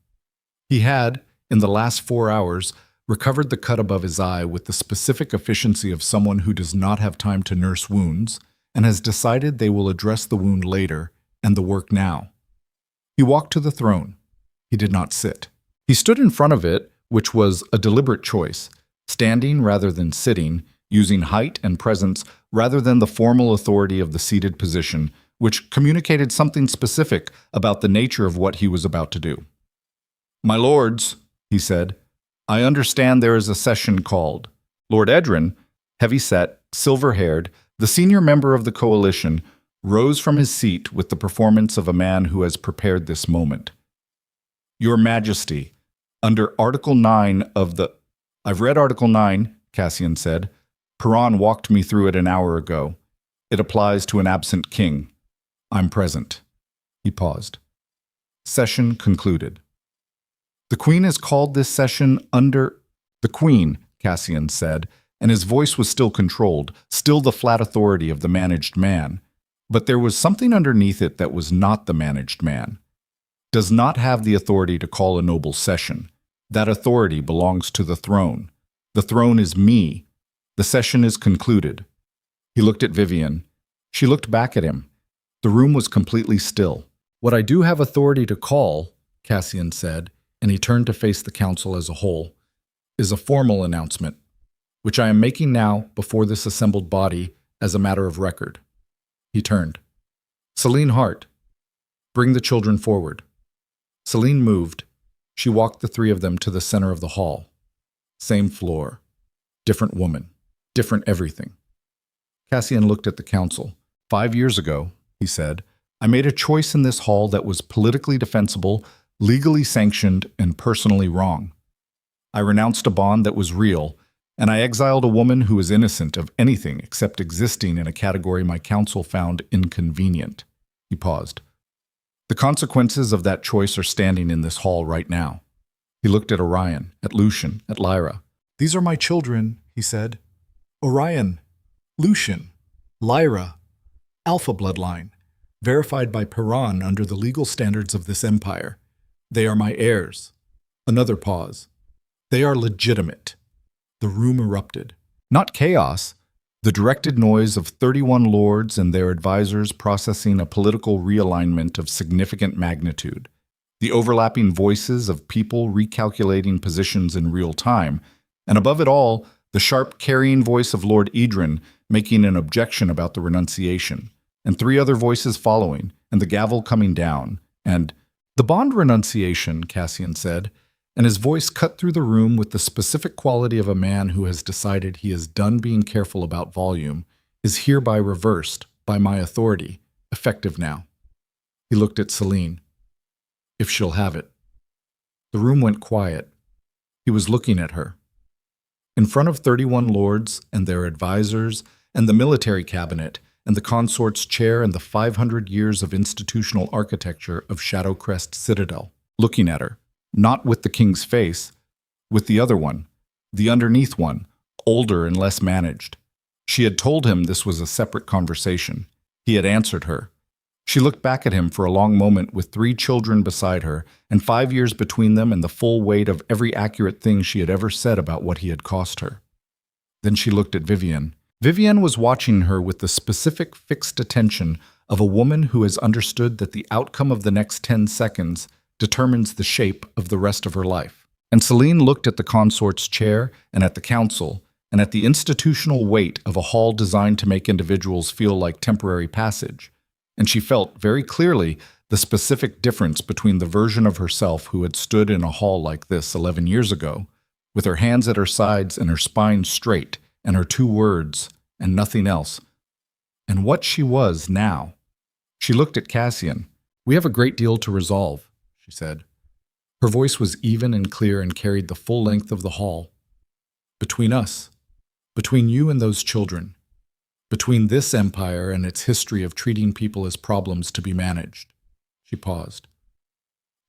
He had, in the last 4 hours, recovered the cut above his eye with the specific efficiency of someone who does not have time to nurse wounds and has decided they will address the wound later and the work now. He walked to the throne. He did not sit. He stood in front of it, which was a deliberate choice, standing rather than sitting, using height and presence rather than the formal authority of the seated position, which communicated something specific about the nature of what he was about to do. "My lords," he said, "I understand there is a session called." Lord Edrin, heavy-set, silver-haired, the senior member of the coalition, rose from his seat with the performance of a man who has prepared this moment. "Your Majesty, under Article 9 of the—" "I've read Article 9, Cassian said. "Perron walked me through it an hour ago. It applies to an absent king. I'm present." He paused. Session concluded. "The Queen has called this session under—" "The Queen," Cassian said, and his voice was still controlled, still the flat authority of the managed man. But there was something underneath it that was not the managed man. "Does not have the authority to call a noble session. That authority belongs to the throne. The throne is me. The session is concluded." He looked at Vivian. She looked back at him. The room was completely still. "What I do have authority to call," Cassian said, and he turned to face the council as a whole, "is a formal announcement, which I am making now before this assembled body as a matter of record." He turned. "Selene Hart, bring the children forward." Selene moved. She walked the three of them to the center of the hall. Same floor. Different woman. Different everything. Cassian looked at the council. 5 years ago, he said, I made a choice in this hall that was politically defensible, legally sanctioned, and personally wrong. I renounced a bond that was real, and I exiled a woman who was innocent of anything except existing in a category my council found inconvenient. He paused. The consequences of that choice are standing in this hall right now. He looked at Orion, at Lucian, at Lyra. "These are my children," he said. "Orion, Lucian, Lyra, Alpha bloodline, verified by Perron under the legal standards of this empire. They are my heirs." Another pause. "They are legitimate." The room erupted. Not chaos, the directed noise of 31 lords and their advisors processing a political realignment of significant magnitude. The overlapping voices of people recalculating positions in real time, and above it all, the sharp carrying voice of Lord Edrin making an objection about the renunciation, and 3 other voices following, and the gavel coming down, and "The bond renunciation," Cassian said, and his voice cut through the room with the specific quality of a man who has decided he is done being careful about volume, is hereby reversed by my authority, effective now. He looked at Selene. If she'll have it. The room went quiet. He was looking at her. In front of 31 lords and their advisors and the military cabinet and the consort's chair and the 500 years of institutional architecture of Shadowcrest Citadel, looking at her. Not with the king's face, with the other one, the underneath one, older and less managed. She had told him this was a separate conversation. He had answered her. She looked back at him for a long moment with 3 children beside her and 5 years between them and the full weight of every accurate thing she had ever said about what he had cost her. Then she looked at Vivian. Vivian was watching her with the specific fixed attention of a woman who has understood that the outcome of the next 10 seconds determines the shape of the rest of her life. And Selene looked at the consort's chair and at the council and at the institutional weight of a hall designed to make individuals feel like temporary passage. And she felt very clearly the specific difference between the version of herself who had stood in a hall like this 11 years ago, with her hands at her sides and her spine straight and her 2 words and nothing else, and what she was now. She looked at Cassian. "We have a great deal to resolve," she said. Her voice was even and clear and carried the full length of the hall. "Between us, between you and those children, between this empire and its history of treating people as problems to be managed." She paused.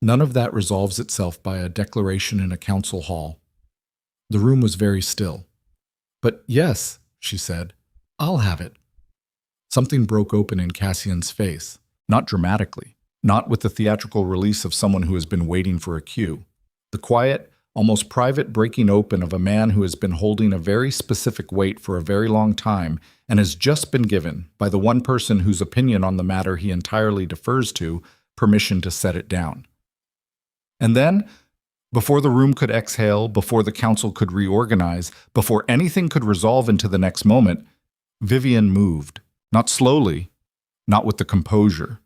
"None of that resolves itself by a declaration in a council hall." The room was very still. "But yes," she said, I'll have it. Something broke open in Cassian's face, not dramatically, not with the theatrical release of someone who has been waiting for a cue. The quiet, almost private breaking open of a man who has been holding a very specific weight for a very long time and has just been given, by the one person whose opinion on the matter he entirely defers to, permission to set it down. And then, before the room could exhale, before the council could reorganize, before anything could resolve into the next moment, Vivian moved, not slowly, not with the composure.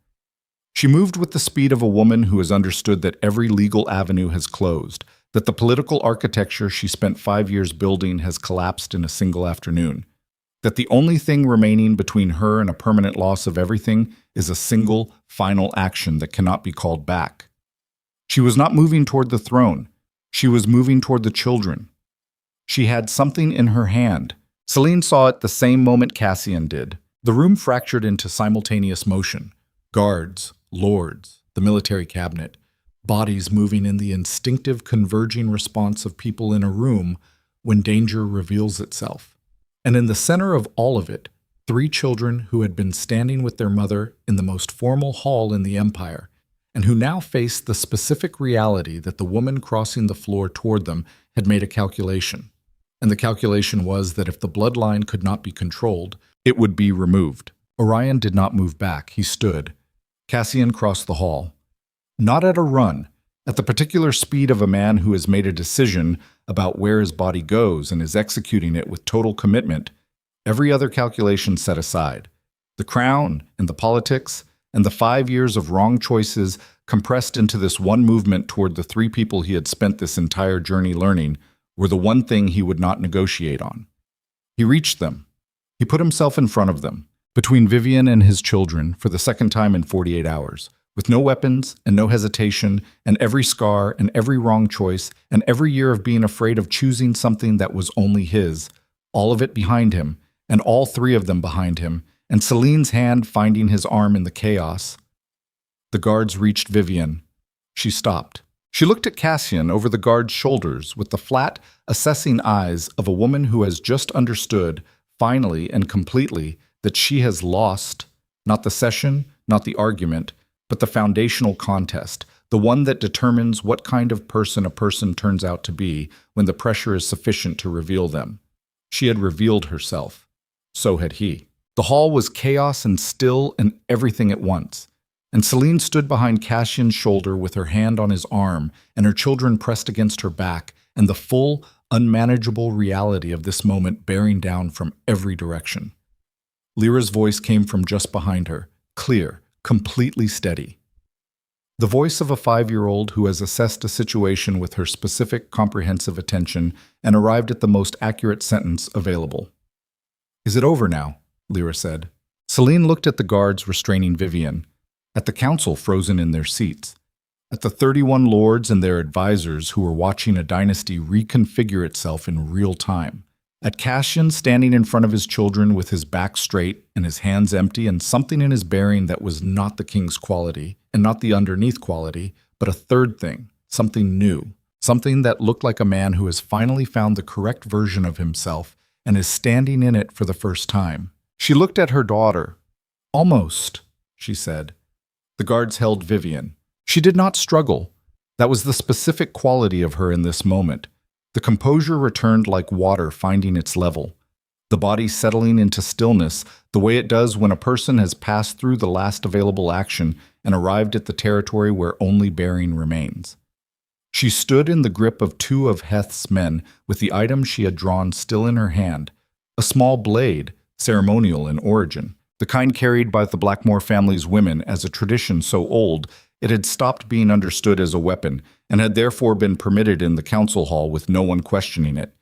She moved with the speed of a woman who has understood that every legal avenue has closed, that the political architecture she spent 5 years building has collapsed in a single afternoon, that the only thing remaining between her and a permanent loss of everything is a single, final action that cannot be called back. She was not moving toward the throne. She was moving toward the children. She had something in her hand. Selene saw it the same moment Cassian did. The room fractured into simultaneous motion. Guards, lords, the military cabinet, bodies moving in the instinctive converging response of people in a room when danger reveals itself. And in the center of all of it, 3 children who had been standing with their mother in the most formal hall in the empire, and who now faced the specific reality that the woman crossing the floor toward them had made a calculation. And the calculation was that if the bloodline could not be controlled, it would be removed. Orion did not move back. He stood. Cassian crossed the hall. Not at a run, at the particular speed of a man who has made a decision about where his body goes and is executing it with total commitment, every other calculation set aside. The crown and the politics and the 5 years of wrong choices compressed into this one movement toward the 3 people he had spent this entire journey learning were the one thing he would not negotiate on. He reached them. He put himself in front of them, between Vivian and his children, for the second time in 48 hours, with no weapons and no hesitation, and every scar and every wrong choice, and every year of being afraid of choosing something that was only his, all of it behind him, and all 3 of them behind him, and Selene's hand finding his arm in the chaos. The guards reached Vivian. She stopped. She looked at Cassian over the guard's shoulders with the flat, assessing eyes of a woman who has just understood, finally and completely, that she has lost, not the session, not the argument, but the foundational contest, the one that determines what kind of person a person turns out to be when the pressure is sufficient to reveal them. She had revealed herself. So had he. The hall was chaos and still and everything at once. And Selene stood behind Cassian's shoulder with her hand on his arm and her children pressed against her back, and the full, unmanageable reality of this moment bearing down from every direction. Lyra's voice came from just behind her, clear, completely steady. The voice of a 5-year-old who has assessed a situation with her specific, comprehensive attention and arrived at the most accurate sentence available. "Is it over now?" Lyra said. Selene looked at the guards restraining Vivian, at the council frozen in their seats, at the 31 lords and their advisors who were watching a dynasty reconfigure itself in real time, at Cassian standing in front of his children with his back straight and his hands empty and something in his bearing that was not the king's quality and not the underneath quality, but a third thing, something new, something that looked like a man who has finally found the correct version of himself and is standing in it for the first time. She looked at her daughter. "Almost," she said. The guards held Vivian. She did not struggle. That was the specific quality of her in this moment. The composure returned like water finding its level. The body settling into stillness the way it does when a person has passed through the last available action and arrived at the territory where only bearing remains. She stood in the grip of 2 of Heth's men with the item she had drawn still in her hand, a small blade, ceremonial in origin, the kind carried by the Blackmore family's women as a tradition so old it had stopped being understood as a weapon and had therefore been permitted in the council hall with no one questioning it.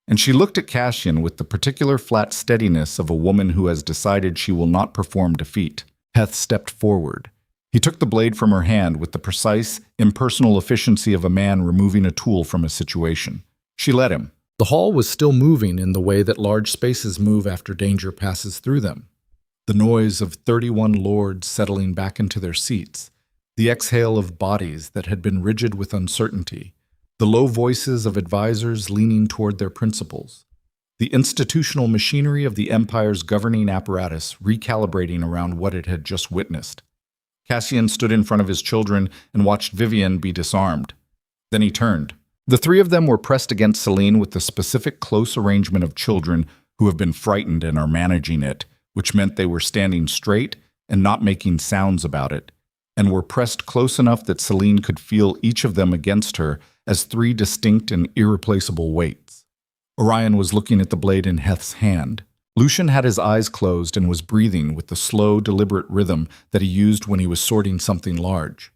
And she looked at Cassian with the particular flat steadiness of a woman who has decided she will not perform defeat. Heth stepped forward. He took the blade from her hand with the precise, impersonal efficiency of a man removing a tool from a situation. She let him. The hall was still moving in the way that large spaces move after danger passes through them. The noise of 31 lords settling back into their seats, the exhale of bodies that had been rigid with uncertainty, the low voices of advisors leaning toward their principles. the institutional machinery of the Empire's governing apparatus recalibrating around what it had just witnessed. Cassian stood in front of his children and watched Vivian be disarmed. Then he turned. The three of them were pressed against Selene with the specific close arrangement of children who have been frightened and are managing it, which meant they were standing straight and not making sounds about it, and were pressed close enough that Selene could feel each of them against her as three distinct and irreplaceable weights. Orion was looking at the blade in Heth's hand. Lucian had his eyes closed and was breathing with the slow, deliberate rhythm that he used when he was sorting something large.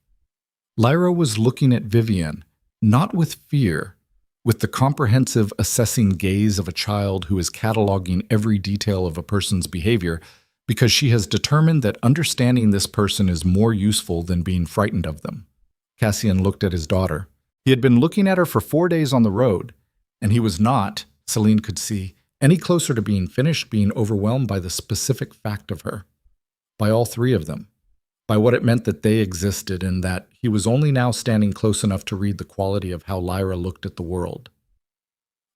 Lyra was looking at Vivian, not with fear, with the comprehensive, assessing gaze of a child who is cataloging every detail of a person's behavior because she has determined that understanding this person is more useful than being frightened of them. Cassian looked at his daughter. He had been looking at her for 4 days on the road, and he was not, Selene could see, any closer to being finished being overwhelmed by the specific fact of her. By all three of them. By what it meant that they existed and that he was only now standing close enough to read the quality of how Lyra looked at the world.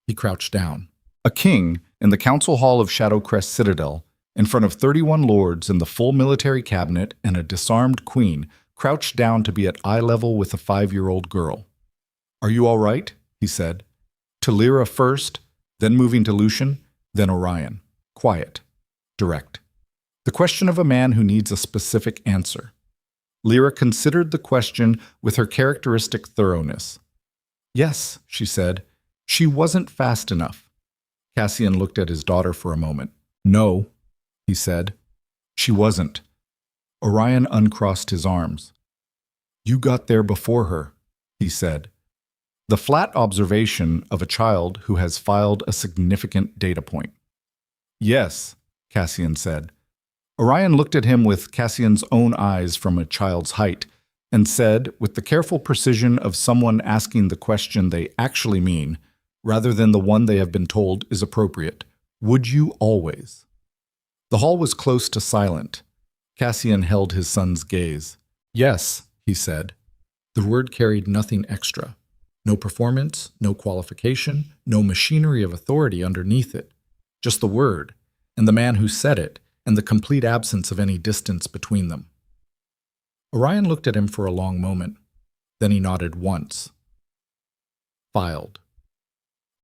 He crouched down. A king, in the council hall of Shadowcrest Citadel, in front of 31 lords and the full military cabinet and a disarmed queen, crouched down to be at eye level with a 5-year-old girl. "Are you all right?" he said. To Lyra first, then moving to Lucian, then Orion. Quiet. Direct. The question of a man who needs a specific answer. Lyra considered the question with her characteristic thoroughness. "Yes," she said. "She wasn't fast enough." Cassian looked at his daughter for a moment. "No," he said. "She wasn't." Orion uncrossed his arms. "You got there before her," he said. The flat observation of a child who has filed a significant data point. "Yes," Cassian said. Orion looked at him with Cassian's own eyes from a child's height and said, with the careful precision of someone asking the question they actually mean, rather than the one they have been told is appropriate, "Would you always?" The hall was close to silent. Cassian held his son's gaze. "Yes," he said. The word carried nothing extra. No performance, no qualification, no machinery of authority underneath it. Just the word, and the man who said it, and the complete absence of any distance between them. Orion looked at him for a long moment. Then he nodded once. Filed.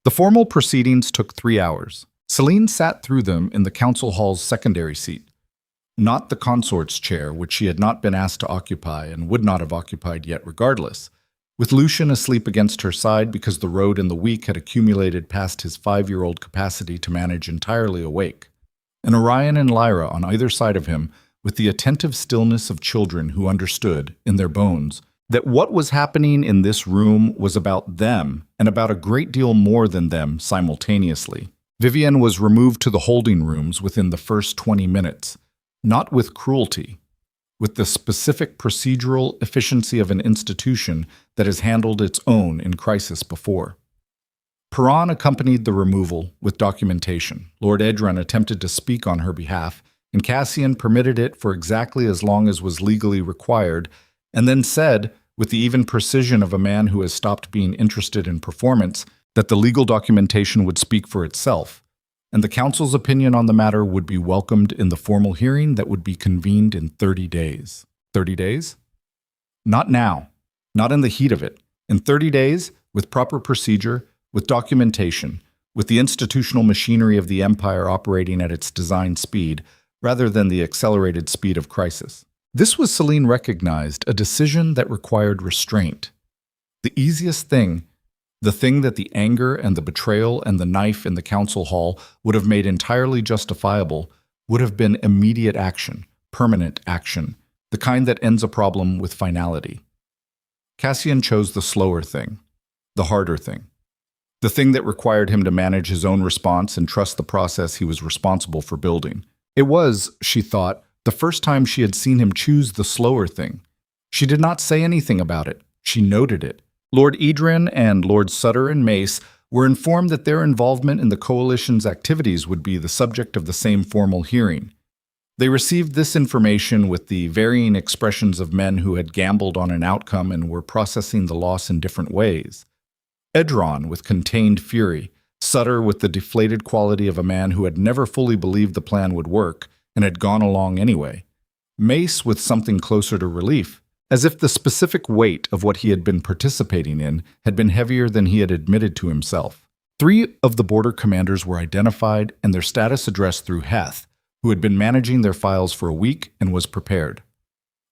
The formal proceedings took 3 hours. Selene sat through them in the council hall's secondary seat, not the consort's chair, which she had not been asked to occupy and would not have occupied yet regardless, with Lucian asleep against her side because the road and the week had accumulated past his 5-year-old capacity to manage entirely awake, and Orion and Lyra on either side of him with the attentive stillness of children who understood, in their bones, that what was happening in this room was about them and about a great deal more than them simultaneously. Vivian was removed to the holding rooms within the first 20 minutes, not with cruelty, with the specific procedural efficiency of an institution that has handled its own in crisis before. Perron accompanied the removal with documentation. Lord Edron attempted to speak on her behalf, and Cassian permitted it for exactly as long as was legally required, and then said, with the even precision of a man who has stopped being interested in performance, that the legal documentation would speak for itself, and the council's opinion on the matter would be welcomed in the formal hearing that would be convened in 30 days. 30 days? Not now. Not in the heat of it. In 30 days, with proper procedure, with documentation, with the institutional machinery of the Empire operating at its design speed, rather than the accelerated speed of crisis. This was, Selene recognized, a decision that required restraint. The easiest thing, the thing that the anger and the betrayal and the knife in the council hall would have made entirely justifiable, would have been immediate action, permanent action, the kind that ends a problem with finality. Cassian chose the slower thing, the harder thing, the thing that required him to manage his own response and trust the process he was responsible for building. It was, she thought, the first time she had seen him choose the slower thing. She did not say anything about it. She noted it. Lord Edron and Lord Sutter and Mace were informed that their involvement in the Coalition's activities would be the subject of the same formal hearing. They received this information with the varying expressions of men who had gambled on an outcome and were processing the loss in different ways. Edron with contained fury, Sutter with the deflated quality of a man who had never fully believed the plan would work and had gone along anyway. Mace with something closer to relief, as if the specific weight of what he had been participating in had been heavier than he had admitted to himself. 3 of the border commanders were identified and their status addressed through Heth, who had been managing their files for a week and was prepared.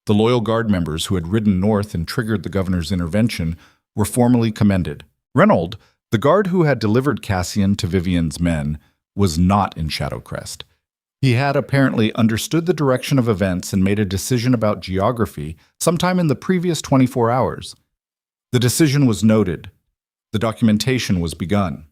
The loyal guard members who had ridden north and triggered the governor's intervention were formally commended. Reynold, the guard who had delivered Cassian to Vivian's men, was not in Shadowcrest. He had apparently understood the direction of events and made a decision about geography sometime in the previous 24 hours. The decision was noted. The documentation was begun.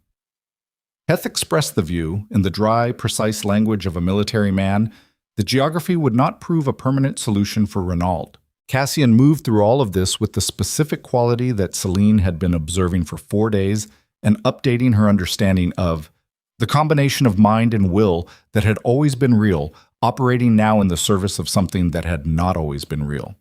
Heth expressed the view, in the dry, precise language of a military man, that geography would not prove a permanent solution for Reynold. Cassian moved through all of this with the specific quality that Selene had been observing for 4 days and updating her understanding of the combination of mind and will that had always been real, operating now in the service of something that had not always been real.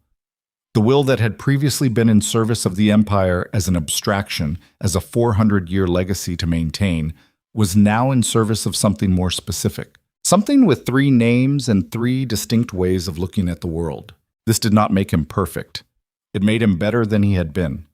The will that had previously been in service of the Empire as an abstraction, as a 400-year legacy to maintain, was now in service of something more specific. Something with 3 names and 3 distinct ways of looking at the world. This did not make him perfect. It made him better than he had been.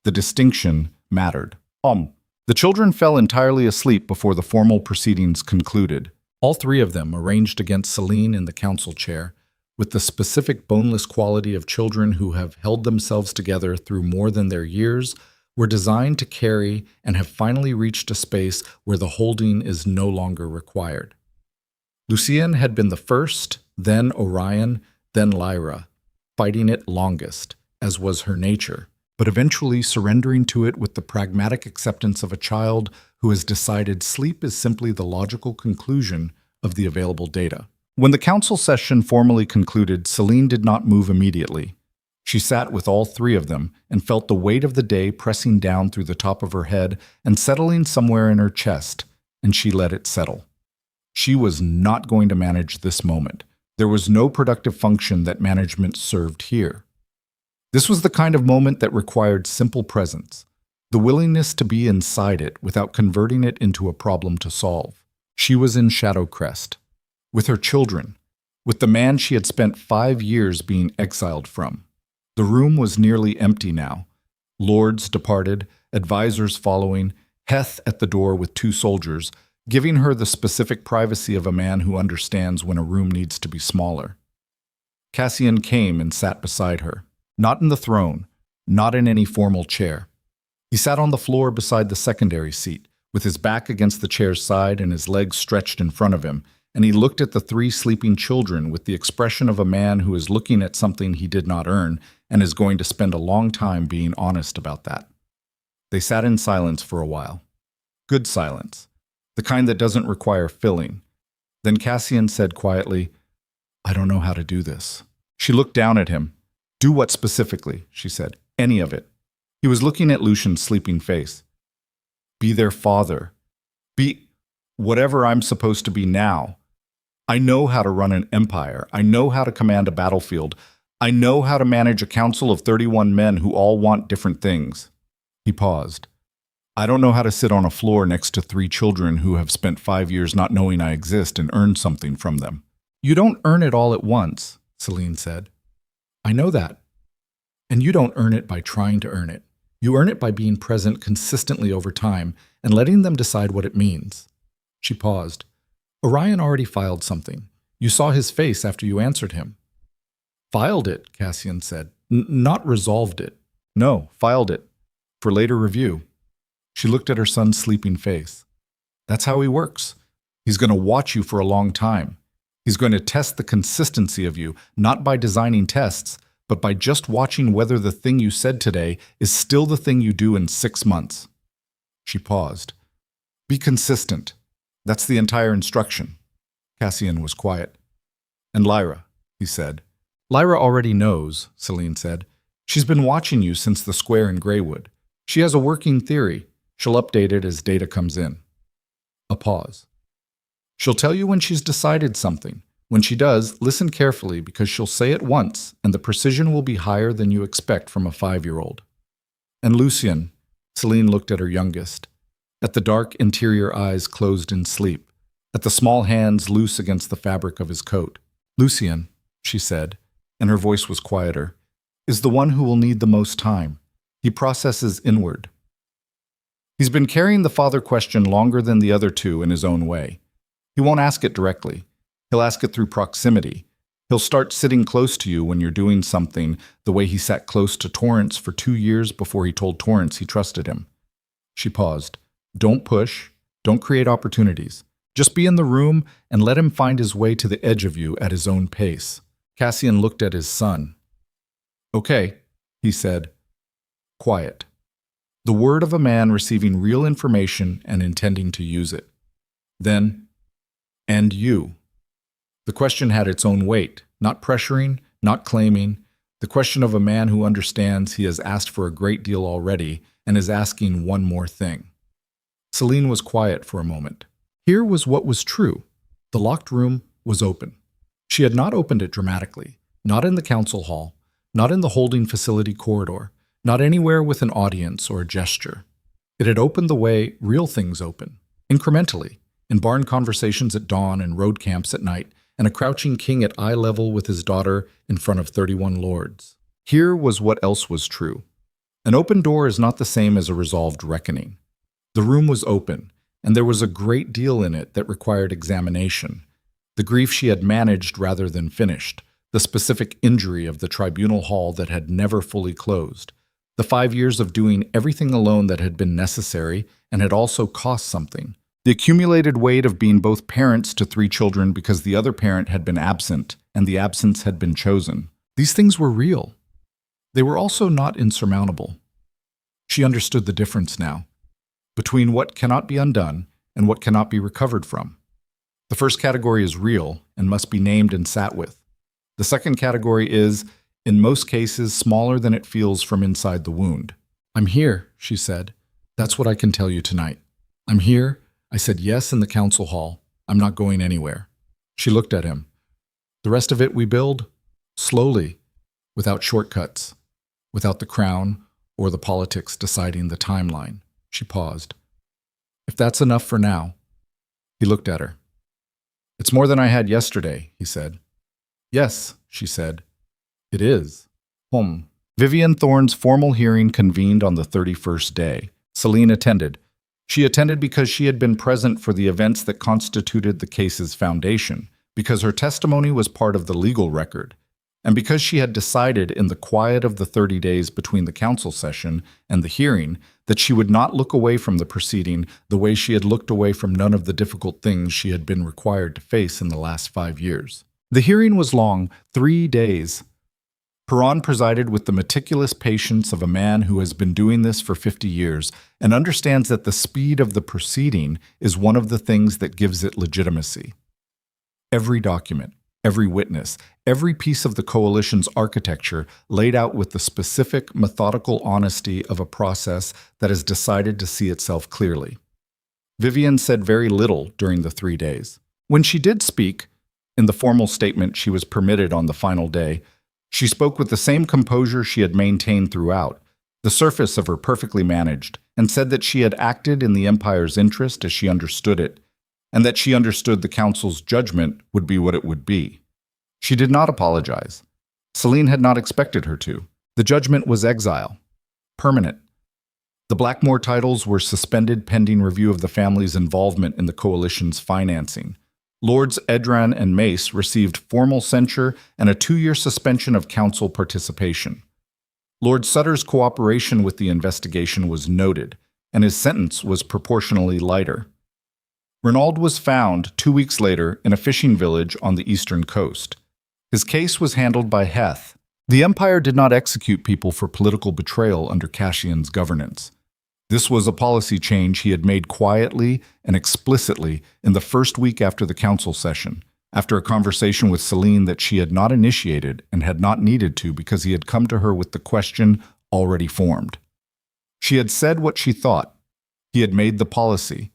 The distinction mattered. The children fell entirely asleep before the formal proceedings concluded. All 3 of them, arranged against Selene in the council chair, with the specific boneless quality of children who have held themselves together through more than their years, were designed to carry and have finally reached a space where the holding is no longer required. Lucien had been the first, then Orion, then Lyra, fighting it longest, as was her nature, but eventually surrendering to it with the pragmatic acceptance of a child who has decided sleep is simply the logical conclusion of the available data. When the council session formally concluded, Selene did not move immediately. She sat with all 3 of them and felt the weight of the day pressing down through the top of her head and settling somewhere in her chest, and she let it settle. She was not going to manage this moment. There was no productive function that management served here. This was the kind of moment that required simple presence, the willingness to be inside it without converting it into a problem to solve. She was in Shadowcrest, with her children, with the man she had spent 5 years being exiled from. The room was nearly empty now. Lords departed, advisors following, Heth at the door with 2 soldiers, giving her the specific privacy of a man who understands when a room needs to be smaller. Cassian came and sat beside her, not in the throne, not in any formal chair. He sat on the floor beside the secondary seat, with his back against the chair's side and his legs stretched in front of him, and he looked at the 3 sleeping children with the expression of a man who is looking at something he did not earn and is going to spend a long time being honest about that. They sat in silence for a while. Good silence. The kind that doesn't require filling. Then Cassian said quietly, "I don't know how to do this." She looked down at him. "Do what specifically?" she said. "Any of it." He was looking at Lucian's sleeping face. "Be their father. Be whatever I'm supposed to be now. I know how to run an empire. I know how to command a battlefield. I know how to manage a council of 31 men who all want different things." He paused. "I don't know how to sit on a floor next to 3 children who have spent 5 years not knowing I exist and earn something from them." "You don't earn it all at once," Selene said. "I know that. And you don't earn it by trying to earn it. You earn it by being present consistently over time and letting them decide what it means." She paused. "Orion already filed something. You saw his face after you answered him." "Filed it," Cassian said. "Not resolved it." "No, filed it. For later review." She looked at her son's sleeping face. "That's how he works. He's going to watch you for a long time. He's going to test the consistency of you, not by designing tests, but by just watching whether the thing you said today is still the thing you do in 6 months." She paused. "Be consistent. That's the entire instruction." Cassian was quiet. "And Lyra," he said. "Lyra already knows," Selene said. "She's been watching you since the square in Greywood. She has a working theory. She'll update it as data comes in." A pause. "She'll tell you when she's decided something. When she does, listen carefully because she'll say it once and the precision will be higher than you expect from a 5-year-old. And Lucien," Selene looked at her youngest, at the dark interior eyes closed in sleep, at the small hands loose against the fabric of his coat. "Lucien," she said, and her voice was quieter, "is the one who will need the most time. He processes inward. He's been carrying the father question longer than the other two in his own way. He won't ask it directly. He'll ask it through proximity. He'll start sitting close to you when you're doing something the way he sat close to Torrance for 2 years before he told Torrance he trusted him." She paused. "Don't push. Don't create opportunities. Just be in the room and let him find his way to the edge of you at his own pace." Cassian looked at his son. "Okay," he said. Quiet. The word of a man receiving real information and intending to use it. Then, "And you." The question had its own weight, not pressuring, not claiming, the question of a man who understands he has asked for a great deal already and is asking one more thing. Selene was quiet for a moment. Here was what was true. The locked room was open. She had not opened it dramatically, not in the council hall, not in the holding facility corridor, not anywhere with an audience or a gesture. It had opened the way real things open, incrementally, in barn conversations at dawn and road camps at night, and a crouching king at eye level with his daughter in front of 31 lords. Here was what else was true. An open door is not the same as a resolved reckoning. The room was open, and there was a great deal in it that required examination. The grief she had managed rather than finished, the specific injury of the tribunal hall that had never fully closed, the 5 years of doing everything alone that had been necessary and had also cost something, the accumulated weight of being both parents to 3 children because the other parent had been absent and the absence had been chosen. These things were real. They were also not insurmountable. She understood the difference now between what cannot be undone and what cannot be recovered from. The first category is real and must be named and sat with. The second category is, in most cases, smaller than it feels from inside the wound. "I'm here," she said. "That's what I can tell you tonight. I'm here. I said yes in the council hall. I'm not going anywhere." She looked at him. "The rest of it we build slowly, without shortcuts, without the crown or the politics deciding the timeline." She paused. "If that's enough for now." He looked at her. "It's more than I had yesterday," he said. "Yes," she said. "It is." Vivian Thorne's formal hearing convened on the 31st day. Selene attended. She attended because she had been present for the events that constituted the case's foundation, because her testimony was part of the legal record, and because she had decided in the quiet of the 30 days between the council session and the hearing that she would not look away from the proceeding the way she had looked away from none of the difficult things she had been required to face in the last 5 years. The hearing was long, 3 days. Perron presided with the meticulous patience of a man who has been doing this for 50 years and understands that the speed of the proceeding is one of the things that gives it legitimacy. Every document, every witness, every piece of the coalition's architecture laid out with the specific, methodical honesty of a process that has decided to see itself clearly. Vivian said very little during the 3 days. When she did speak, in the formal statement she was permitted on the final day, she spoke with the same composure she had maintained throughout, the surface of her perfectly managed, and said that she had acted in the Empire's interest as she understood it, and that she understood the Council's judgment would be what it would be. She did not apologize. Selene had not expected her to. The judgment was exile. Permanent. The Blackmore titles were suspended pending review of the family's involvement in the coalition's financing. Lords Edran and Mace received formal censure and a 2-year suspension of council participation. Lord Sutter's cooperation with the investigation was noted, and his sentence was proportionally lighter. Renaud was found 2 weeks later in a fishing village on the eastern coast. His case was handled by Heth. The Empire did not execute people for political betrayal under Cassian's governance. This was a policy change he had made quietly and explicitly in the first week after the council session, after a conversation with Selene that she had not initiated and had not needed to because he had come to her with the question already formed. She had said what she thought. He had made the policy.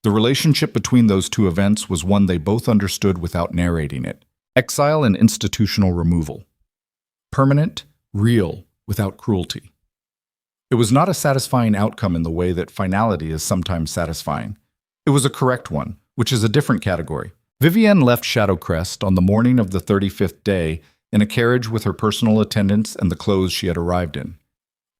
The relationship between those two events was one they both understood without narrating it. Exile and institutional removal. Permanent, real, without cruelty. It was not a satisfying outcome in the way that finality is sometimes satisfying. It was a correct one, which is a different category. Vivienne left Shadowcrest on the morning of the 35th day in a carriage with her personal attendants and the clothes she had arrived in.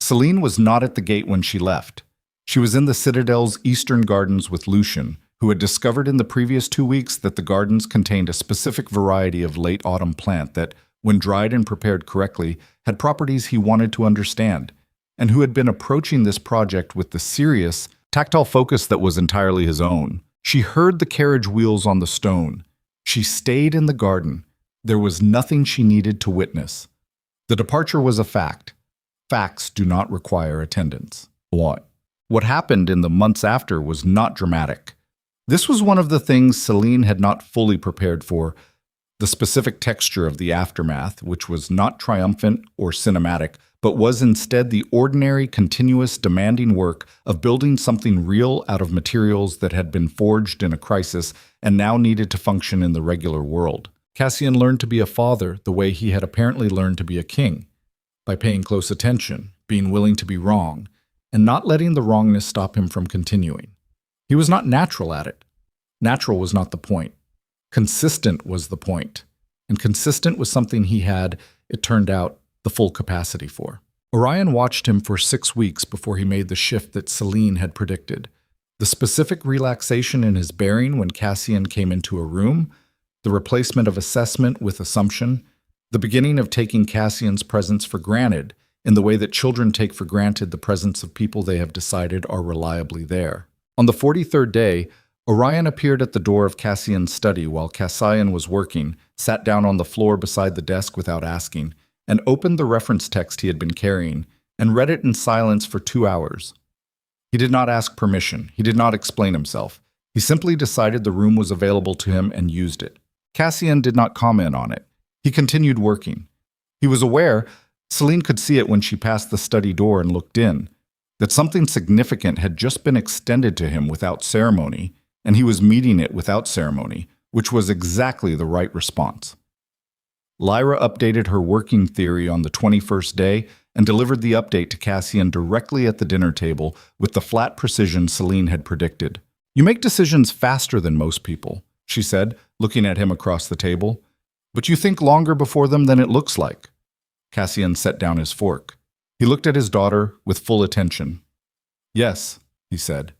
Selene was not at the gate when she left. She was in the Citadel's eastern gardens with Lucian, who had discovered in the previous 2 weeks that the gardens contained a specific variety of late autumn plant that, when dried and prepared correctly, had properties he wanted to understand, and who had been approaching this project with the serious, tactile focus that was entirely his own. She heard the carriage wheels on the stone. She stayed in the garden. There was nothing she needed to witness. The departure was a fact. Facts do not require attendance. What happened in the months after was not dramatic. This was one of the things Selene had not fully prepared for, the specific texture of the aftermath, which was not triumphant or cinematic, but was instead the ordinary, continuous, demanding work of building something real out of materials that had been forged in a crisis and now needed to function in the regular world. Cassian learned to be a father the way he had apparently learned to be a king, by paying close attention, being willing to be wrong, and not letting the wrongness stop him from continuing. He was not natural at it. Natural was not the point. Consistent was the point. And consistent was something he had, it turned out, the full capacity for. Orion watched him for 6 weeks before he made the shift that Selene had predicted. The specific relaxation in his bearing when Cassian came into a room, the replacement of assessment with assumption, the beginning of taking Cassian's presence for granted in the way that children take for granted the presence of people they have decided are reliably there. On the 43rd day, Orion appeared at the door of Cassian's study while Cassian was working, sat down on the floor beside the desk without asking, and opened the reference text he had been carrying, and read it in silence for 2 hours. He did not ask permission. He did not explain himself. He simply decided the room was available to him and used it. Cassian did not comment on it. He continued working. He was aware, Selene could see it when she passed the study door and looked in, that something significant had just been extended to him without ceremony, and he was meeting it without ceremony, which was exactly the right response. Lyra updated her working theory on the 21st day and delivered the update to Cassian directly at the dinner table with the flat precision Selene had predicted. "You make decisions faster than most people," she said, looking at him across the table. "But you think longer before them than it looks like." Cassian set down his fork. He looked at his daughter with full attention. "Yes," he said.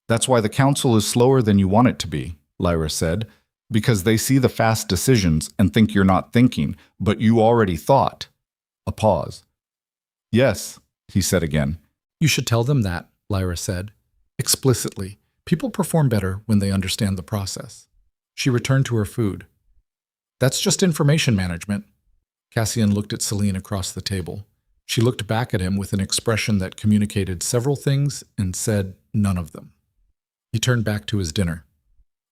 "That's why the council is slower than you want it to be," Lyra said, "because they see the fast decisions and think you're not thinking, but you already thought." A pause. "Yes," he said again. "You should tell them that," Lyra said, explicitly. "People perform better when they understand the process." She returned to her food. "That's just information management." Cassian looked at Selene across the table. She looked back at him with an expression that communicated several things and said none of them. He turned back to his dinner.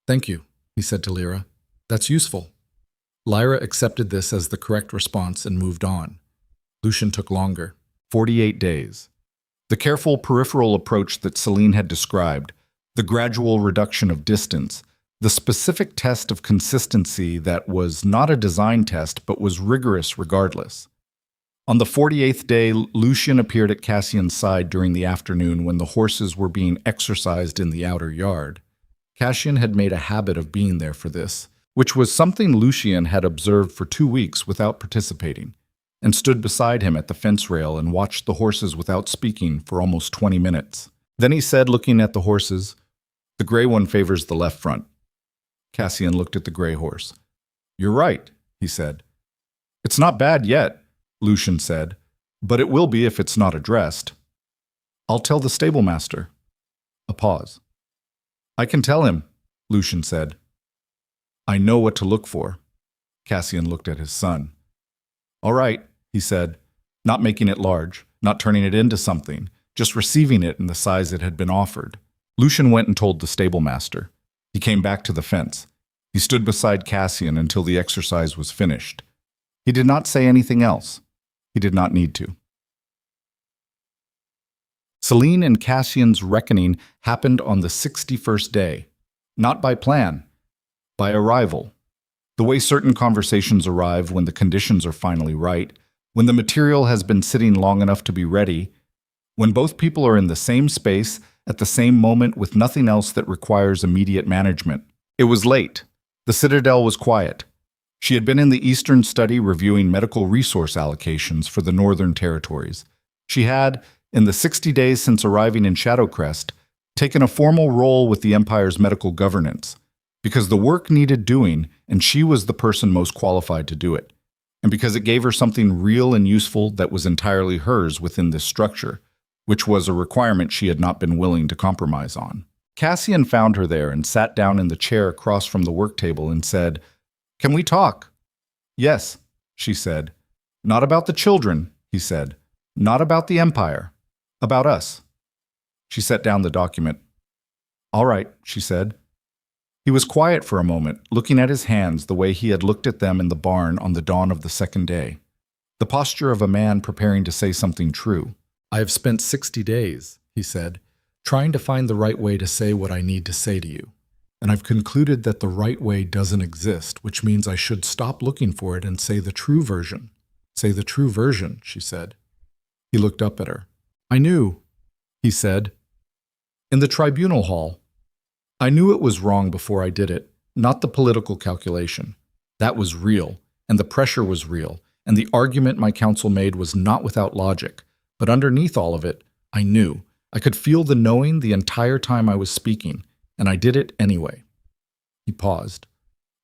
"Thank you," he said to Lyra. "That's useful." Lyra accepted this as the correct response and moved on. Lucian took longer. 48 days. The careful peripheral approach that Selene had described, the gradual reduction of distance, the specific test of consistency that was not a design test but was rigorous regardless. On the 48th day, Lucian appeared at Cassian's side during the afternoon when the horses were being exercised in the outer yard. Cassian had made a habit of being there for this, which was something Lucian had observed for 2 weeks without participating, and stood beside him at the fence rail and watched the horses without speaking for almost 20 minutes. Then he said, looking at the horses, "The gray one favors the left front." Cassian looked at the gray horse. "You're right," he said. "It's not bad yet," Lucian said, "but it will be if it's not addressed." "I'll tell the stable master." A pause. "I can tell him," Lucian said. "I know what to look for." Cassian looked at his son. "All right," he said, not making it large, not turning it into something, just receiving it in the size it had been offered. Lucian went and told the stable master. He came back to the fence. He stood beside Cassian until the exercise was finished. He did not say anything else. He did not need to. Selene and Cassian's reckoning happened on the 61st day, not by plan, by arrival. The way certain conversations arrive when the conditions are finally right, when the material has been sitting long enough to be ready, When both people are in the same space, at the same moment with nothing else that requires immediate management. It was late. The Citadel was quiet. She had been in the Eastern Study reviewing medical resource allocations for the Northern Territories. She had, in the 60 days since arriving in Shadowcrest, taken a formal role with the Empire's medical governance, because the work needed doing and she was the person most qualified to do it, and because it gave her something real and useful that was entirely hers within this structure, which was a requirement she had not been willing to compromise on. Cassian found her there and sat down in the chair across from the work table and said, "Can we talk?" "Yes," she said. "Not about the children," he said. "Not about the Empire. About us." She set down the document. "All right," she said. He was quiet for a moment, looking at his hands the way he had looked at them in the barn on the dawn of the second day. The posture of a man preparing to say something true. "I have spent 60 days," he said, "trying to find the right way to say what I need to say to you. And I've concluded that the right way doesn't exist, which means I should stop looking for it and say the true version." "Say the true version," she said. He looked up at her. "I knew," he said. "In the tribunal hall. I knew it was wrong before I did it, not the political calculation. That was real, and the pressure was real, and the argument my counsel made was not without logic. But underneath all of it, I knew. I could feel the knowing the entire time I was speaking, and I did it anyway." He paused.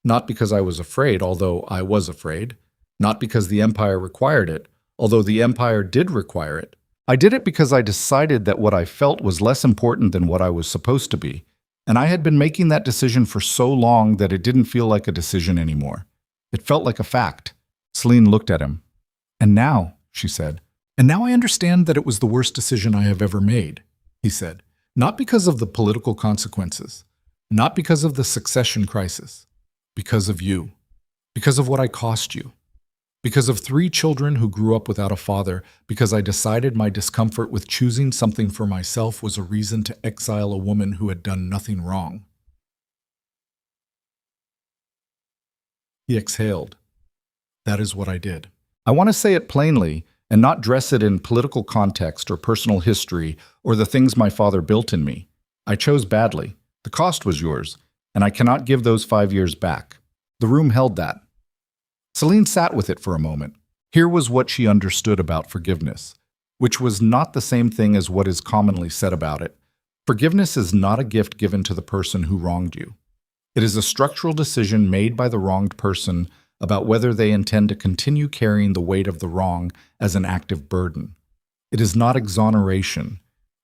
"Not because I was afraid, although I was afraid. Not because the Empire required it, although the Empire did require it. I did it because I decided that what I felt was less important than what I was supposed to be. And I had been making that decision for so long that it didn't feel like a decision anymore. It felt like a fact." Selene looked at him. "And now," she said, "and now I understand that it was the worst decision I have ever made," he said. "Not because of the political consequences, not because of the succession crisis, because of you, because of what I cost you, because of 3 children who grew up without a father, because I decided my discomfort with choosing something for myself was a reason to exile a woman who had done nothing wrong." He exhaled. "That is what I did. I want to say it plainly and not dress it in political context or personal history or the things my father built in me. I chose badly. The cost was yours, and I cannot give those 5 years back." The room held that. Selene sat with it for a moment. Here was what she understood about forgiveness, which was not the same thing as what is commonly said about it. Forgiveness is not a gift given to the person who wronged you. It is a structural decision made by the wronged person about whether they intend to continue carrying the weight of the wrong as an active burden. It is not exoneration.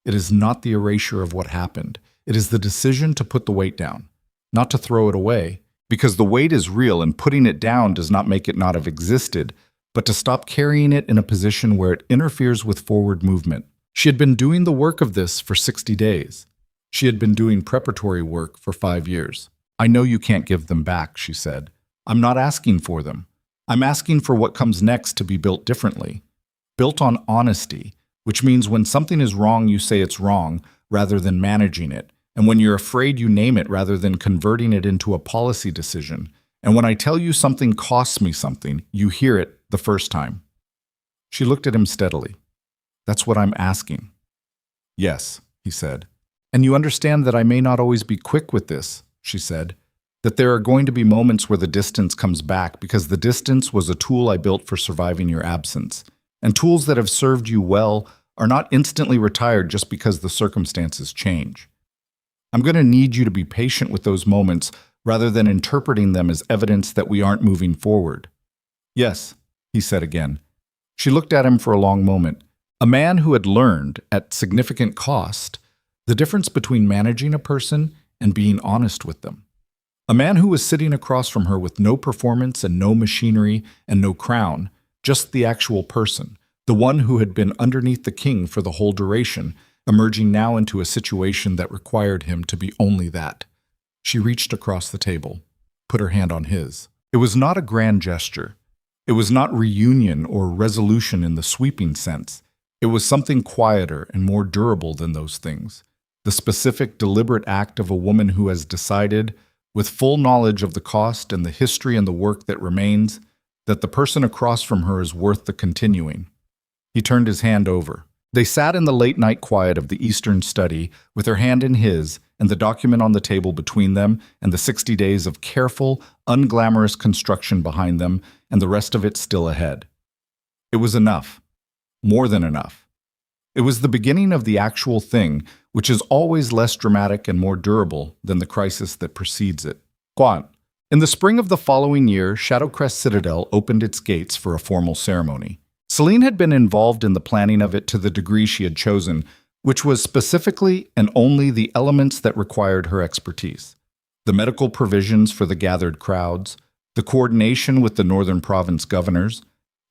It is not the erasure of what happened. It is the decision to put the weight down, not to throw it away, because the weight is real and putting it down does not make it not have existed, but to stop carrying it in a position where it interferes with forward movement. She had been doing the work of this for 60 days. She had been doing preparatory work for 5 years. "I know you can't give them back," she said. "I'm not asking for them. I'm asking for what comes next to be built differently. Built on honesty, which means when something is wrong, you say it's wrong, rather than managing it. And when you're afraid, you name it rather than converting it into a policy decision. And when I tell you something costs me something, you hear it the first time." She looked at him steadily. "That's what I'm asking." "Yes," he said. "And you understand that I may not always be quick with this," she said. "That there are going to be moments where the distance comes back because the distance was a tool I built for surviving your absence. And tools that have served you well are not instantly retired just because the circumstances change. I'm going to need you to be patient with those moments rather than interpreting them as evidence that we aren't moving forward." "Yes," he said again. She looked at him for a long moment. A man who had learned, at significant cost, the difference between managing a person and being honest with them. A man who was sitting across from her with no performance and no machinery and no crown, just the actual person, the one who had been underneath the king for the whole duration, emerging now into a situation that required him to be only that. She reached across the table, put her hand on his. It was not a grand gesture. It was not reunion or resolution in the sweeping sense. It was something quieter and more durable than those things. The specific, deliberate act of a woman who has decided, with full knowledge of the cost and the history and the work that remains, that the person across from her is worth the continuing. He turned his hand over. They sat in the late-night quiet of the Eastern study, with her hand in his, and the document on the table between them, and the 60 days of careful, unglamorous construction behind them, and the rest of it still ahead. It was enough. More than enough. It was the beginning of the actual thing, which is always less dramatic and more durable than the crisis that precedes it. Quant. In the spring of the following year, Shadowcrest Citadel opened its gates for a formal ceremony. Selene had been involved in the planning of it to the degree she had chosen, which was specifically and only the elements that required her expertise. The medical provisions for the gathered crowds, the coordination with the Northern Province governors,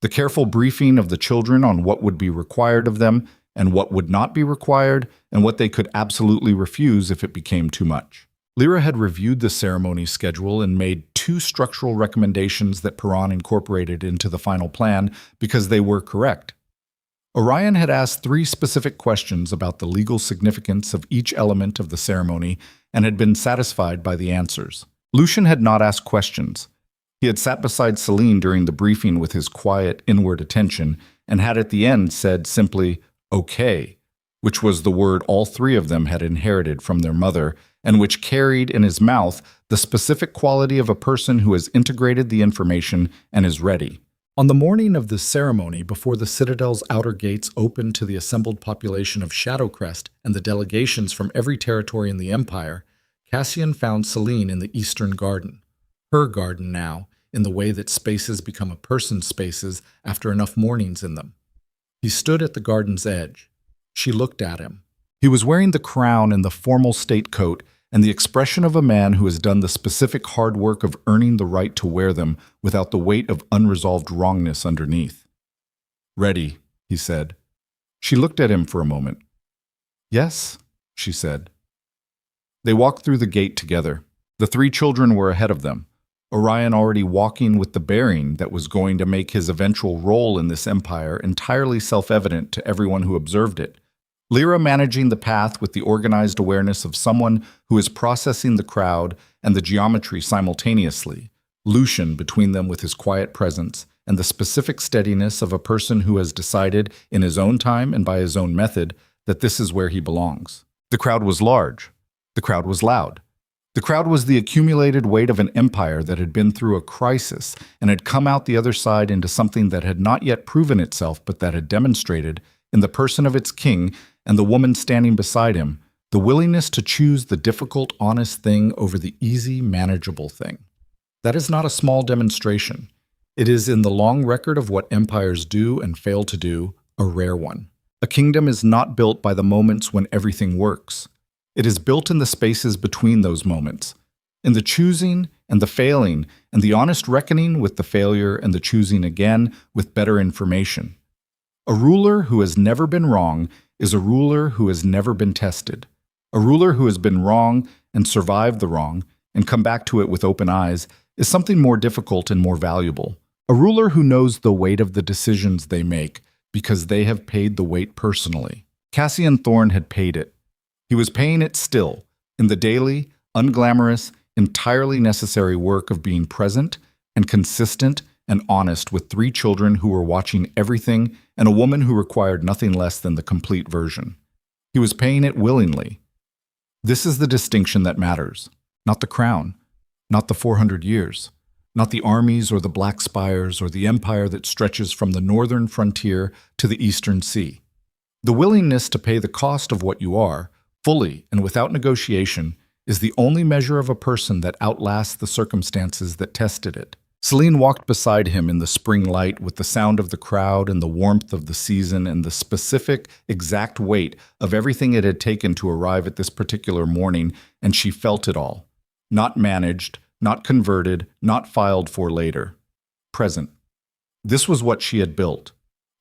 the careful briefing of the children on what would be required of them and what would not be required, and what they could absolutely refuse if it became too much. Lyra had reviewed the ceremony schedule and made 2 structural recommendations that Perron incorporated into the final plan because they were correct. Orion had asked 3 specific questions about the legal significance of each element of the ceremony and had been satisfied by the answers. Lucian had not asked questions. He had sat beside Selene during the briefing with his quiet, inward attention and had at the end said simply, "Okay," which was the word all 3 of them had inherited from their mother and which carried in his mouth the specific quality of a person who has integrated the information and is ready. On the morning of the ceremony, before the Citadel's outer gates opened to the assembled population of Shadowcrest and the delegations from every territory in the Empire, Cassian found Selene in the Eastern Garden. Her garden now, in the way that spaces become a person's spaces after enough mornings in them. He stood at the garden's edge. She looked at him. He was wearing the crown and the formal state coat and the expression of a man who has done the specific hard work of earning the right to wear them without the weight of unresolved wrongness underneath. "Ready," he said. She looked at him for a moment. "Yes," she said. They walked through the gate together. The 3 children were ahead of them. Orion already walking with the bearing that was going to make his eventual role in this empire entirely self-evident to everyone who observed it. Lyra managing the path with the organized awareness of someone who is processing the crowd and the geometry simultaneously. Lucian between them with his quiet presence and the specific steadiness of a person who has decided in his own time and by his own method that this is where he belongs. The crowd was large. The crowd was loud. The crowd was the accumulated weight of an empire that had been through a crisis and had come out the other side into something that had not yet proven itself but that had demonstrated, in the person of its king and the woman standing beside him, the willingness to choose the difficult, honest thing over the easy, manageable thing. That is not a small demonstration. It is, in the long record of what empires do and fail to do, a rare one. A kingdom is not built by the moments when everything works. It is built in the spaces between those moments, in the choosing and the failing, and the honest reckoning with the failure and the choosing again with better information. A ruler who has never been wrong is a ruler who has never been tested. A ruler who has been wrong and survived the wrong and come back to it with open eyes is something more difficult and more valuable. A ruler who knows the weight of the decisions they make because they have paid the weight personally. Cassian Thorne had paid it. He was paying it still, in the daily, unglamorous, entirely necessary work of being present and consistent and honest with 3 children who were watching everything and a woman who required nothing less than the complete version. He was paying it willingly. This is the distinction that matters, not the crown, not the 400 years, not the armies or the black spires or the empire that stretches from the northern frontier to the eastern sea. The willingness to pay the cost of what you are, fully and without negotiation, is the only measure of a person that outlasts the circumstances that tested it. Selene walked beside him in the spring light with the sound of the crowd and the warmth of the season and the specific, exact weight of everything it had taken to arrive at this particular morning, and she felt it all. Not managed, not converted, not filed for later. Present. This was what she had built.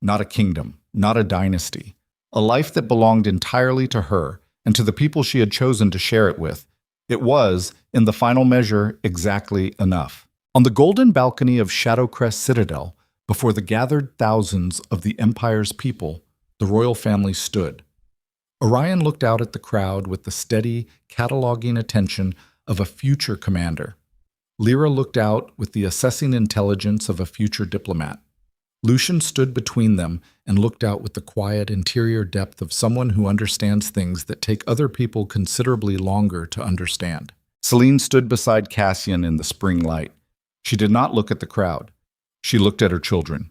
Not a kingdom, not a dynasty. A life that belonged entirely to her and to the people she had chosen to share it with. It was, in the final measure, exactly enough. On the golden balcony of Shadowcrest Citadel, before the gathered thousands of the Empire's people, the royal family stood. Orion looked out at the crowd with the steady, cataloging attention of a future commander. Lyra looked out with the assessing intelligence of a future diplomat. Lucian stood between them and looked out with the quiet interior depth of someone who understands things that take other people considerably longer to understand. Selene stood beside Cassian in the spring light. She did not look at the crowd. She looked at her children.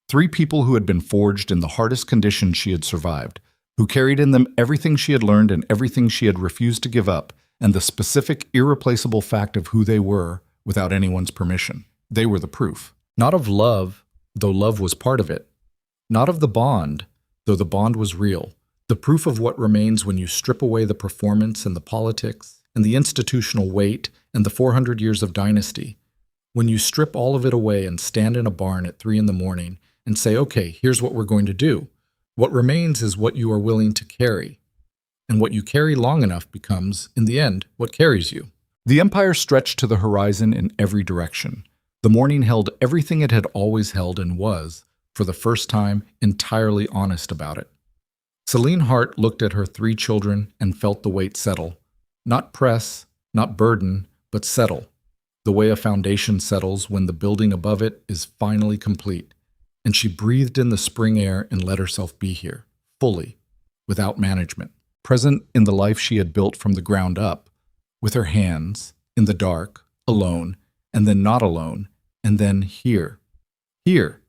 3 people who had been forged in the hardest conditions she had survived, who carried in them everything she had learned and everything she had refused to give up, and the specific, irreplaceable fact of who they were without anyone's permission. They were the proof. Not of love, though love was part of it. Not of the bond, though the bond was real. The proof of what remains when you strip away the performance and the politics and the institutional weight and the 400 years of dynasty. When you strip all of it away and stand in a barn at 3 in the morning and say, okay, here's what we're going to do. What remains is what you are willing to carry. And what you carry long enough becomes, in the end, what carries you. The empire stretched to the horizon in every direction. The morning held everything it had always held and was, for the first time, entirely honest about it. Selene Hart looked at her 3 children and felt the weight settle. Not press, not burden, but settle. The way a foundation settles when the building above it is finally complete. And she breathed in the spring air and let herself be here, fully, without management, present in the life she had built from the ground up, with her hands, in the dark, alone, and then not alone, and then here. Here.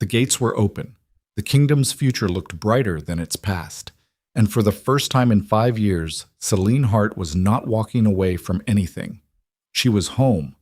The gates were open. The kingdom's future looked brighter than its past. And for the first time in 5 years, Selene Hart was not walking away from anything. She was home,